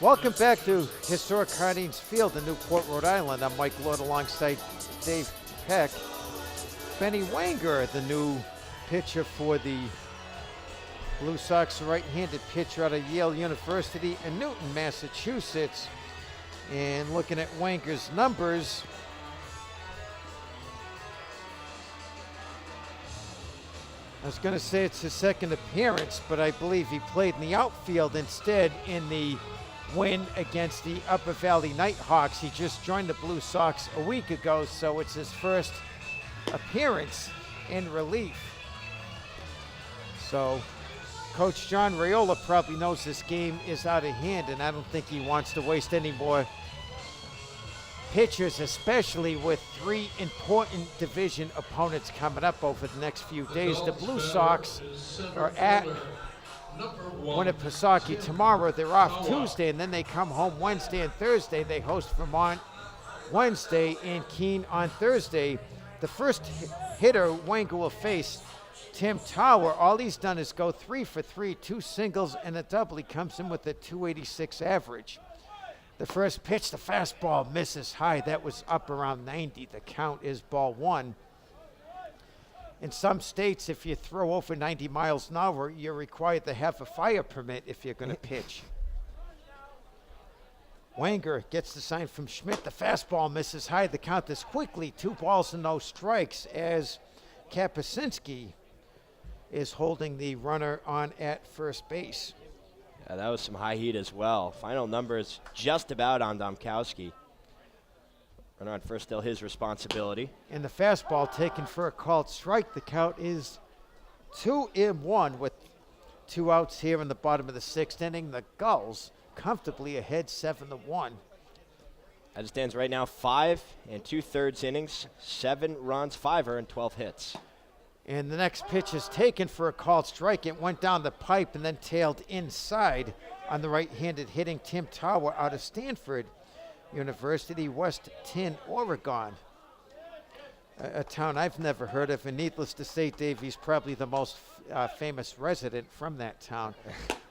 Welcome back to historic Cardines Field in Newport, Rhode Island. I'm Mike Lord alongside Dave Peck. Benny Wanger, the new pitcher for the Blue Sox, a right-handed pitcher out of Yale University in Newton, Massachusetts. And looking at Wanger's numbers, I was going to say it's his second appearance, but I believe he played in the outfield instead in the win against the Upper Valley Nighthawks. He just joined the Blue Sox a week ago, so it's his first appearance in relief. So Coach John Raiola probably knows this game is out of hand, and I don't think he wants to waste any more pitchers, especially with 3 important division opponents coming up over the next few days. The Blue Sox are at Winnipesaukee tomorrow. They're off Tuesday, and then they come home Wednesday and Thursday. They host Vermont Wednesday and Keene on Thursday. The first hitter Wenger will face, Tim Tower. All he's done is go 3 for 3, 2 singles and a double. He comes in with a .286 average. The first pitch, the fastball misses high. That was up around 90. The count is ball 1. In some states, if you throw over 90 miles an hour, you're required to have a fire permit if you're going to pitch. Wenger gets the sign from Schmidt. The fastball misses high. The count is quickly 2 balls and no strikes as Kapuscinski is holding the runner on at first base. Yeah, that was some high heat as well. Final number is just about on Domkowski. Runner on first, still his responsibility. And the fastball taken for a called strike. The count is 2-1 with 2 outs here in the bottom of the 6th inning. The Gulls comfortably ahead 7-1. As it stands right now, 5 2/3 innings, 7 runs, 5 earned, 12 hits. And the next pitch is taken for a called strike. It went down the pipe and then tailed inside on the right-handed hitting Tim Tower out of Stanford University, West 10, Oregon. A town I've never heard of, and needless to say, Dave, he's probably the most famous resident from that town.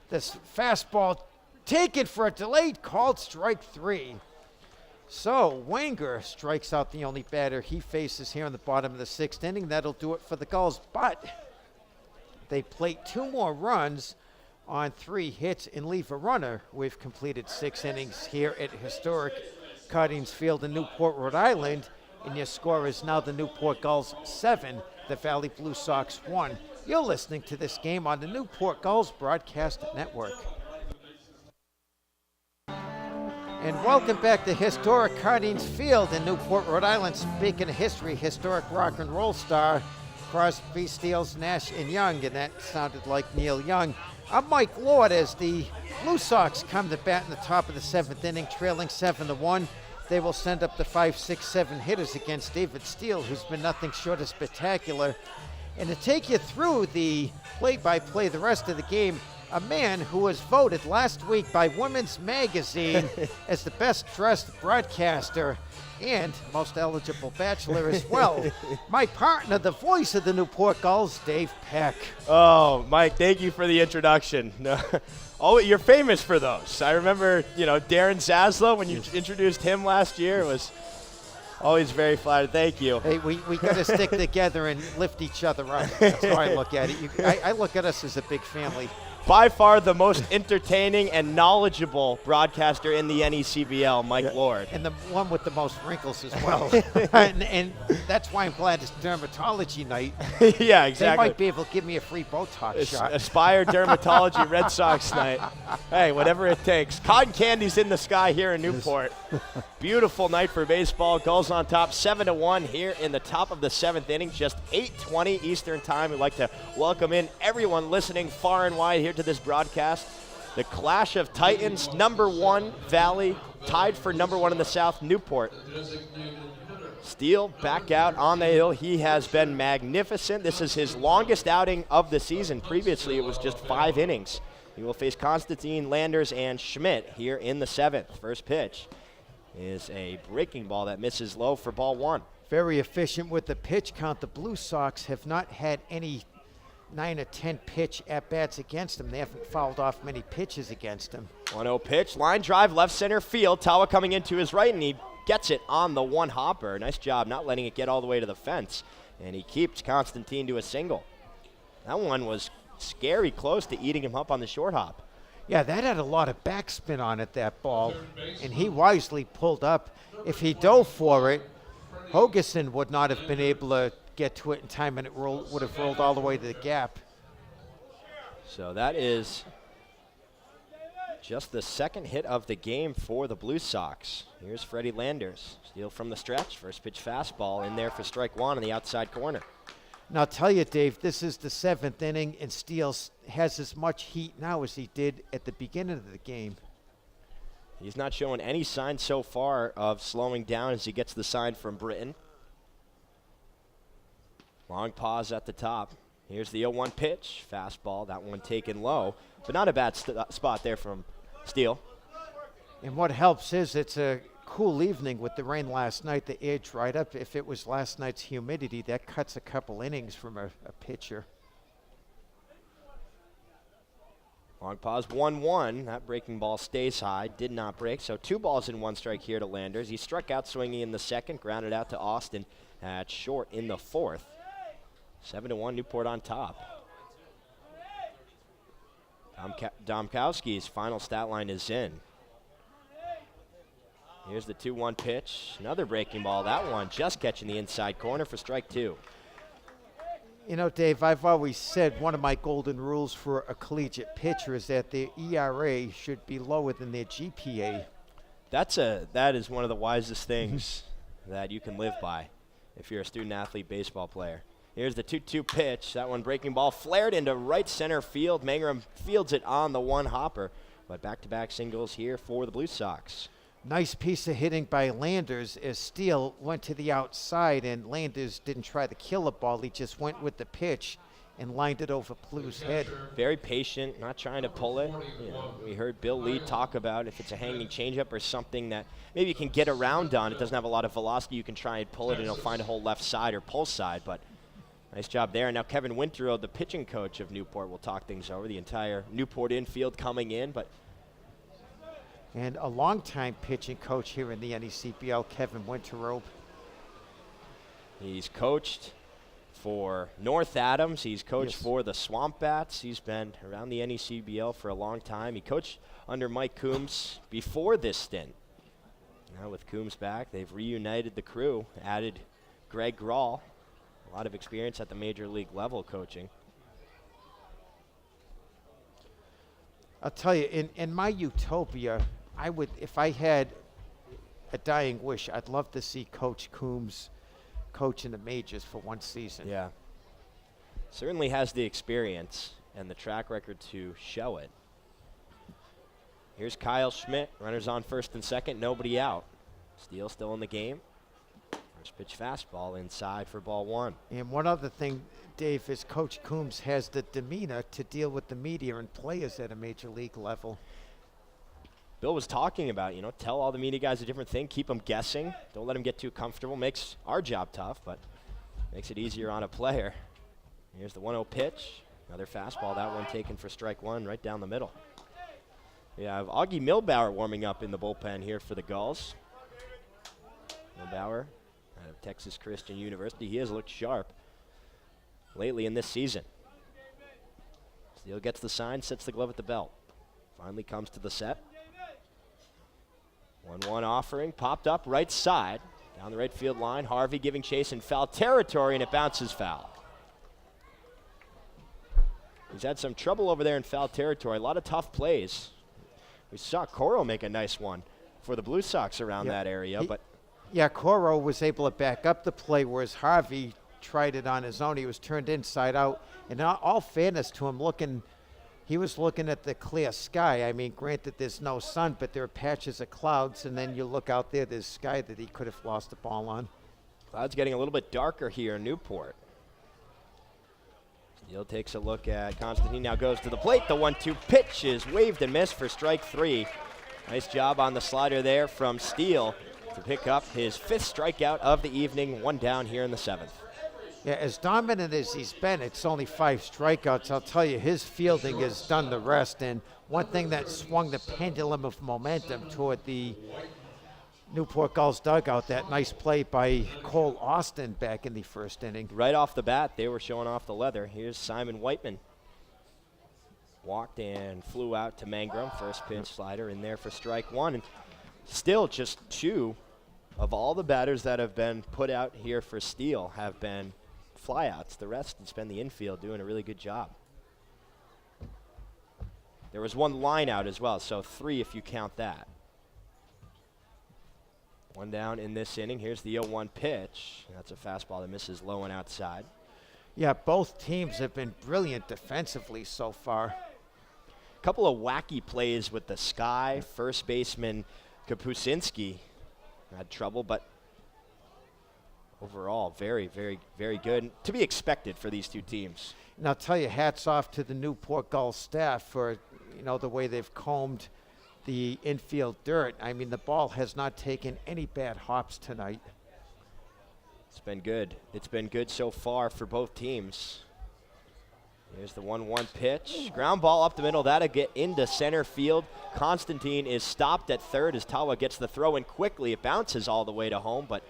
This fastball taken for a delayed called strike 3. So Wenger strikes out the only batter he faces here in the bottom of the 6th inning. That'll do it for the Gulls, but they plate 2 more runs on 3 hits and leave a runner. We've completed 6 innings here at historic Cardines Field in Newport, Rhode Island, and your score is now the Newport Gulls 7, the Valley Blue Sox 1. You're listening to this game on the Newport Gulls Broadcast Network. And welcome back to historic Cardines Field in Newport, Rhode Island. Speaking of history, historic rock and roll star Crosby, Stills, Nash, and Young, and that sounded like Neil Young. I'm Mike Lord as the Blue Sox come to bat in the top of the 7th inning, trailing 7-1. They will send up the 5, 6, 7 hitters against David Steele, who's been nothing short of spectacular. And to take you through the play-by-play the rest of the game, a man who was voted last week by Women's Magazine as the best-dressed broadcaster and most eligible bachelor as well. My partner, the voice of the Newport Gulls, Dave Peck. Oh, Mike, thank you for the introduction. Oh, you're famous for those. I remember, Darren Zaslow, when you introduced him last year, it was always very flattered. Thank you. Hey, we got to stick together and lift each other up. That's how I look at it. I look at us as a big family. By far the most entertaining and knowledgeable broadcaster in the NECBL, Mike Lord. And the one with the most wrinkles as well. and that's why I'm glad it's dermatology night. Yeah, exactly. They might be able to give me a free Botox shot. Aspire Dermatology Red Sox night. Hey, whatever it takes. Cotton candy's in the sky here in Newport. Beautiful night for baseball. Gulls on top 7-1 here in the top of the 7th inning. Just 8:20 Eastern time. We'd like to welcome in everyone listening far and wide here to this broadcast. The clash of titans, #1 Valley, tied for #1 in the South, Newport. Steele back out on the hill. He has been magnificent. This is his longest outing of the season. Previously, it was just 5 innings. He will face Constantine, Landers, and Schmidt here in the 7th. First pitch is a breaking ball that misses low for ball 1. Very efficient with the pitch count. The Blue Sox have not had any 9 or 10 pitch at-bats against them. They haven't fouled off many pitches against them. 1-0 pitch, line drive, left center field. Tawa coming into his right, and he gets it on the 1-hopper. Nice job not letting it get all the way to the fence. And he keeps Constantine to a single. That one was scary close to eating him up on the short hop. Yeah, that had a lot of backspin on it, that ball. And he wisely pulled up. If he dove for it, Hogeson would not have been able to get to it in time, and it would have rolled all the way to the gap. So that is just the second hit of the game for the Blue Sox. Here's Freddie Landers. Steal from the stretch. First pitch fastball in there for strike one on the outside corner. Now, I'll tell you, Dave, this is the 7th inning, and Steele has as much heat now as he did at the beginning of the game. He's not showing any signs so far of slowing down as he gets the sign from Britton. Long pause at the top. Here's the 0-1 pitch. Fastball, that one taken low, but not a bad spot there from Steele. And what helps is it's a cool evening with the rain last night. The air dried up. If it was last night's humidity, that cuts a couple innings from a pitcher. Long pause, 1-1. That breaking ball stays high. Did not break, so 2 balls and 1 strike here to Landers. He struck out swinging in the second, grounded out to Austin at short in the 4th. 7-1, Newport on top. Domkowski's final stat line is in. Here's the 2-1 pitch. Another breaking ball. That one just catching the inside corner for strike 2. You know, Dave, I've always said one of my golden rules for a collegiate pitcher is that their ERA should be lower than their GPA. That is one of the wisest things that you can live by if you're a student-athlete baseball player. Here's the 2-2 pitch. That one breaking ball flared into right center field. Mangrum fields it on the one hopper, but back-to-back singles here for the Blue Sox. Nice piece of hitting by Landers as Steele went to the outside, and Landers didn't try to kill the ball. He just went with the pitch and lined it over Plu's head. Very patient, not trying to pull it. You know, we heard Bill Lee talk about if it's a hanging changeup or something that maybe you can get around on. It doesn't have a lot of velocity. You can try and pull it, and it'll find a hole left side or pull side, but nice job there. Now Kevin Winterow, the pitching coach of Newport, will talk things over. The entire Newport infield coming in, and a longtime pitching coach here in the NECBL, Kevin Winterow. He's coached for North Adams. He's coached Yes. for the Swamp Bats. He's been around the NECBL for a long time. He coached under Mike Coombs before this stint. Now with Coombs back, they've reunited the crew, added Greg Grawl. A lot of experience at the major league level coaching. I'll tell you, in my utopia, I would, if I had a dying wish, I'd love to see Coach Coombs coach in the majors for one season. Yeah. Certainly has the experience and the track record to show it. Here's Kyle Schmidt. Runners on first and second, nobody out. Steele still in the game. First pitch fastball inside for ball 1. And one other thing, Dave, is Coach Coombs has the demeanor to deal with the media and players at a major league level. Bill was talking about, tell all the media guys a different thing. Keep them guessing. Don't let them get too comfortable. Makes our job tough, but makes it easier on a player. Here's the 1-0 pitch. Another fastball. That one taken for strike 1 right down the middle. We have Augie Milbauer warming up in the bullpen here for the Gulls. Milbauer out of Texas Christian University. He has looked sharp lately in this season. Steele gets the sign, sets the glove at the belt. Finally comes to the set. 1-1 offering, popped up right side, down the right field line. Harvey giving chase in foul territory, and it bounces foul. He's had some trouble over there in foul territory. A lot of tough plays. We saw Coro make a nice one for the Blue Sox around that area, but yeah, Coro was able to back up the play, whereas Harvey tried it on his own. He was turned inside out, and in all fairness to him, he was looking at the clear sky. I mean, granted, there's no sun, but there are patches of clouds, and then you look out there, there's sky that he could have lost the ball on. Clouds getting a little bit darker here in Newport. Steele takes a look at Constantine, now goes to the plate. The 1-2 pitch is waved and missed for strike 3. Nice job on the slider there from Steele to pick up his 5th strikeout of the evening, 1 down here in the 7th. Yeah, as dominant as he's been, it's only 5 strikeouts. I'll tell you, his fielding has done the rest. And one thing that swung the pendulum of momentum toward the Newport Gulls dugout, that nice play by Cole Austin back in the 1st inning. Right off the bat, they were showing off the leather. Here's Simon Whiteman. Walked and flew out to Mangrum. First pitch slider in there for strike 1. And still just 2 of all the batters that have been put out here for Steele have been flyouts. The rest has been the infield doing a really good job. There was one line out as well, so 3 if you count that. 1 down in this inning. Here's the 0-1 pitch. That's a fastball that misses low and outside. Yeah, both teams have been brilliant defensively so far. A couple of wacky plays with the sky. First baseman Kapusinski had trouble, but overall very, very, very good. To be expected for these two teams. And I'll tell you, hats off to the Newport Gulls staff for, the way they've combed the infield dirt. I mean, the ball has not taken any bad hops tonight. It's been good. It's been good so far for both teams. Here's the 1-1 pitch. Ground ball up the middle. That'll get into center field. Constantine is stopped at third as Tawa gets the throw in quickly. It bounces all the way to home, but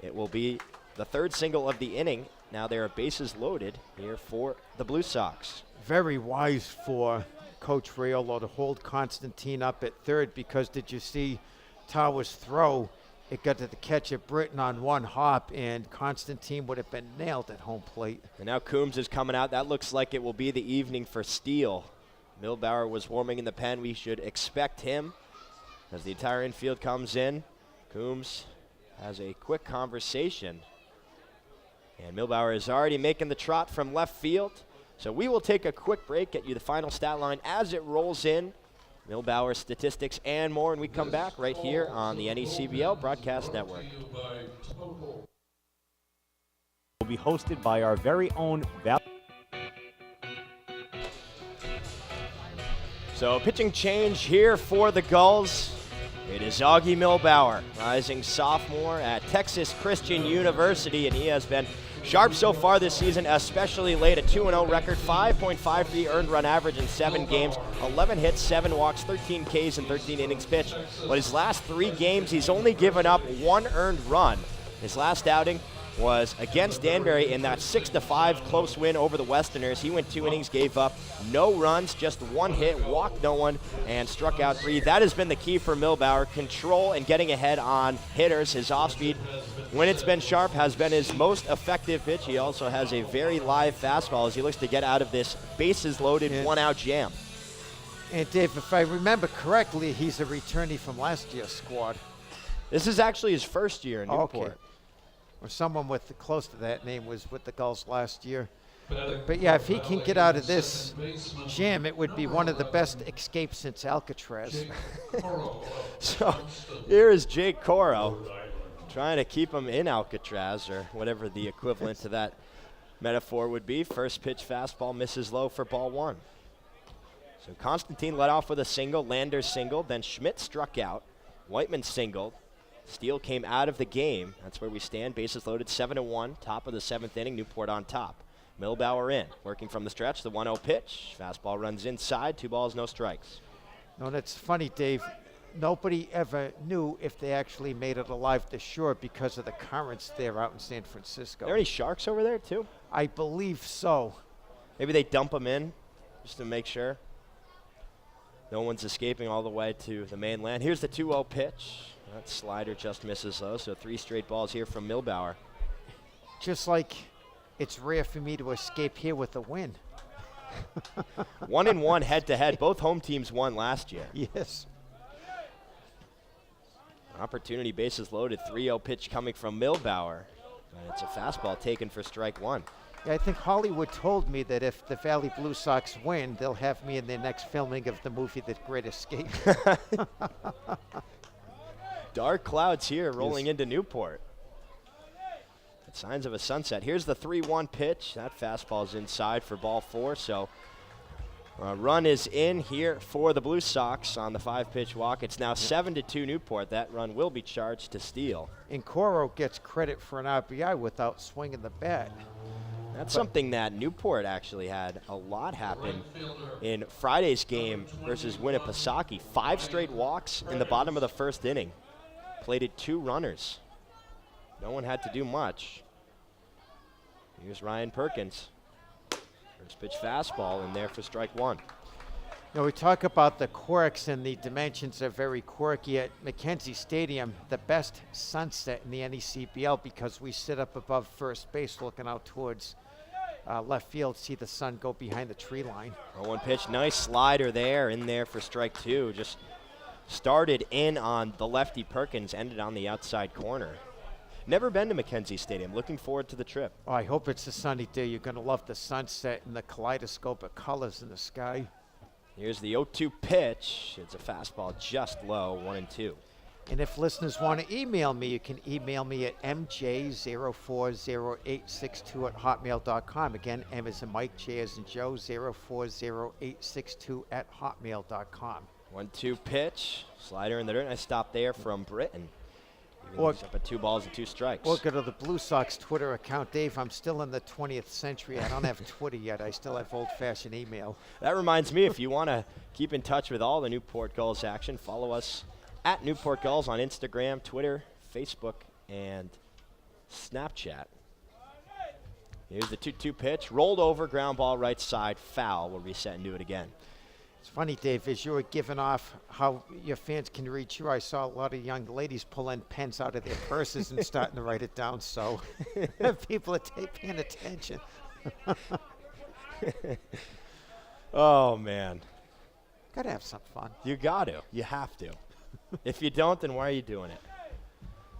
it will be the 3rd single of the inning. Now there are bases loaded here for the Blue Sox. Very wise for Coach Riolo to hold Constantine up at third, because did you see Tawa's throw? It got to the catcher Britton on 1 hop, and Constantine would have been nailed at home plate. And now Coombs is coming out. That looks like it will be the evening for Steele. Milbauer was warming in the pen. We should expect him as the entire infield comes in. Coombs has a quick conversation. And Milbauer is already making the trot from left field. So we will take a quick break, get you the final stat line as it rolls in. Milbauer statistics and more, and we come back right here on the NECBL Broadcast Network. Will be hosted by our very own So pitching change here for the Gulls. It is Augie Milbauer, rising sophomore at Texas Christian University, and he has been sharp so far this season, especially late. A 2-0 record, 5.53 earned run average in 7 games, 11 hits, 7 walks, 13 Ks, and 13 innings pitched. But his last 3 games, he's only given up 1 earned run. His last outing was against Danbury in that 6-5 close win over the Westerners. He went 2 innings, gave up no runs, just 1 hit, walked no one, and struck out 3. That has been the key for Milbauer, control and getting ahead on hitters. His off-speed, when it's been sharp, has been his most effective pitch. He also has a very live fastball as he looks to get out of this bases-loaded, 1-out jam. And Dave, if I remember correctly, he's a returnee from last year's squad. This is actually his first year in Newport. Okay. Or someone with close to that name was with the Gulls last year. But yeah, if he can get out of this jam, it would be one of the best escapes since Alcatraz. So here is Jake Coro trying to keep him in Alcatraz, or whatever the equivalent to that metaphor would be. First pitch fastball misses low for ball 1. So Constantine led off with a single, Landers singled, then Schmidt struck out, Whiteman singled. Steele came out of the game. That's where we stand. Bases loaded, 7-1, top of the 7th inning. Newport on top. Milbauer in, working from the stretch. The 1-0 pitch. Fastball runs inside. 2 balls, no strikes. No, that's funny, Dave. Nobody ever knew if they actually made it alive to shore because of the currents there out in San Francisco. Are there any sharks over there too? I believe so. Maybe they dump them in just to make sure no one's escaping all the way to the mainland. Here's the 2-0 pitch. That slider just misses low, so 3 straight balls here from Milbauer. Just like it's rare for me to escape here with a win. 1-1 head-to-head. Both home teams won last year. Yes. Opportunity, bases loaded. 3-0 pitch coming from Milbauer. And it's a fastball taken for strike 1. Yeah, I think Hollywood told me that if the Valley Blue Sox win, they'll have me in their next filming of the movie The Great Escape. Dark clouds here rolling into Newport. Signs of a sunset. Here's the 3-1 pitch. That fastball's inside for ball 4, so a run is in here for the Blue Sox on the 5-pitch walk. It's now 7-2 Newport. That run will be charged to Steele. And Coro gets credit for an RBI without swinging the bat. That's something that Newport actually had a lot happen in Friday's game versus Winnipesaukee. 5 straight walks in the bottom of the 1st inning. Plated 2 runners. No one had to do much. Here's Ryan Perkins. First pitch fastball in there for strike 1. You know, we talk about the quirks, and the dimensions are very quirky. At Mackenzie Stadium, the best sunset in the NECBL, because we sit up above first base looking out towards left field, see the sun go behind the tree line. 0-1 pitch, nice slider there, in there for strike two. Just started in on the lefty Perkins, ended on the outside corner. Never been to Mackenzie Stadium. Looking forward to the trip. Oh, I hope it's a sunny day. You're going to love the sunset and the kaleidoscope of colors in the sky. Here's the 0-2 pitch. It's a fastball just low, 1-2. And if listeners want to email me, you can email me at mj040862@hotmail.com. Again, M as in Mike, J as in Joe, 040862@hotmail.com. 1-2 pitch. Slider in the dirt. Nice stop there from Britton. Or, up at 2 balls and 2 strikes. Or go to the Blue Sox Twitter account. Dave, I'm still in the 20th century. I don't have Twitter yet. I still have old-fashioned email. That reminds me, if you want to keep in touch with all the Newport Gulls action, follow us at Newport Gulls on Instagram, Twitter, Facebook, and Snapchat. Here's the 2-2 pitch. Rolled over, ground ball right side, foul. We'll reset and do it again. It's funny, Dave, as you were giving off how your fans can reach you, I saw a lot of young ladies pulling pens out of their purses and starting to write it down, so people are paying attention. Oh, man. Got to have some fun. You got to. You have to. If you don't, then why are you doing it?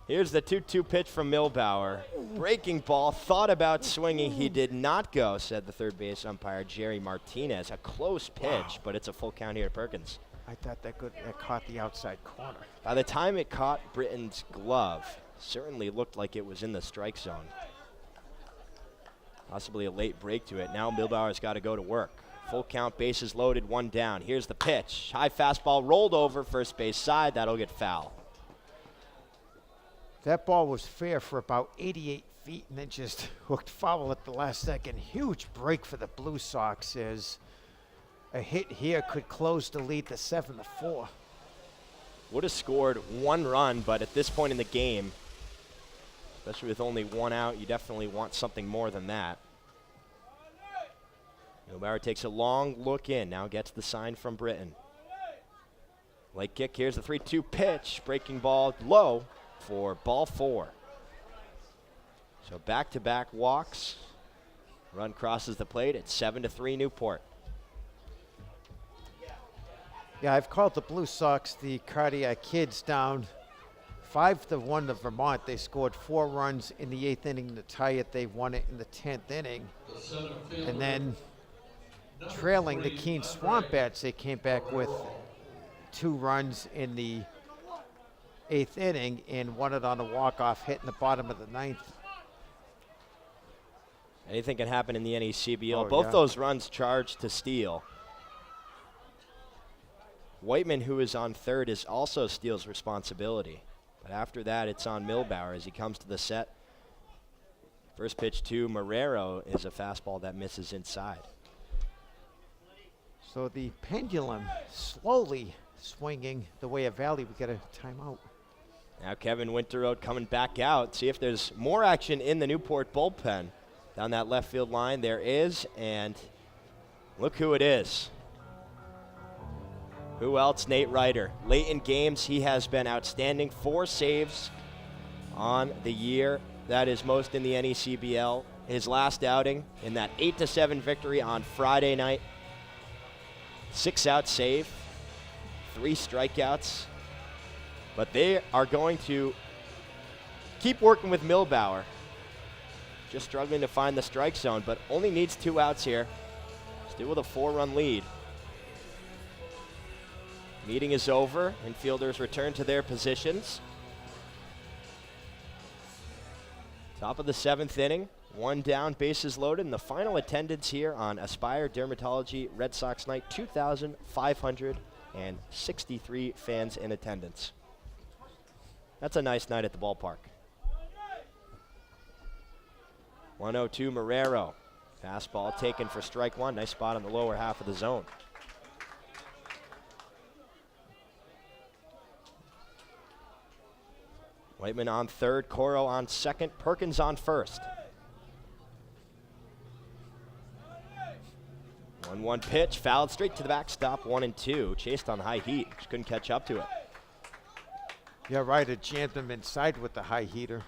Here's the 2-2 pitch from Milbauer. Breaking ball, thought about swinging. He did not go, said the third base umpire, Jerry Martinez. A close pitch, but it's a full count here to Perkins. I thought that caught the outside corner. By the time it caught Britton's glove, certainly looked like it was in the strike zone. Possibly a late break to it. Now Milbauer's got to go to work. Full count, bases loaded, 1 down. Here's the pitch. High fastball rolled over, first base side. That'll get foul. That ball was fair for about 88 feet and then just hooked foul at the last second. Huge break for the Blue Sox as a hit here could close the lead to 7-4. Would have scored 1 run, but at this point in the game, especially with only 1 out, you definitely want something more than that. Milbauer takes a long look in, now gets the sign from Britton. Late kick, here's the 3-2 pitch, breaking ball low for ball 4. So back-to-back walks. Run crosses the plate at 7-3 Newport. Yeah, I've called the Blue Sox the cardiac kids down 5-1 to Vermont. They scored 4 runs in the 8th inning to tie it. They won it in the 10th inning. And then trailing the Keene Swamp Bats, they came back with 2 runs in the 8th inning and won it on a walk-off hit in the bottom of the 9th. Anything can happen in the NECBL. Oh, Both yeah. those runs charged to steal. Whiteman, who is on third, is also Steele's responsibility. But after that, it's on Milbauer as he comes to the set. First pitch to Marrero is a fastball that misses inside. So the pendulum slowly swinging the way of Valley. We got a timeout. Now Kevin Winterroad coming back out. See if there's more action in the Newport bullpen. Down that left field line there is, and look who it is. Who else? Nate Ryder. Late in games, he has been outstanding. 4 saves on the year. That is most in the NECBL. His last outing in that 8-7 victory on Friday night. 6-out save, 3 strikeouts. But they are going to keep working with Milbauer. Just struggling to find the strike zone, but only needs 2 outs here. Still with a 4-run lead. Meeting is over. Infielders return to their positions. Top of the 7th inning. 1 down, bases loaded, and the final attendance here on Aspire Dermatology Red Sox Night, 2,563 fans in attendance. That's a nice night at the ballpark. 1-0 Marrero. Fastball taken for strike 1. Nice spot on the lower half of the zone. Whiteman on third, Coro on second, Perkins on first. 1-1 1-1 pitch, fouled straight to the backstop, 1-2. Chased on high heat, just couldn't catch up to it. Yeah, right. It jammed him inside with the high heater.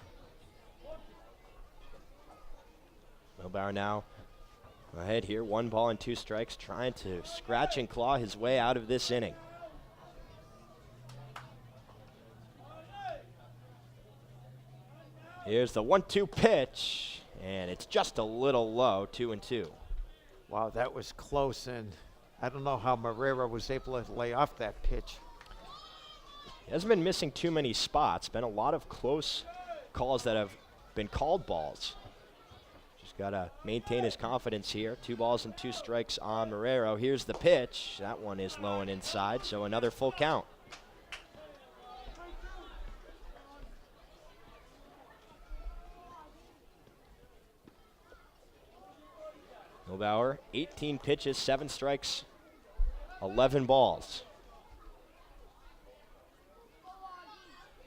Milbauer now ahead here, 1 ball and 2 strikes, trying to scratch and claw his way out of this inning. Here's the 1-2 pitch, and it's just a little low, 2-2. Wow, that was close, and I don't know how Marrero was able to lay off that pitch. He hasn't been missing too many spots. Been a lot of close calls that have been called balls. Just got to maintain his confidence here. 2 balls and 2 strikes on Marrero. Here's the pitch. That one is low and inside, so another full count. Milbauer, 18 pitches, 7 strikes, 11 balls.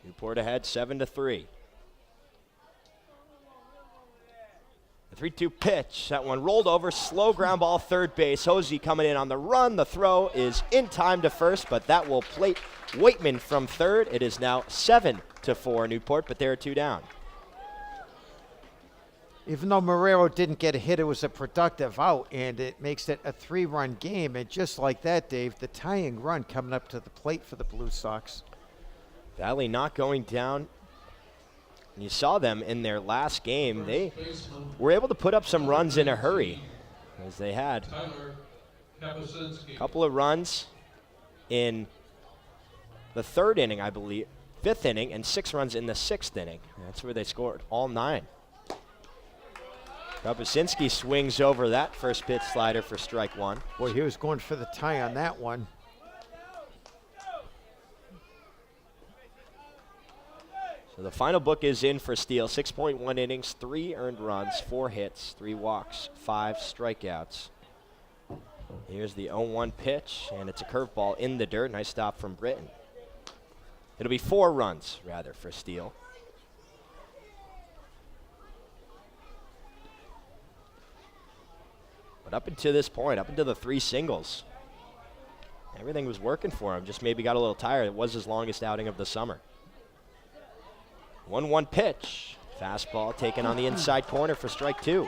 Newport ahead 7-3. The 3-2 pitch, that one rolled over, slow ground ball, third base. Hosey coming in on the run. The throw is in time to first, but that will plate Waitman from third. It is now 7-4 Newport, but there are 2 down. Even though Marrero didn't get a hit, it was a productive out, and it makes it a 3-run game. And just like that, Dave, the tying run coming up to the plate for the Blue Sox. Valley not going down. You saw them in their last game. They were able to put up some runs in a hurry, as they had a couple of runs in the 3rd inning, I believe, 5th inning, and 6 runs in the 6th inning. That's where they scored all 9. Kapusinski swings over that first pitch slider for strike 1. Boy, he was going for the tie on that one. So the final book is in for Steele. 6.1 innings, 3 earned runs, 4 hits, 3 walks, 5 strikeouts. Here's the 0-1 pitch, and it's a curveball in the dirt. Nice stop from Britton. It'll be 4 runs, rather, for Steele. But up until this point, up until the 3 singles, everything was working for him. Just maybe got a little tired. It was his longest outing of the summer. 1-1 pitch. Fastball taken on the inside corner for strike 2.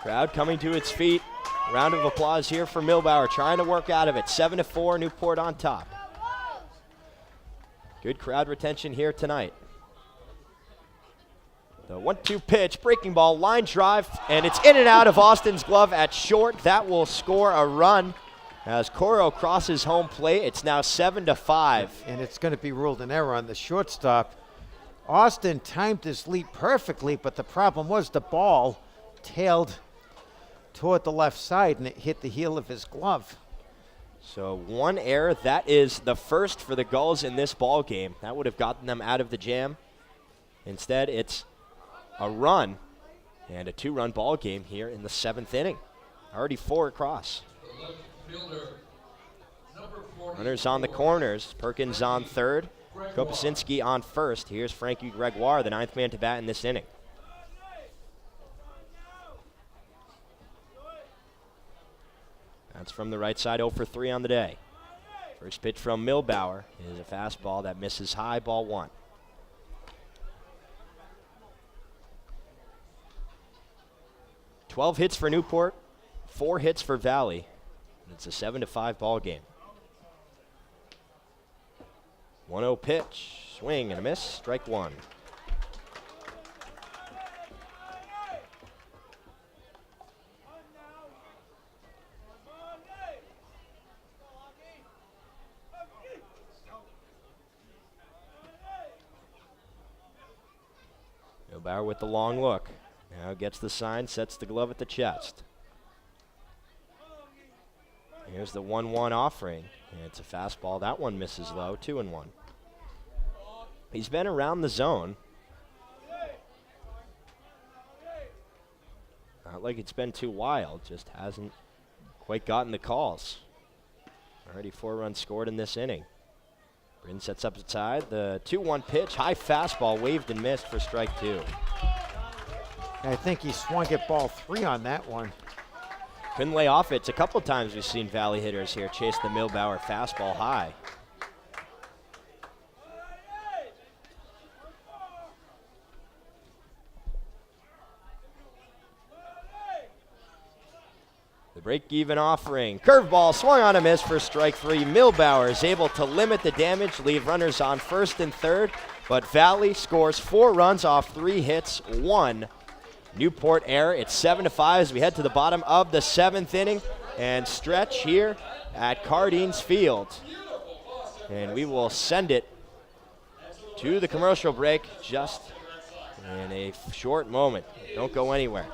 Crowd coming to its feet. Round of applause here for Milbauer, trying to work out of it. 7-4, Newport on top. Good crowd retention here tonight. The 1-2 pitch, breaking ball, line drive, and it's in and out of Austin's glove at short. That will score a run. As Coro crosses home plate, it's now 7-5. And it's going to be ruled an error on the shortstop. Austin timed his leap perfectly, but the problem was the ball tailed toward the left side, and it hit the heel of his glove. So 1 error. That is the first for the Gulls in this ball game. That would have gotten them out of the jam. Instead, it's a run and a 2-run ball game here in the 7th inning. Already 4 across. Runners on the corners. Perkins on third. Kopasinski on first. Here's Frankie Gregoire, the 9th man to bat in this inning. That's from the right side, 0 for 3 on the day. First pitch from Milbauer is a fastball that misses high, ball 1. "12 hits for Newport, 4 hits for Valley. It's a 7-5 ball game. 1-0 pitch, swing and a miss, strike 1. Milbauer with the long look. Now gets the sign, sets the glove at the chest. Here's the 1-1 offering. And it's a fastball. That one misses low, 2-1. He's been around the zone. Not like it's been too wild, just hasn't quite gotten the calls. Already 4 runs scored in this inning. Bryn sets up the side. The 2-1 pitch, high fastball, waved and missed for strike 2. I think he swung at ball 3 on that one. Couldn't lay off it. It's a couple times we've seen Valley hitters here chase the Milbauer fastball high. The break-even offering. Curveball swung on a miss for strike 3. Milbauer is able to limit the damage, leave runners on first and third, but Valley scores 4 runs off 3 hits, 1 Newport error. It's 7-5 as we head to the bottom of the 7th inning and stretch here at Cardines Field. And we will send it to the commercial break just in a short moment. Don't go anywhere.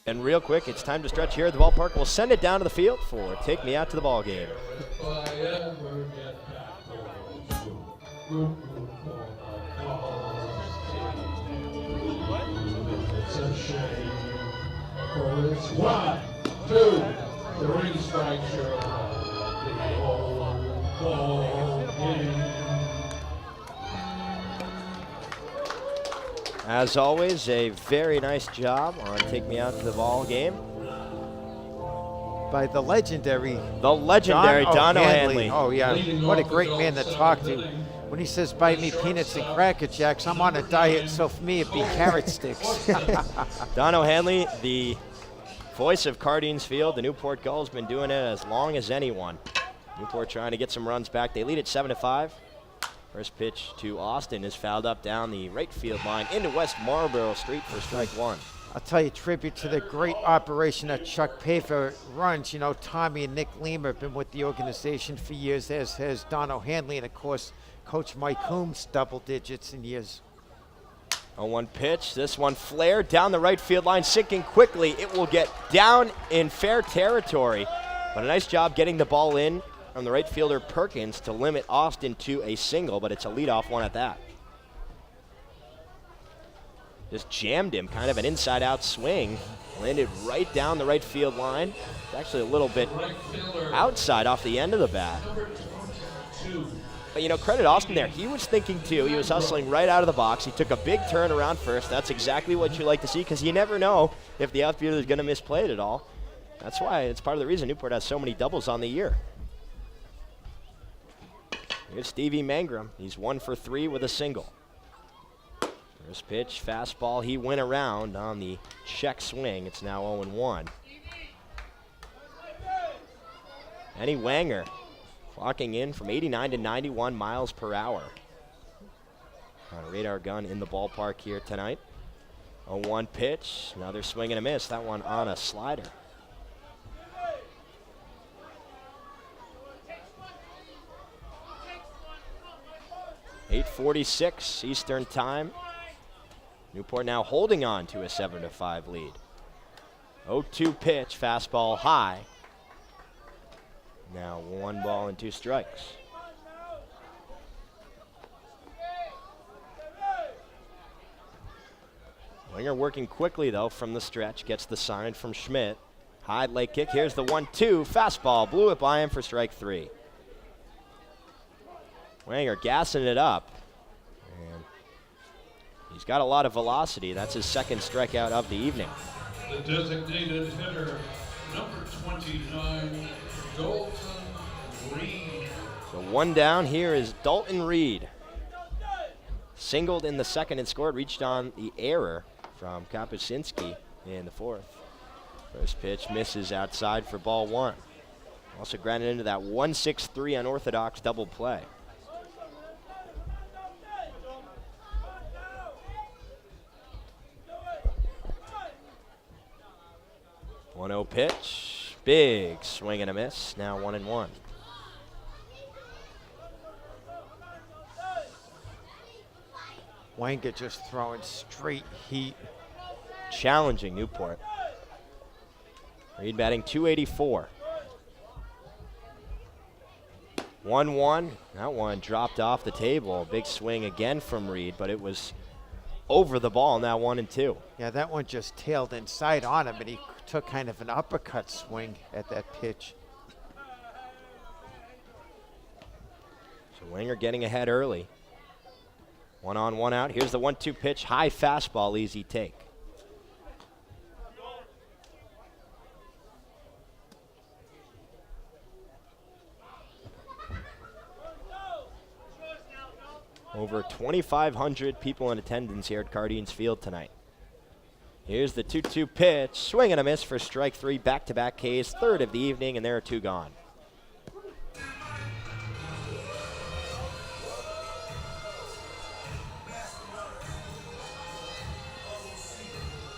And real quick, it's time to stretch here at the ballpark. We'll send it down to the field for Take Me Out to the Ball Game. If I ever get back home, it's a shame. For it's 1, 2, 3 strikes, you're out. The whole ball game. As always, a very nice job on Take Me Out to the Ball Game. By the legendary Don O'Hanley. Oh, yeah. What a great man to talk to. When he says, buy me peanuts and Cracker Jacks, I'm on a diet, so for me it'd be carrot sticks. Don O'Hanley, the voice of Cardines Field. The Newport Gulls been doing it as long as anyone. Newport trying to get some runs back. They lead at 7-5. First pitch to Austin is fouled up down the right field line into West Marlboro Street for strike 1. I'll tell you, tribute to the great operation that Chuck Paver runs. You know, Tommy and Nick Lima have been with the organization for years, as has Don O'Hanley, and of course, Coach Mike Coombs, double digits in years. 0-1 pitch. This one flared down the right field line, sinking quickly. It will get down in fair territory, but a nice job getting the ball in from the right fielder Perkins to limit Austin to a single, but it's a leadoff one at that. Just jammed him, kind of an inside-out swing. Landed right down the right field line. It's actually a little bit outside off the end of the bat. But, you know, credit Austin there. He was thinking, too. He was hustling right out of the box. He took a big turn around first. That's exactly what you like to see, because you never know if the outfielder is going to misplay it at all. That's why it's part of the reason Newport has so many doubles on the year. Here's Stevie Mangrum. He's 1 for 3 with a single. First pitch, fastball. He went around on the check swing. It's now 0-1. Benny Wanger clocking in from 89 to 91 miles per hour. On a radar gun in the ballpark here tonight. 0-1 pitch. Another swing and a miss. That one on a slider. .846 Eastern Time. Newport now holding on to a 7-5 lead. 0-2 pitch, fastball high. Now 1 ball and 2 strikes. Winger working quickly though from the stretch, gets the sign from Schmidt. High leg kick, here's the 1-2, fastball, blew it by him for strike 3. Wanger gassing it up. And he's got a lot of velocity. That's his second strikeout of the evening. The designated hitter, number 29, Dalton Reed. So 1 down. Here is Dalton Reed. Singled in the second and scored. Reached on the error from Kapuscinski in the 4th. First pitch misses outside for ball 1. Also grounded into that 1-6-3 unorthodox double play. 1-0 pitch. Big swing and a miss. Now 1-1. Wanger just throwing straight heat. Challenging Newport. Reed batting .284. 1-1. That one dropped off the table. Big swing again from Reed, but it was over the ball. Now 1-2. Yeah, that one just tailed inside on him, and he took kind of an uppercut swing at that pitch. So Wanger getting ahead early. 1 on, 1 out. Here's the 1-2 pitch. High fastball, easy take. Over 2,500 people in attendance here at Cardines Field tonight. Here's the 2-2 pitch. Swing and a miss for strike 3. Back-to-back Ks. Third of the evening, and there are 2 gone.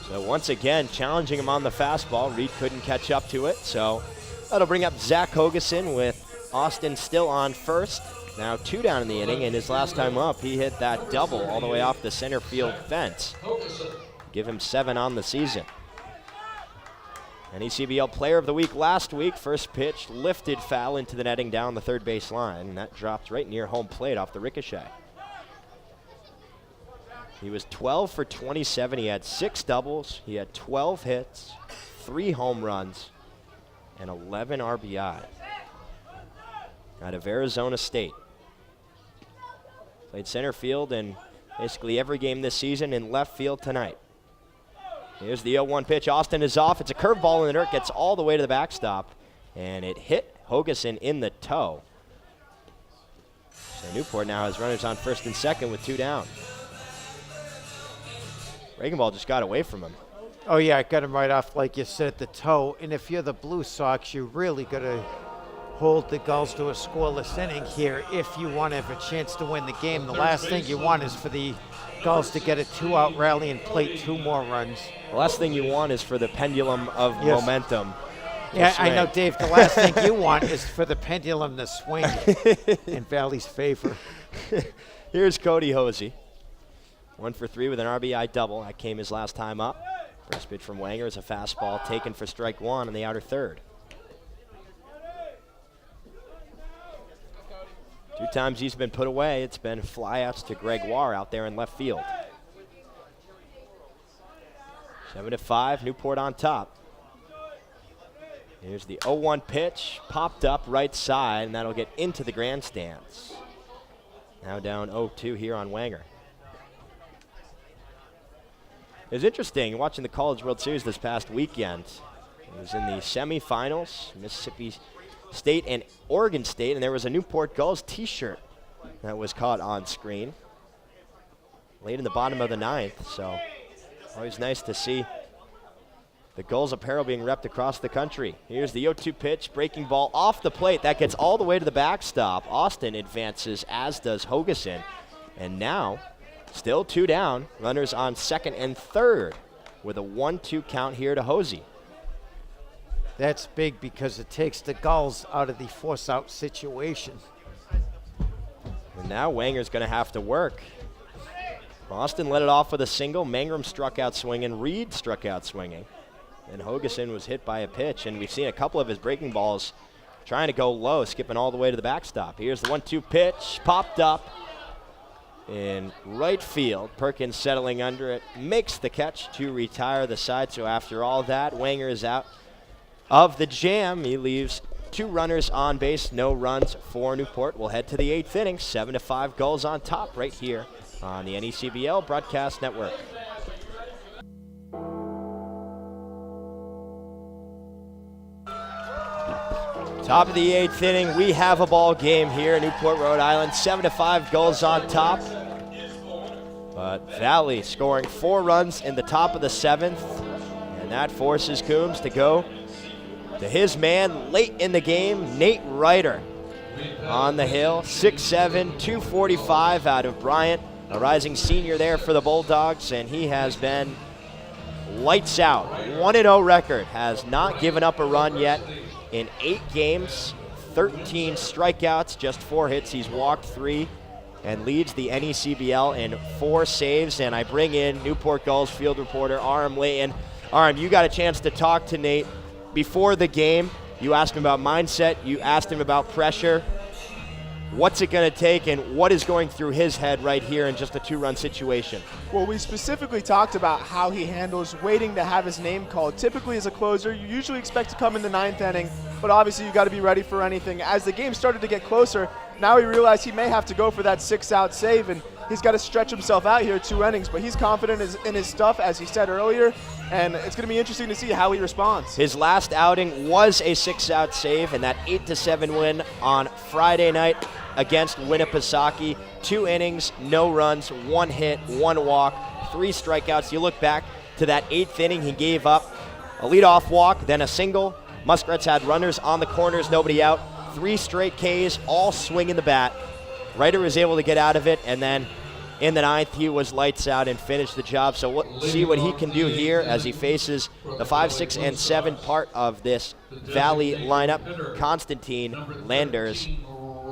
So once again, challenging him on the fastball. Reed couldn't catch up to it, so that'll bring up Zach Hogeson with Austin still on first. Now 2 down in the inning, and his last time up, he hit that double all the way off the center field fence. Give him 7 on the season. NECBL Player of the Week last week. First pitch lifted foul into the netting down the third base line, and that dropped right near home plate off the ricochet. He was 12 for 27. He had 6 doubles. He had 12 hits, 3 home runs, and 11 RBI. Out of Arizona State. Played center field in basically every game this season, and left field tonight. Here's the 0-1 pitch. Austin is off. It's a curveball in the dirt. Gets all the way to the backstop, and it hit Hogeson in the toe. So Newport now has runners on first and second with 2 down. Breaking ball just got away from him. Oh, yeah, it got him right off, like you said, the toe. And if you're the Blue Sox, you really got to hold the Gulls to a scoreless inning here if you want to have a chance to win the game. The last thing you want is for the Gulls to get a 2-out rally and plate 2 more runs. The last thing you want is for the pendulum of momentum. Yeah, I know, Dave. The last thing you want is for the pendulum to swing in Valley's favor. Here's Cody Hosey. 1 for 3 with an RBI double. That came his last time up. First pitch from Wanger is a fastball taken for strike 1 in the outer third. 2 times he's been put away. It's been flyouts to Gregoire out there in left field. 7-5, Newport on top. Here's the 0-1 pitch, popped up right side, and that'll get into the grandstands. Now down 0-2 here on Wanger. It was interesting watching the College World Series this past weekend. It was in the semifinals, Mississippi State and Oregon State, and there was a Newport Gulls t-shirt that was caught on screen late in the bottom of the 9th, so always nice to see the Gulls apparel being repped across the country. Here's the 0-2 pitch, breaking ball off the plate. That gets all the way to the backstop. Austin advances, as does Hogeson, and now still 2 down, runners on second and third with a 1-2 count here to Hosey. That's big because it takes the Gulls out of the force-out situation. And now Wanger's going to have to work. Austin led it off with a single. Mangrum struck out swinging. Reed struck out swinging. And Hogeson was hit by a pitch. And we've seen a couple of his breaking balls trying to go low, skipping all the way to the backstop. Here's the 1-2 pitch. Popped up in right field. Perkins settling under it. Makes the catch to retire the side. So after all that, Wanger is out of the jam. He leaves 2 runners on base, no runs for Newport. We'll head to the 8th inning. 7-5 Gulls on top right here on the NECBL Broadcast Network. Top of the 8th inning, we have a ball game here in Newport, Rhode Island. 7-5 Gulls on top. But Valley scoring 4 runs in the top of the 7th, and that forces Coombs to go to his man late in the game, Nate Ryder on the hill. 6'7", 245 out of Bryant, a rising senior there for the Bulldogs, and he has been lights out. 1-0 record, has not given up a run yet in 8 games, 13 strikeouts, just 4 hits. He's walked 3 and leads the NECBL in 4 saves. And I bring in Newport Gulls field reporter Aram Layton. Aram, you got a chance to talk to Nate before the game. You asked him about mindset. You asked him about pressure. What's it going to take, and what is going through his head right here in just a 2-run situation? Well, we specifically talked about how he handles waiting to have his name called. Typically as a closer, you usually expect to come in the 9th inning, but obviously you got to be ready for anything. As the game started to get closer, now he realized he may have to go for that 6-out save, and he's got to stretch himself out here 2 innings, but he's confident in his stuff, as he said earlier, and it's going to be interesting to see how he responds. His last outing was a 6-out save, and that 8-7 win on Friday night against Winnipesaukee. 2 innings, no runs, 1 hit, 1 walk, 3 strikeouts. You look back to that 8th inning, he gave up a leadoff walk, then a single. Muskrats had runners on the corners, nobody out. 3 straight Ks, all swinging the bat. Ryder was able to get out of it, and then in the 9th, he was lights out and finished the job. So we'll see what he can do here as he faces the 5, 6, and 7 part of this Valley lineup. Constantine, Landers,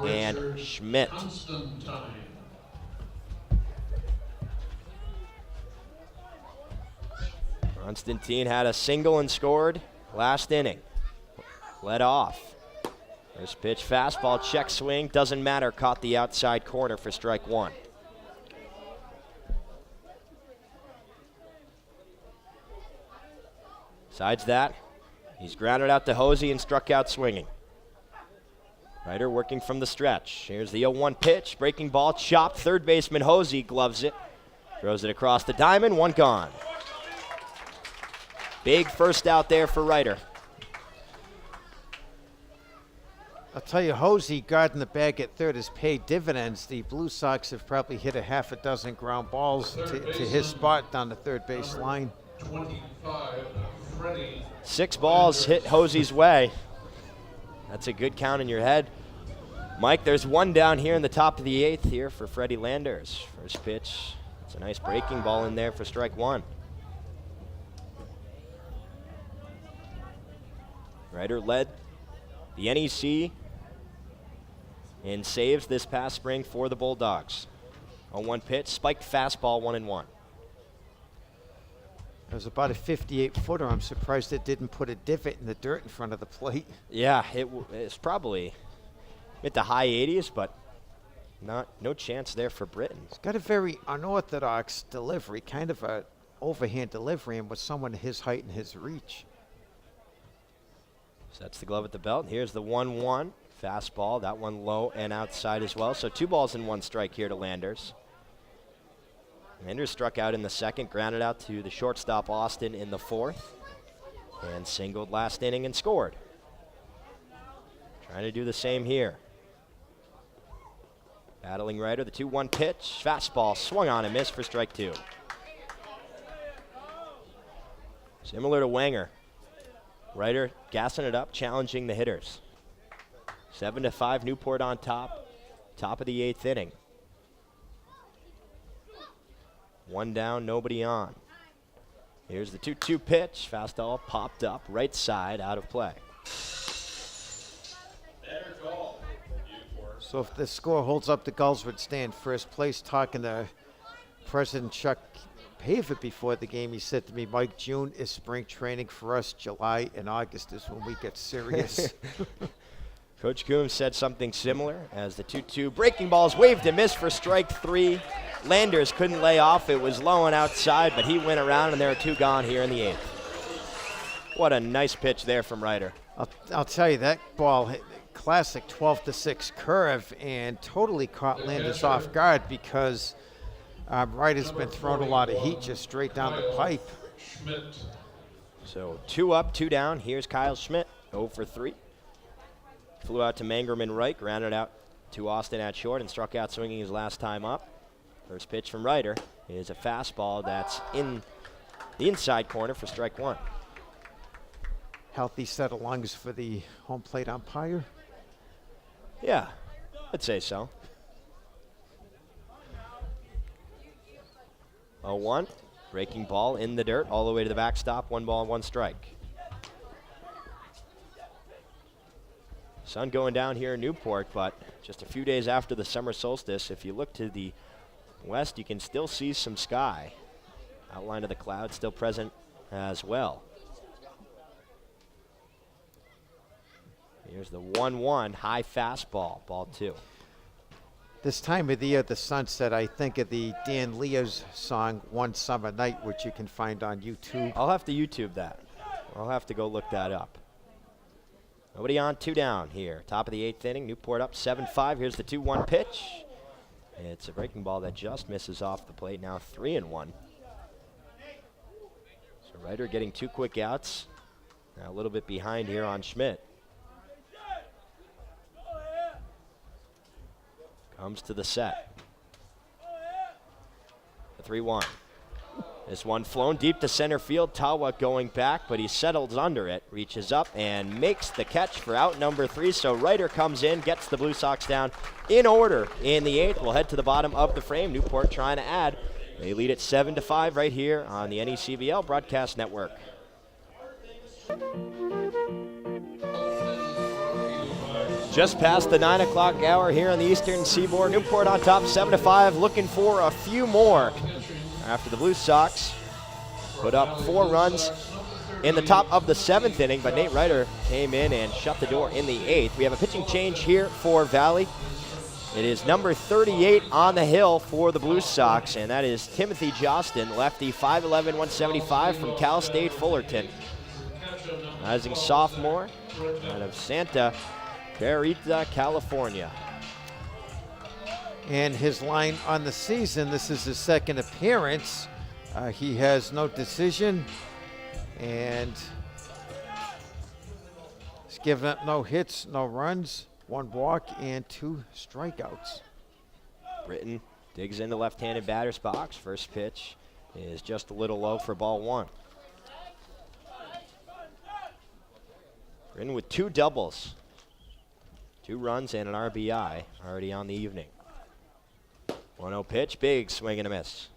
and Schmidt. Constantine had a single and scored last inning. Led off. First pitch, fastball, check swing, doesn't matter, caught the outside corner for strike 1. Besides that, he's grounded out to Hosey and struck out swinging. Ryder working from the stretch. Here's the 0-1 pitch, breaking ball, chopped, third baseman Hosey gloves it, throws it across the diamond, 1 gone. Big first out there for Ryder. I'll tell you, Hosey guarding the bag at third has paid dividends. The Blue Sox have probably hit a half a dozen ground balls to his spot down the third base line. 25, Freddie. 6 balls hit Hosey's way. That's a good count in your head. Mike, there's 1 down here in the top of the 8th here for Freddie Landers. First pitch, it's a nice breaking ball in there for strike 1. Ryder led the NEC in saves this past spring for the Bulldogs. 0-1 pitch, spiked fastball, 1-1. It was about a 58-footer. I'm surprised it didn't put a divot in the dirt in front of the plate. Yeah, it's probably mid to high 80s, but no chance there for Britton. He's got a very unorthodox delivery, kind of a overhand delivery, and with someone his height and his reach. Sets the glove at the belt. Here's the 1-1 fastball. That one low and outside as well. So 2 balls and 1 strike here to Landers. Landers struck out in the 2nd, grounded out to the shortstop Austin in the 4th, and singled last inning and scored. Trying to do the same here. Battling Ryder, the 2-1 pitch, fastball swung on and missed for strike 2. Similar to Wenger. Ryder gassing it up, challenging the hitters. 7-5, Newport on top of the 8th inning. 1 down, nobody on. Here's the 2-2 pitch, fastball popped up, right side, out of play. So if the score holds up, the Gulls would stay in first place. Talking to President Chuck Paver before the game, he said to me, Mike, June is spring training for us. July and August is when we get serious. Coach Coombs said something similar as the 2-2 breaking balls waved and missed for strike 3. Landers couldn't lay off. It was low and outside, but he went around, and there are 2 gone here in the 8th. What a nice pitch there from Ryder. I'll tell you, that ball hit classic 12-6 curve and totally caught Landers off guard because Ryder's been throwing a lot of heat just straight down the pipe. So 2 up, 2 down. Here's Kyle Schmidt, 0 for 3. Flew out to Mangerman right, grounded out to Austin at short, and struck out swinging his last time up. First pitch from Ryder is a fastball that's in the inside corner for strike 1. Healthy set of lungs for the home plate umpire. Yeah, I'd say so. 0-1, breaking ball in the dirt all the way to the backstop. 1 ball, 1 strike. Sun going down here in Newport, but just a few days after the summer solstice, if you look to the west, you can still see some sky. Outline of the cloud still present as well. Here's the 1-1 high fastball, ball 2. This time of the year, the sunset, I think of the Dan Leo's song, One Summer Night, which you can find on YouTube. I'll have to YouTube that. I'll have to go look that up. Nobody on, 2 down here. Top of the 8th inning, Newport up 7-5. Here's the 2-1 pitch. It's a breaking ball that just misses off the plate. Now 3-1. So Ryder getting 2 quick outs. Now a little bit behind here on Schmidt. Comes to the set. The 3-1. This one flown deep to center field. Tawa going back, but he settles under it, reaches up, and makes the catch for out number 3. So Ryder comes in, gets the Blue Sox down in order in the 8th. We'll head to the bottom of the frame. Newport trying to add. They lead it 7-5 right here on the NECBL Broadcast Network. Just past the 9 o'clock hour here on the Eastern Seaboard. Newport on top 7-5, looking for a few more after the Blue Sox put up 4 runs in the top of the 7th inning, but Nate Ryder came in and shut the door in the 8th. We have a pitching change here for Valley. It is number 38 on the hill for the Blue Sox, and that is Timothy Jostin, lefty, 5'11", 175 from Cal State Fullerton. Rising sophomore out of Santa Clarita, California. And his line on the season, this is his 2nd appearance. He has no decision, and he's given up no hits, no runs, 1 walk, and 2 strikeouts. Britton digs into left-handed batter's box. First pitch is just a little low for ball 1. Britton with 2 doubles, 2 runs and an RBI already on the evening. 1-0 pitch, big swing and a miss.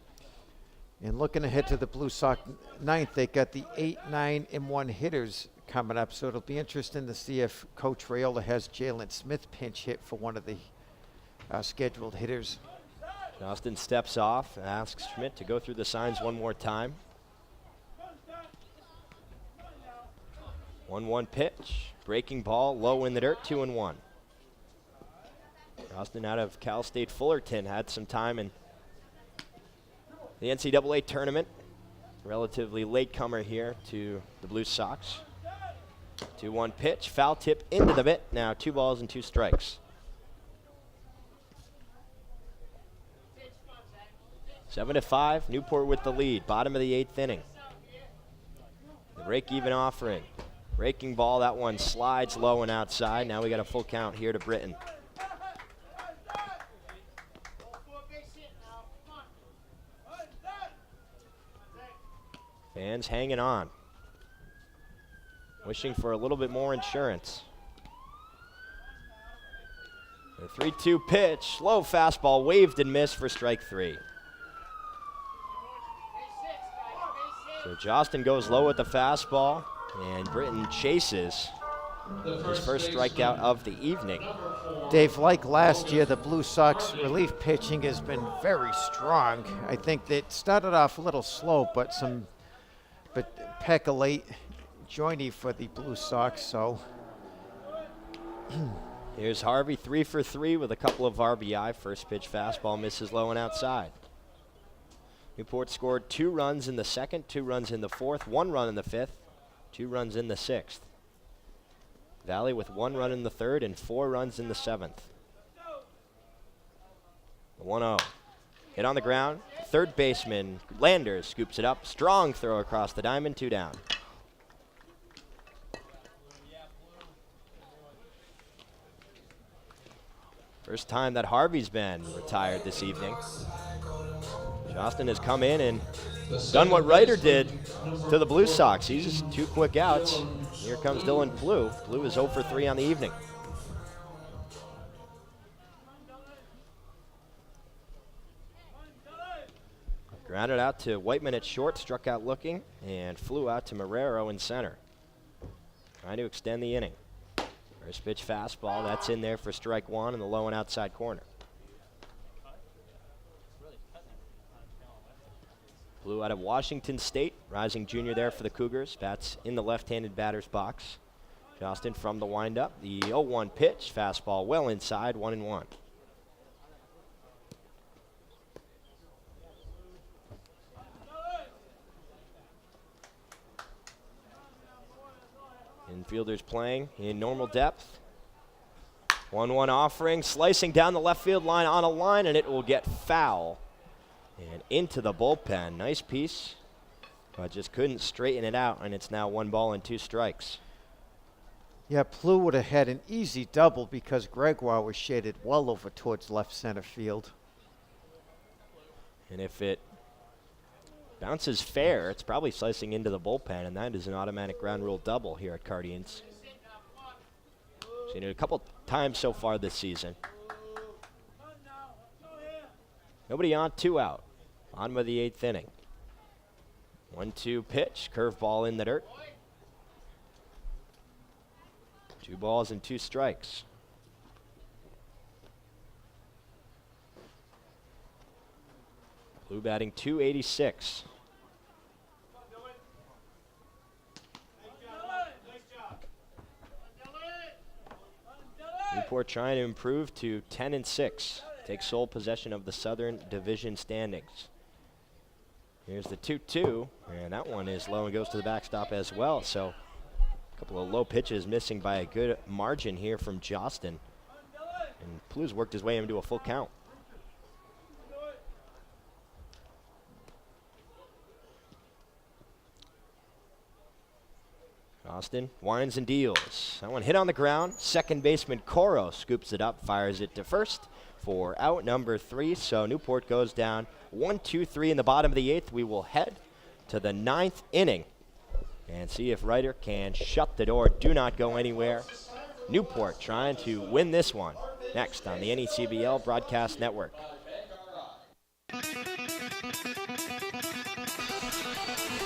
And looking ahead to the Blue Sox 9th, they got the 8, 9, and 1 hitters coming up. So it'll be interesting to see if Coach Rayola has Jalen Smith pinch hit for one of the scheduled hitters. Justin steps off and asks Schmidt to go through the signs one more time. 1-1 pitch, breaking ball, low in the dirt, 2-1. Austin out of Cal State Fullerton had some time in the NCAA tournament. Relatively late comer here to the Blue Sox. 2-1 pitch, foul tip into the mitt. Now 2 balls and 2 strikes. 7-5, Newport with the lead, bottom of the 8th inning. The break-even offering. Breaking ball, that one slides low and outside. Now we got a full count here to Britton. Fans hanging on, wishing for a little bit more insurance. The 3-2 pitch, slow fastball, waved and missed for strike 3. So Jostin goes low with the fastball, and Britton chases his first strikeout of the evening. Dave, like last year, the Blue Sox relief pitching has been very strong. I think they started off a little slow, but Peck-a-late jointy for the Blue Sox, so. Here's Harvey, 3 for 3 with a couple of RBI. First pitch fastball misses low and outside. Newport scored 2 runs in the 2nd, 2 runs in the 4th, 1 run in the 5th, 2 runs in the 6th. Valley with 1 run in the 3rd and 4 runs in the 7th. The 1-0. Hit on the ground. 3rd baseman Landers scoops it up. Strong throw across the diamond, 2 down. First time that Harvey's been retired this evening. Jostin has come in and done what Ryder did to the Blue Sox. He's just 2 quick outs. Here comes Dylan Blue. Blue is 0 for 3 on the evening. Grounded out to Whiteman at short, struck out looking, and flew out to Marrero in center. Trying to extend the inning. First pitch fastball, that's in there for strike 1 in the low and outside corner. Blue out of Washington State, rising junior there for the Cougars. Bats in the left-handed batter's box. Jostin from the windup. The 0-1 pitch, fastball well inside, 1-1. Infielders playing in normal depth. 1-1 offering, slicing down the left field line on a line, and it will get foul. And into the bullpen. Nice piece, but just couldn't straighten it out, and it's now 1 ball and 2 strikes. Yeah, Plu would have had an easy double because Gregoire was shaded well over towards left center field. And if it bounces fair, it's probably slicing into the bullpen, and that is an automatic ground rule double here at Guardians. Seen it a couple times so far this season. Nobody on, 2 out. On with the 8th inning. 1-2 pitch, curveball in the dirt. 2 balls and 2 strikes. Blue batting .286. Newport trying to improve to 10-6. Take sole possession of the Southern Division standings. Here's the 2-2, and that one is low and goes to the backstop as well. So a couple of low pitches missing by a good margin here from Jostin. And Plu's worked his way into a full count. Austin winds and deals. That one hit on the ground. Second baseman Coro scoops it up, fires it to first for out number 3. So Newport goes down 1-2-3 in the bottom of the 8th. We will head to the 9th inning and see if Ryder can shut the door. Do not go anywhere. Newport trying to win this one. Next on the NECBL Broadcast Network.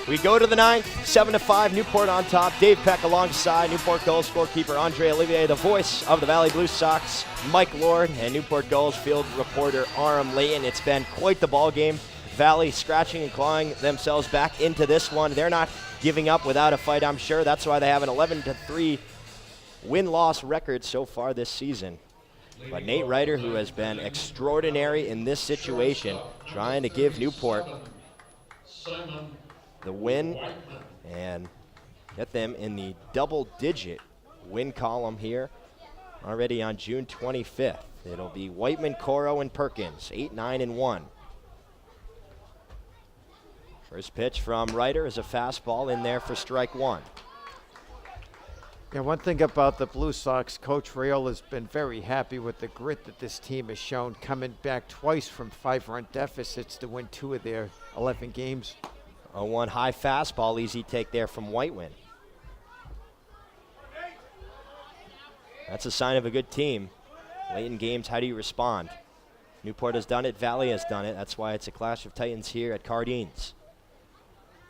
We go to the 9th, 7-5, Newport on top. Dave Peck alongside Newport Gulls scorekeeper Andre Olivier, the voice of the Valley Blue Sox, Mike Lord, and Newport Gulls field reporter Aram Layton. It's been quite the ball game. Valley scratching and clawing themselves back into this one. They're not giving up without a fight, I'm sure. That's why they have an 11-3 win-loss record so far this season. But Nate Ryder, who has been extraordinary in this situation, trying to give Newport the win and get them in the double-digit win column here already on June 25th. It'll be Whiteman, Coro, and Perkins, 8-9-1. First pitch from Ryder is a fastball in there for strike 1. Yeah, one thing about the Blue Sox, Coach Rayola's been very happy with the grit that this team has shown, coming back twice from 5-run deficits to win 2 of their 11 games. 0-1 high fastball, easy take there from Whiteman. That's a sign of a good team. Late in games, how do you respond? Newport has done it, Valley has done it. That's why it's a clash of titans here at Cardines.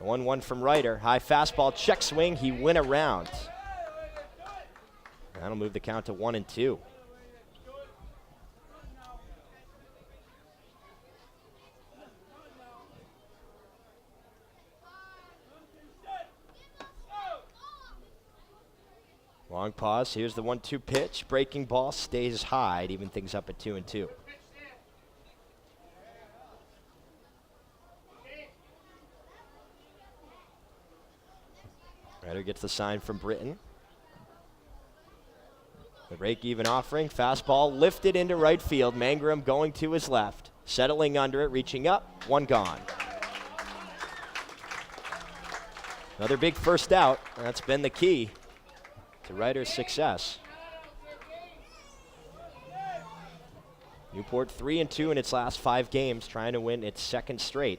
1-1 from Ryder, high fastball, check swing, he went around. That'll move the count to 1-2. Long pause. Here's the 1-2 pitch. Breaking ball stays high. It even things up at 2-2. Ryder gets the sign from Britton. The break-even offering. Fastball lifted into right field. Mangrum going to his left. Settling under it. Reaching up. 1 gone. Another big first out. That's been the key to Ryder's success. Newport 3-2 in its last 5 games, trying to win its 2nd straight.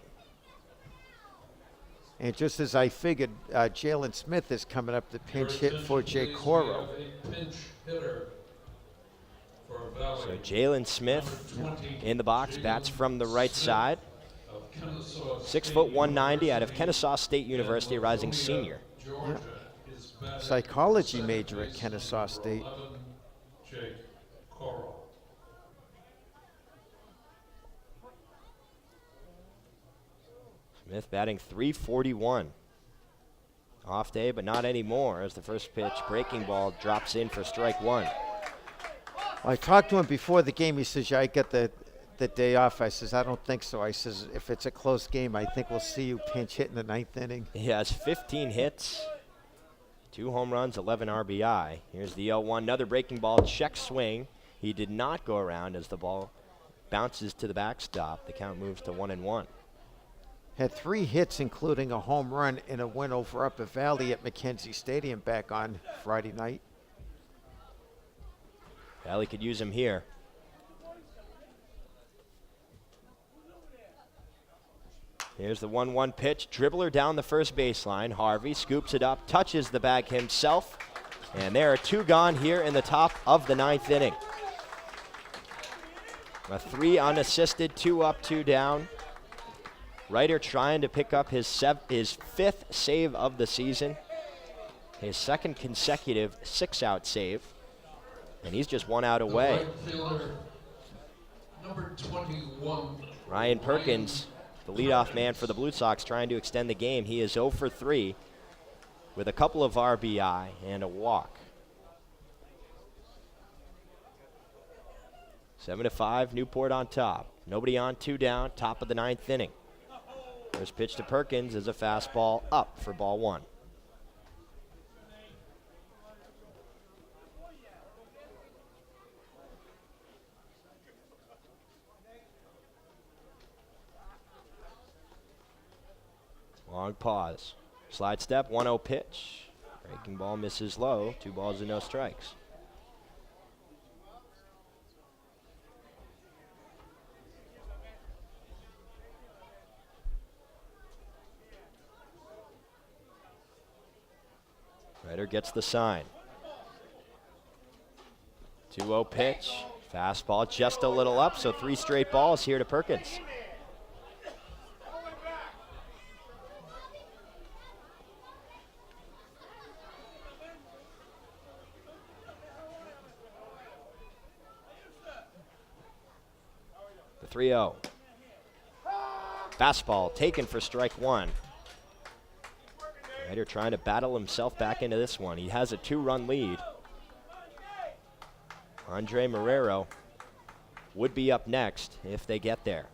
And just as I figured, Jalen Smith is coming up to pinch hit for Jay Coro. So Jalen Smith in the box, bats from the right side. 6 foot 190 out of Kennesaw State University, a rising senior. Yeah. Psychology major at Kennesaw State. Smith batting .341. Off day, but not anymore, as the first pitch breaking ball drops in for strike 1. Well, I talked to him before the game. He says, yeah, I get the day off. I says, I don't think so. I says, if it's a close game, I think we'll see you pinch hit in the 9th inning. He has 15 hits, 2 home runs, 11 RBI. Here's the 0-1, another breaking ball, check swing. He did not go around as the ball bounces to the backstop. The count moves to 1-1. Had 3 hits, including a home run in a win over Upper Valley at McKenzie Stadium back on Friday night. Valley could use him here. Here's the 1-1 pitch. Dribbler down the first baseline. Harvey scoops it up, touches the bag himself, and there are 2 gone here in the top of the 9th inning. A 3 unassisted, 2 up, 2 down. Ryder trying to pick up his 5th save of the season, his 2nd consecutive 6-out save, and he's just 1 out away. Right fielder, number 21. Ryan Perkins, the leadoff man for the Blue Sox, trying to extend the game. He is 0 for 3 with a couple of RBI and a walk. 7-5, Newport on top. Nobody on, 2 down, top of the 9th inning. First pitch to Perkins is a fastball up for ball 1. Long pause. Slide step, 1-0 pitch. Breaking ball misses low. 2 balls and no strikes. Ryder gets the sign. 2-0 pitch. Fastball just a little up, so 3 straight balls here to Perkins. The 3-0. Fastball taken for strike 1. Ryder trying to battle himself back into this one. He has a 2-run lead. Andre Marrero would be up next if they get there.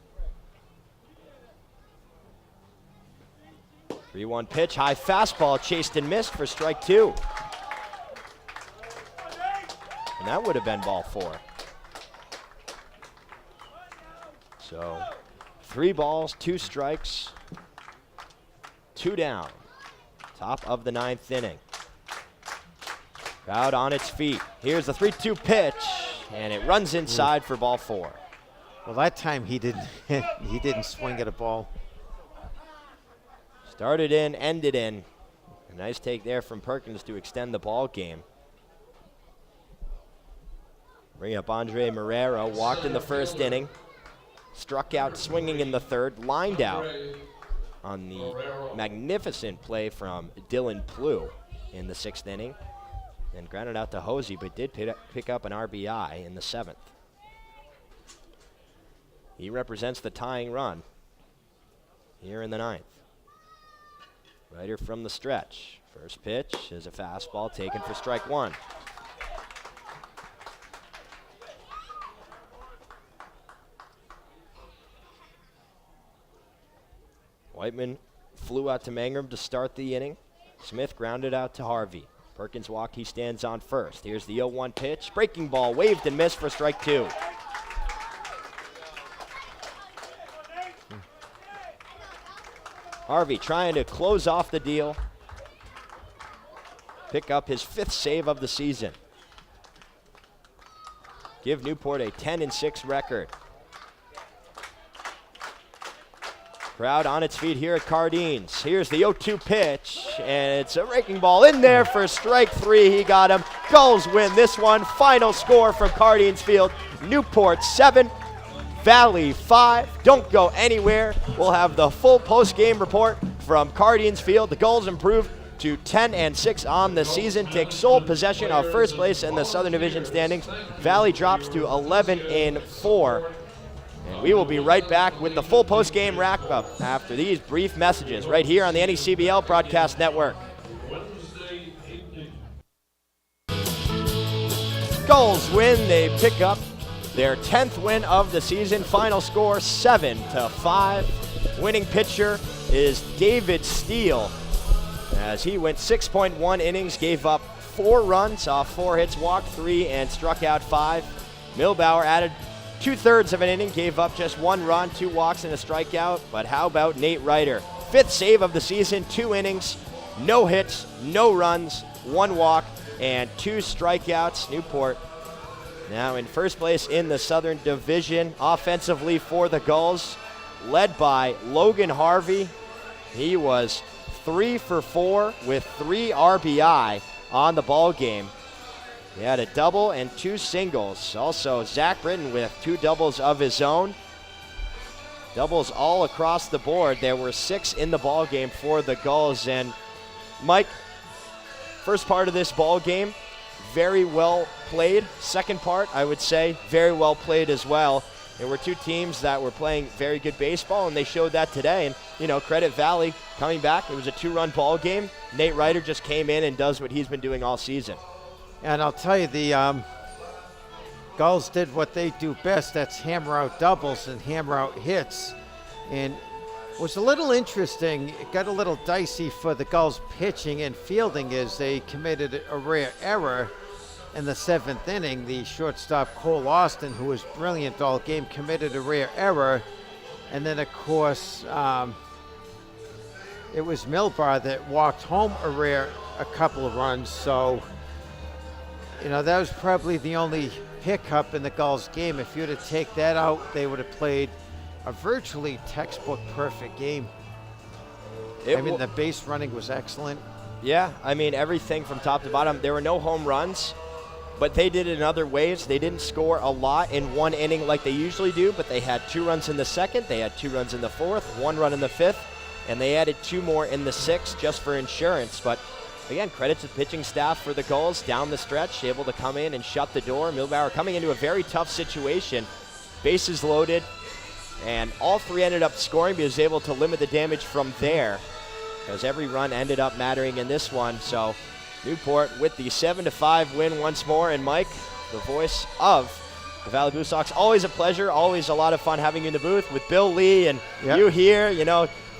3-1 pitch, high fastball, chased and missed for strike 2. And that would have been ball 4. So 3 balls, 2 strikes, 2 down. Top of the 9th inning. Crowd on its feet. Here's the 3-2 pitch, and it runs inside for ball 4. Well, that time he didn't swing at a ball. Started in, ended in. A nice take there from Perkins to extend the ball game. Bring up Andre Marrero, walked in the first inning, struck out swinging in the 3rd, lined out on the magnificent play from Dylan Plew in the 6th inning, and grounded out to Hosey, but did pick up an RBI in the 7th. He represents the tying run here in the 9th. Ryder from the stretch. First pitch is a fastball taken for strike 1. Whiteman flew out to Mangrum to start the inning. Smith grounded out to Harvey. Perkins walked, he stands on first. Here's the 0-1 pitch. Breaking ball, waved and missed for strike 2. Harvey trying to close off the deal. Pick up his 5th save of the season. Give Newport a 10-6 record. Crowd on its feet here at Cardines. Here's the 0-2 pitch, and it's a raking ball in there for strike 3. He got him. Gulls win this one. Final score from Cardines Field, Newport 7, Valley 5. Don't go anywhere. We'll have the full post-game report from Cardines Field. The Gulls improved to 10-6 on the season, take sole possession of first place in the Southern Division standings. Valley drops to 11-4. And we will be right back with the full post-game wrap-up after these brief messages right here on the NECBL Broadcast Network. Gulls win. They pick up their 10th win of the season. Final score 7-5. Winning pitcher is David Steele, as he went 6.1 innings, gave up 4 runs off 4 hits, walked 3, and struck out 5. Milbauer added 2/3 of an inning, gave up just 1 run, 2 walks, and a strikeout. But how about Nate Ryder? 5th save of the season, 2 innings, no hits, no runs, 1 walk, and 2 strikeouts. Newport now in first place in the Southern Division. Offensively for the Gulls, led by Logan Harvey. He was 3 for 4 with 3 RBI on the ball game. He had a double and 2 singles. Also, Zach Britton with 2 doubles of his own. Doubles all across the board. There were 6 in the ball game for the Gulls. And Mike, first part of this ball game, very well played. Second part, I would say, very well played as well. There were 2 teams that were playing very good baseball, and they showed that today. And, Credit Valley coming back. It was a 2-run ball game. Nate Ryder just came in and does what he's been doing all season. And I'll tell you, the Gulls did what they do best. That's hammer out doubles and hammer out hits. And it was a little interesting. It got a little dicey for the Gulls pitching and fielding as they committed a rare error in the 7th inning. The shortstop Cole Austin, who was brilliant all game, committed a rare error. And then, of course, it was Milbar that walked home a couple of runs. So, that was probably the only hiccup in the Gulls game. If you were to take that out, they would have played a virtually textbook perfect game. The base running was excellent. Yeah, everything from top to bottom. There were no home runs, but they did it in other ways. They didn't score a lot in 1 inning like they usually do, but they had 2 runs in the 2nd, they had 2 runs in the 4th, 1 run in the 5th, and they added 2 more in the 6th just for insurance. But again, credit to the pitching staff for the Gulls down the stretch, able to come in and shut the door. Milbauer coming into a very tough situation, bases loaded, and all 3 ended up scoring, but he was able to limit the damage from there, because every run ended up mattering in this one. So Newport with the 7-5 win once more. And Mike, the voice of the Valley Blue Sox, always a pleasure, always a lot of fun having you in the booth with Bill Lee and you here,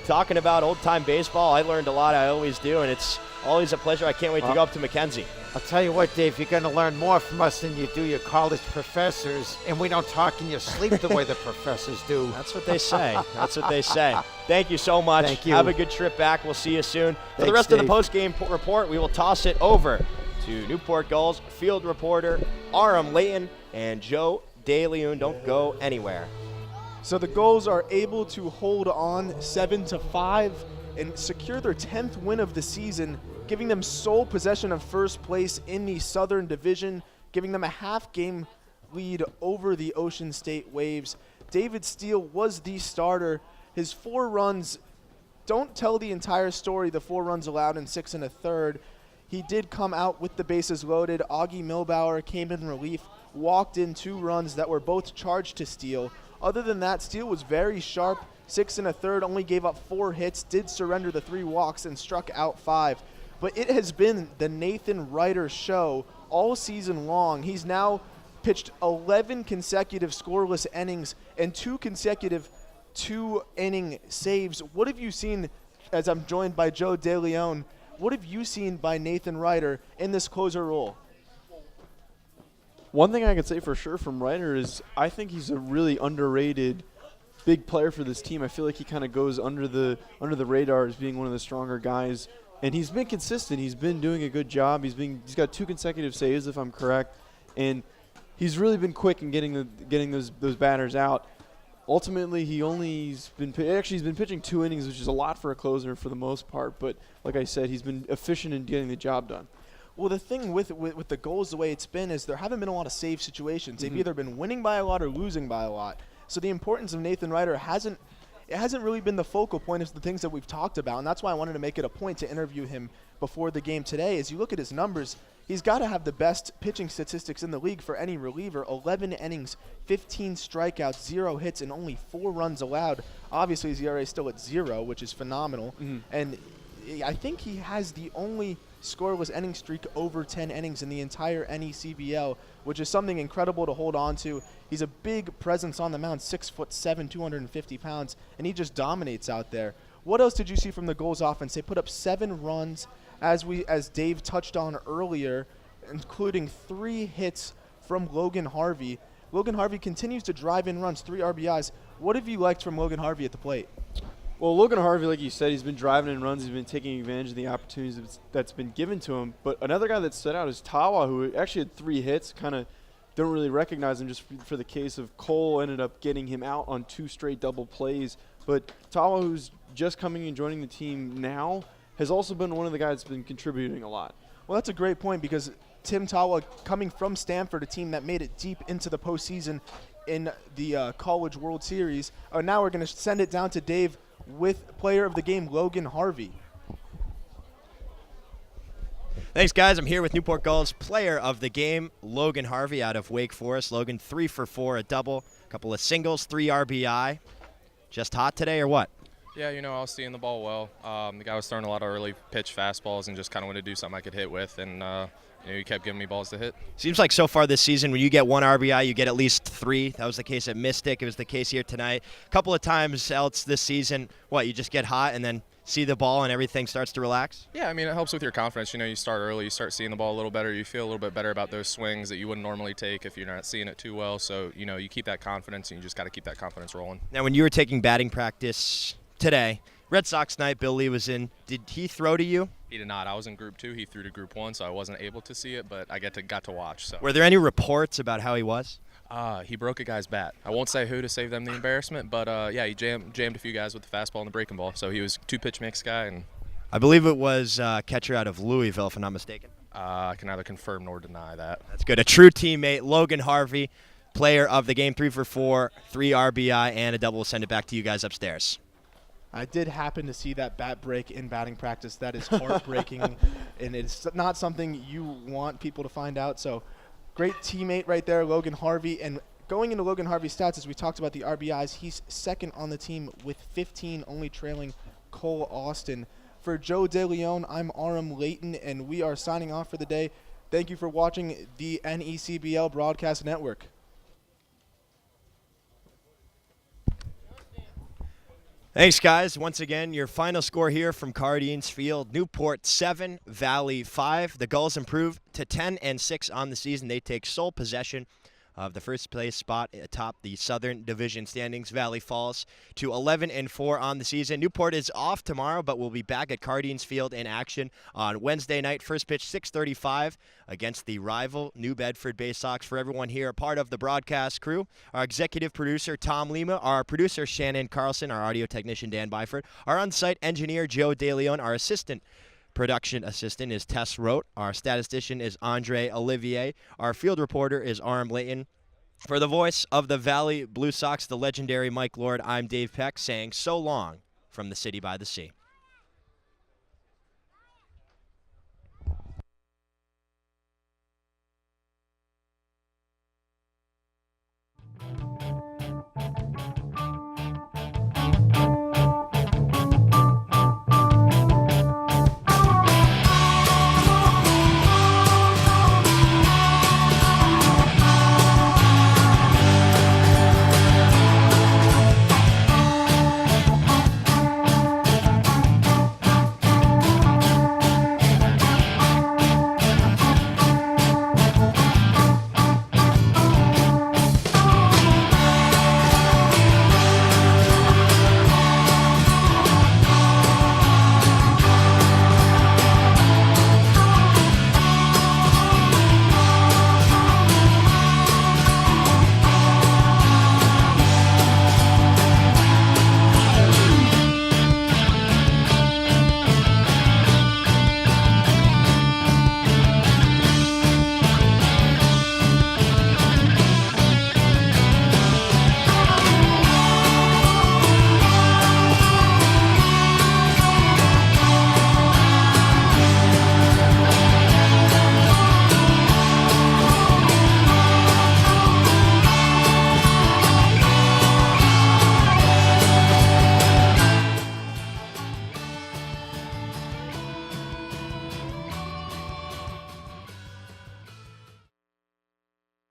talking about old-time baseball. I learned a lot, I always do, and it's always a pleasure. I can't wait to go up to Mackenzie. I'll tell you what, Dave, you're going to learn more from us than you do your college professors, and we don't talk in your sleep the way the professors do. That's what they say. That's what they say. Thank you so much. Thank you. Have a good trip back. We'll see you soon. For the Thanks, rest Dave. of the post-game report, we will toss it over to Newport Gulls field reporter Aram Layton and Joe DeLeon. Don't go anywhere. So the Gulls are able to hold on 7-5 and secure their 10th win of the season, giving them sole possession of first place in the Southern Division, giving them a half-game lead over the Ocean State Waves. David Steele was the starter. His 4 runs don't tell the entire story, the 4 runs allowed in 6 1/3. He did come out with the bases loaded. Augie Milbauer came in relief, walked in 2 runs that were both charged to Steele. Other than that, Steele was very sharp. 6 1/3, only gave up 4 hits, did surrender the 3 walks, and struck out 5. But it has been the Nathan Ryder show all season long. He's now pitched 11 consecutive scoreless innings and 2 consecutive 2-inning saves. What have you seen, as I'm joined by Joe DeLeon, what have you seen by Nathan Ryder in this closer role? One thing I can say for sure from Ryder is I think he's a really underrated big player for this team. I feel like he kind of goes under the radar as being one of the stronger guys. And he's been consistent. He's been doing a good job. He's got 2 consecutive saves, if I'm correct, and he's really been quick in getting those batters out. Ultimately, he's been pitching 2 innings, which is a lot for a closer for the most part. But like I said, he's been efficient in getting the job done. Well, the thing with the Gulls, the way it's been, is there haven't been a lot of save situations. They've either been winning by a lot or losing by a lot. So the importance of Nathan Ryder hasn't really been the focal point of the things that we've talked about, and that's why I wanted to make it a point to interview him before the game today. As you look at his numbers, he's got to have the best pitching statistics in the league for any reliever. 11 innings, 15 strikeouts, 0 hits, and only 4 runs allowed. Obviously, his ERA is still at 0, which is phenomenal. And I think he has the only scoreless inning streak over 10 innings in the entire NECBL, which is something incredible to hold on to. He's a big presence on the mound, 6'7", 250 pounds, and he just dominates out there. What else did you see from the Gulls offense? They put up 7 runs, as Dave touched on earlier, including 3 hits from Logan Harvey. Logan Harvey continues to drive in runs, 3 RBIs. What have you liked from Logan Harvey at the plate? Well, Logan Harvey, like you said, he's been driving in runs. He's been taking advantage of the opportunities that's been given to him. But another guy that stood out is Tawa, who actually had 3 hits. Kind of don't really recognize him just for the case of Cole ended up getting him out on 2 straight double plays. But Tawa, who's just coming and joining the team now, has also been one of the guys that's been contributing a lot. Well, that's a great point because Tim Tawa, coming from Stanford, a team that made it deep into the postseason in the College World Series, now we're going to send it down to Dave with player of the game, Logan Harvey. Thanks, guys. I'm here with Newport Gulls player of the game, Logan Harvey out of Wake Forest. Logan, 3 for 4, a double, a couple of singles, 3 RBI. Just hot today or what? Yeah, I was seeing the ball well. The guy was throwing a lot of early pitch fastballs and just kind of wanted to do something I could hit with, and he kept giving me balls to hit. Seems like so far this season, when you get 1 RBI, you get at least 3. That was the case at Mystic. It was the case here tonight. A couple of times else this season, you just get hot and then see the ball and everything starts to relax? Yeah, it helps with your confidence. You start early, you start seeing the ball a little better. You feel a little bit better about those swings that you wouldn't normally take if you're not seeing it too well. So, you keep that confidence, and you just got to keep that confidence rolling. Now, when you were taking batting practice today, Red Sox night, Bill Lee was in. Did he throw to you? He did not. I was in Group 2. He threw to Group 1, so I wasn't able to see it, but I got to watch. So. Were there any reports about how he was? He broke a guy's bat. I won't say who to save them the embarrassment, but he jammed a few guys with the fastball and the breaking ball. So he was 2-pitch mix guy. And I believe it was catcher out of Louisville, if I'm not mistaken. I can neither confirm nor deny that. That's good. A true teammate, Logan Harvey, player of the game, 3 for 4, 3 RBI, and a double. We'll send it back to you guys upstairs. I did happen to see that bat break in batting practice. That is heartbreaking, and it's not something you want people to find out. So, great teammate right there, Logan Harvey. And going into Logan Harvey's stats, as we talked about the RBIs, he's second on the team with 15, only trailing Cole Austin. For Joe DeLeon, I'm Aram Layton, and we are signing off for the day. Thank you for watching the NECBL Broadcast Network. Thanks, guys. Once again, your final score here from Cardines Field. Newport 7, Valley 5. The Gulls improve to 10-6 on the season. They take sole possession of the first place spot atop the Southern Division standings. Valley falls to 11-4 on the season. Newport is off tomorrow, but we'll be back at Cardines Field in action on Wednesday night. First pitch 6:35 against the rival New Bedford Bay Sox. For everyone here, a part of the broadcast crew, our executive producer Tom Lima, our producer Shannon Carlson, our audio technician Dan Byford, our on-site engineer Joe DeLeon, our assistant production assistant is Tess Rote. Our statistician is Andre Olivier. Our field reporter is Aram Layton. For the voice of the Valley Blue Sox, the legendary Mike Lord, I'm Dave Peck saying so long from the city by the sea.